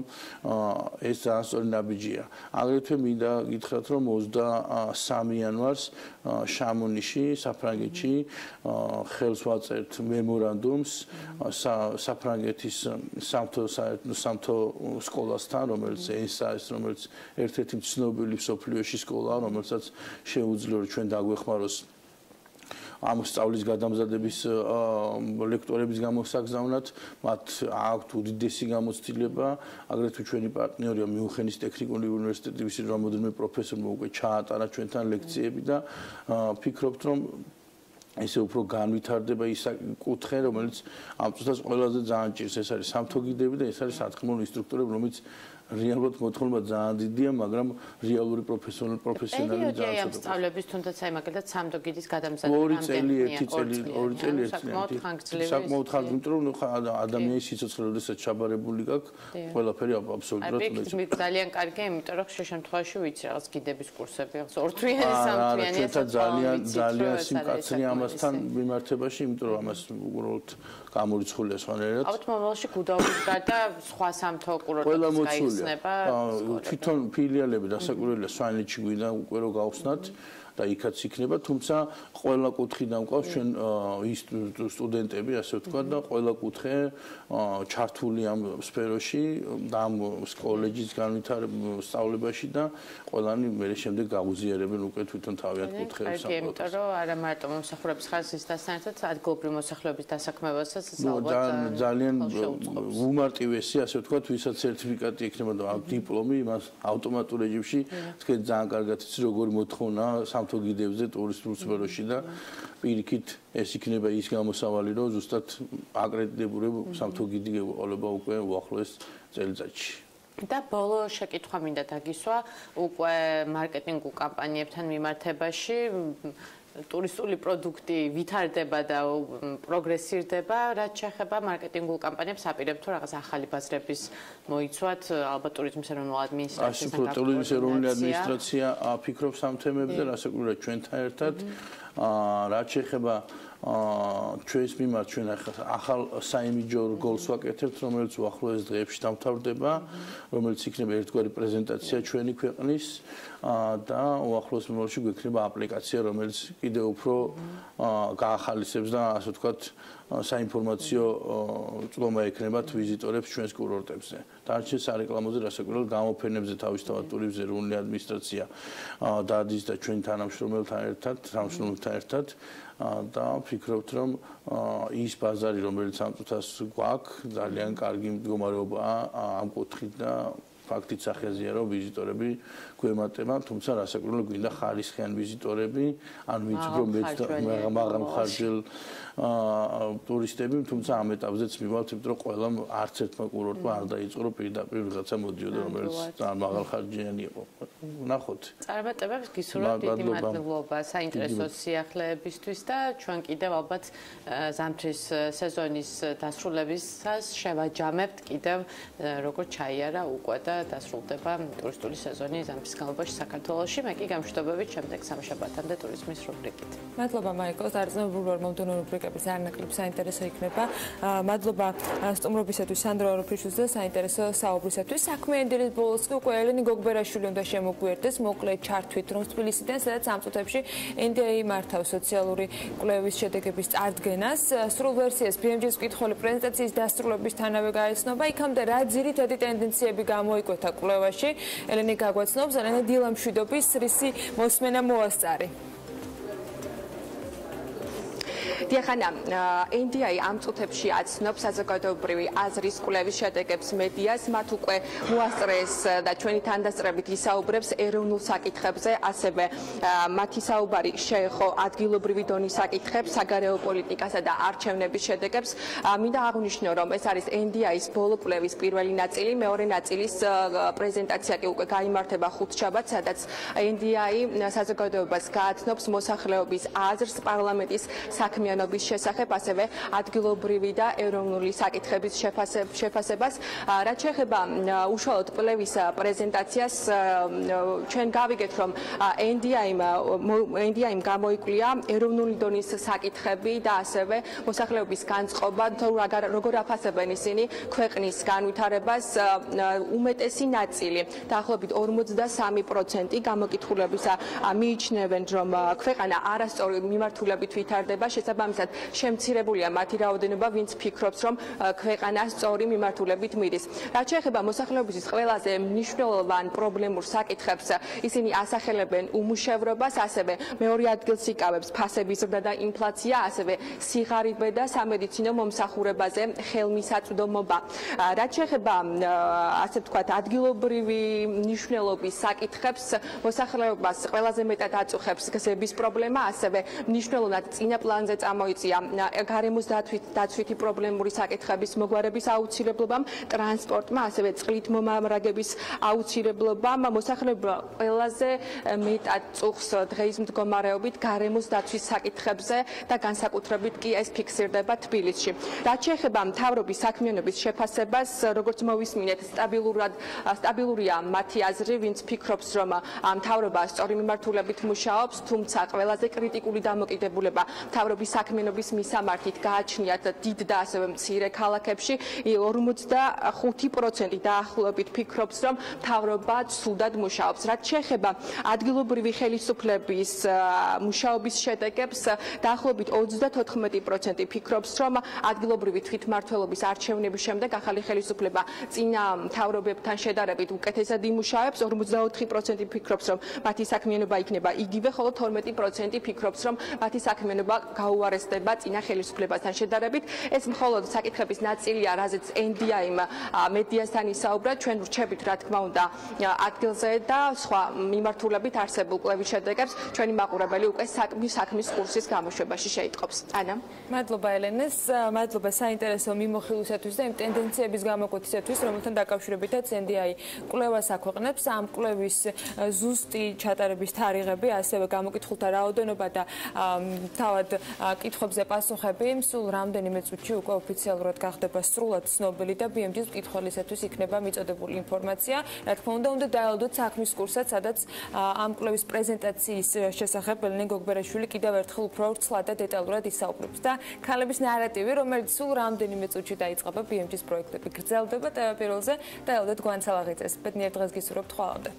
ეს ძალიან სწორი ნაბიჯია. აგრეთვე მინდა გითხრათ რომ 23 იანვარს შამონიში, საფრანგეთში ხელს ვაწერთ მემორანდუმს საფრანგეთის სამთო სკოლასთან, რომელიც ეს რომელიც ერთ-ერთი ცნობილი მსოფლიოში სკოლაა, რომელსაც შეუძლია რომ ჩვენ დაგვეხმაროს ამ სწავლის გადამზადების ლექტორების გამოსაგზავნად, მათ აქვთ უდიდესი გამოცდილება, აგრეთვე ჩვენი პარტნიორია მიუნხენის ტექნიკური უნივერსიტეტი, ვისი რამოდენიმე პროფესორმა უკვე ჩაატარა ჩვენთან ლექციები და ვფიქრობთ რომ ესე უფრო განვითარდება ის კუთხე, რომელიც ამ წუთას ყველაზე ძალიან ჭირს, ეს არის სამთო-გიდები და ეს არის სათხილამურო ინსტრუქტორები, რომელიც რეალურად მოთხოვნა ძალიან დიდია, მაგრამ რეალური პროფესიონალი ძალიან ძალიან სწავლების თუნდაც აი მაგალითად სამთო-გიდის გადამზადება 2 წელი 1 წელი 2 წელი საკმაოდ ხანძრი, იმიტომ რომ ადამიანის სიცოცხლე როდესაც ჩაბარებული გაქვს, ყველაფერი აბსოლუტურად უნდა ძალიან კარგია, იმიტომ რომ ხშირ შემთხვევაში ვიცი რაღაც გიდების კურსები, რაღაც ორთვიანი, სამთვიანი ძალიან სიმკაცრე ამასთან მიმართებაში, იმიტომ რომ ამას უბრალოდ გამორიცხულია სხვანაირად. ალბათ მომავალში გუდაურის გარდა სხვა სამთო კურორტებიც გაიხსნება. თვითონ ფილიალები დასაკვირველია სვანეთში გვინდა უკვე რომ გავხსნათ. და იქაც იქნება, თუმცა ყველა კუთხიდან მყავს ჩვენ ის სტუდენტები, ასე ვთქვათ და ყველა კუთხე ჩართული ამ სფეროში და ამ კოლეჯის განვითარებაში და ყველანი მე შემდეგ გაუზიარებენ უკვე თვითონ თავიანთ კუთხეებს. კი, იმიტომ რომ არა მარტო მომსახურების ხარისხისთან საერთოდ ადგილობრივი მოსახლეობის დასაქმებასაც ალბათ ძალიან უმარტივესი, ასე ვთქვათ, ვისაც სერტიფიკატი ექნება და დიპლომი, იმას ავტომატურ რეჟიმში თქვენ ძალიან კარგად იცით როგორი მოთხოვნა სამთო გიდებზე ტურისტულ სფეროში და პირიქით ეს იქნება ის გამოსავალი, რომ ზუსტად აკრედიტებული სამთო გიდი გეყოლება უკვე უახლოეს წელიწადში. და ბოლო შეკითხვა მინდა დაგისვა უკვე მარკეტინგულ კამპანიებთან მიმართებაში ტურისტული პროდუქტი ვითარდება და პროგრესირდება, რაც შეეხება მარკეტინგულ კამპანიებს, აპირებთ თუ რაღაც ახალი ბაზრების მოიცვათ, ალბათ ტურიზმის ეროვნულ ადმინისტრაციასთან გაკავშირებით. ტურიზმის ეროვნული ადმინისტრაცია ფიქრობს ამ თემებზე, რასაკვირველია ჩვენთან ერთად, რაც შეეხება ჩვენს მიმართ ჩვენ ახალ საიმიჯო რგოლს ვაკეთებთ, რომელიც უახლოეს დღეებში დამთავრდება, რომელიც იქნება ერთგვარი პრეზენტაცია ჩვენი ქვეყნის და უახლოეს მომავალში გვექნება აპლიკაცია, რომელიც კიდევ უფრო გაახალისებს და ასე ვთქვათ საინფორმაციო წლომა ექნებათ ვიზიტორებს ჩვენს კურორტებზე. დარჩენ სარეკლამოზე რასაკვირველია გამოფენებზე თავისთავად ტურიზმის ეროვნული ადმინისტრაცია დადის და ჩვენ თანამშრომელთან ერთად და ვფიქრობთ, რომ ის ბაზარი, რომელიც ამ წუთას გვაქვს, ძალიან კარგი მდგომარეობაა ამ კუთხით და ფაქტით სახეზეა, რომ ვიზიტორები გვემატება, თუმცა რასაკვირველია გვინდა ხარისხიან ვიზიტორები, ან ვინც უფრო მაღალმხარჯელ ტურისტები, თუმცა ამ ეტაპზეც მივავთ, იმიტომ რომ ყველამ არც ერთმა კურორტმა არ დაიწყო, რომ პირდაპირ ვიღაცა მოდიოდა, რომელიც ძალიან მაღალხარჯიანი იყო. ვნახოთ. წარმატებებს გისურვებთ, დიდი მადლობა საინტერესო სიახლეებისთვის და ჩვენ კიდევ ალბათ ზამთრის სეზონის დასრულებისას შევაჯამებთ კიდევ როგორც ჩაიარა უკვე და დასრულდება ტურისტული სეზონი ზამთრის განმავლობაში საქართველოში. მე კი გამშვიდობებით შემდეგ სამშაბათამდე ტურიზმის რუბრიკით. მადლობა მაიკო, დარძნებული ვარ მომდევნო რუბრიკების არნაკლებ საინტერესო იქნება. მადლობა სტუმრობისათვის სანდრო აროფიშვილს და საინტერესო საუბრისათვის. საქმიანი დილის ბოლოს უკვე ელენე გოგბერაშვილი უნდა შემოგვიერთდეს მოკლე ჩართვით რომ თბილისიდან, სადაც ამ წუთებში NDI მართავს სოციალური კვლევის შედეგების წარდგენას. სრულ ვერსიას BMG-ს მკითხველი პრეზენტაციის დასრულებისთანავე გაეცნობა. იქამდე რა ძირითადი ტენდენციები გამოიკვეთა კვლევაში? ელენე გაგვაცნობს, ელენე დილამშვიდობის რისი მოსმენა მოასწარი. დიახანა, NDI ამ წუთებში აცნობს საზოგადოებრივი აზრის კვლევის შედეგებს მედიას, მათ უკვე მოასწრეს და ჩვენი თანდასწრებით ისაუბრებს ეროვნულ საკითხებზე, ასევე მათი საუბარი შეეხო ადგილობრივი დონის საკითხებს, საგარეო პოლიტიკასა და არჩევნების შედეგებს. მინდა აღვნიშნო, რომ ეს არის NDI-ის ბოლო კვლევის პირველი ნაწილი, მეორე ნაწილის პრეზენტაცია კი უკვე გაიმართება ხუთშაბათს, სადაც NDI საზოგადოებას გააცნობს მოსახლეობის აზრს პარლამენტის საქმიანობის შესახებ, ასევე ადგილობრივი და ეროვნული საკითხების შეფასებას. რაც შეეხება უშუალოდ კვლევის პრეზენტაციას, ჩვენ გავიგეთ, რომ NDI-მ გამოიკვლია ეროვნული დონის საკითხები და ასევე მოსახლეობის განწყობა, როგორ აფასებენ ისინი ქვეყნის განვითარებას. უმეტესი ნაწილი, დაახლოებით 43% გამოკითხულებისა მიიჩნევენ, რომ ქვეყანა არასწორი მიმართულებით ვითარდება. შესაბამისად, შემცირებულია მათი რაოდენობა, ვინც ფიქრობს, რომ ქვეყანა სწორი მიმართულებით მიდის. რაც შეეხება მოსახლეობის ყველაზე მნიშვნელოვან პრობლემურ საკითხებს, ისინი ასახელებენ უმუშევრობას, ასევე მეორე ადგილს იკავებს ფასების ზრდა და ინფლაცია, ასევე სიღარიბე და სამედიცინო მომსახურებაზე ხელმისაწვდომობა. რაც შეეხება, ასე ვთქვათ, ადგილობრივი მნიშვნელობის საკითხებს, მოსახლეობას ყველაზე მეტად აწუხებს გზების პრობლემა, ასევე მნიშვნელოვნად წინა პლანზე წამოიწია გარემოს დაცვითი პრობლემური საკითხების მოგვარების აუცილებლობამ, ტრანსპორტმა, ასევე წყლით მომამრაგების აუცილებლობამ. მოსახლეობა ყველაზე მეტად წუხს დღეის მდგომარეობით გარემოს დაცვის საკითხებზე და განსაკუთრებით კი ეს ფიქსირდება თბილისში. რაც შეეხება მთავრობის საქმიანობის შეფასებას, როგორც მოვისმინეთ, სტაბილურია მათი აზრი, ვინც ფიქრობს, რომ მთავრობა სწორი მიმართულებით მუშაობს, თუმცა ყველაზე კრიტიკული დამოკიდებულება მთავრობის საქმიანობის მისამართით გააჩნიათ დიდ და ასევე მცირე ქალაქებში 45% დაახლოებით ფიქრობს, რომ მთავრობა ცუდად მუშაობს. რაც შეეხება ადგილობრივი ხელისუფლების მუშაობის შედეგებს, დაახლოებით 34% ფიქრობს, რომ ადგილობრივი თვითმმართველობის არჩევნების შემდეგ ახალი ხელისუფლება წინა მთავრობებთან შედარებით უკეთესად იმუშავებს, 44% ფიქრობს, რომ მათი საქმიანობა იქნება იგივე, ხოლო 12% ფიქრობს, რომ მათი საქმიანობა გაუარესდება წინა ხელისუფლებასთან შედარებით. ეს მხოლოდ საკითხების ნაწილია, რაზეც NDI-მ მედიასთან ისაუბრა. ჩვენ ვრჩებით, რა თქმა უნდა, ადგილზე და სხვა მიმართულებით არსებულ კვლევის შედეგებს ჩვენი მაყურებელი უკვე საქმის კურსის გამოშვებაში შეიტყობს. ანა. მადლობა ელენეს, მადლობა საინტერესო მიმოხილვისათვის და იმ ტენდენციების გამოკვეთისათვის, რომელთან დაკავშირებითაც NDI კვლევას აქვეყნებს. ამ კვლევის ზუსტი ჩატარების თარიღები, ასევე გამოკითხულთა რაოდენობა და თავად კითხვებზე პასუხები სულ რამდენიმე წუთში უკვე ოფიციალურად გახდება სრულად ცნობილი და BMG-ს მკითხველისათვის იქნება მიწოდებული ინფორმაცია. რა თქმა უნდა დაელოდოთ საქმის კურსაც, სადაც ამ კვლევის პრეზენტაციის შესახებ ელენე გოგბერაშვილი კიდევ ერთხელ უფრო ცლად და დეტალურად ისაუბრებს და ქალების ნარატივი, რომელიც სულ რამდენიმე წუთში დაიწყება BMG-ს პროექტები გრძელდება ტელეპიროლზე და ელოდეთ გვანცალაღიძეს. ბედნიერ დღეს გისურვებთ, ხვალამდე.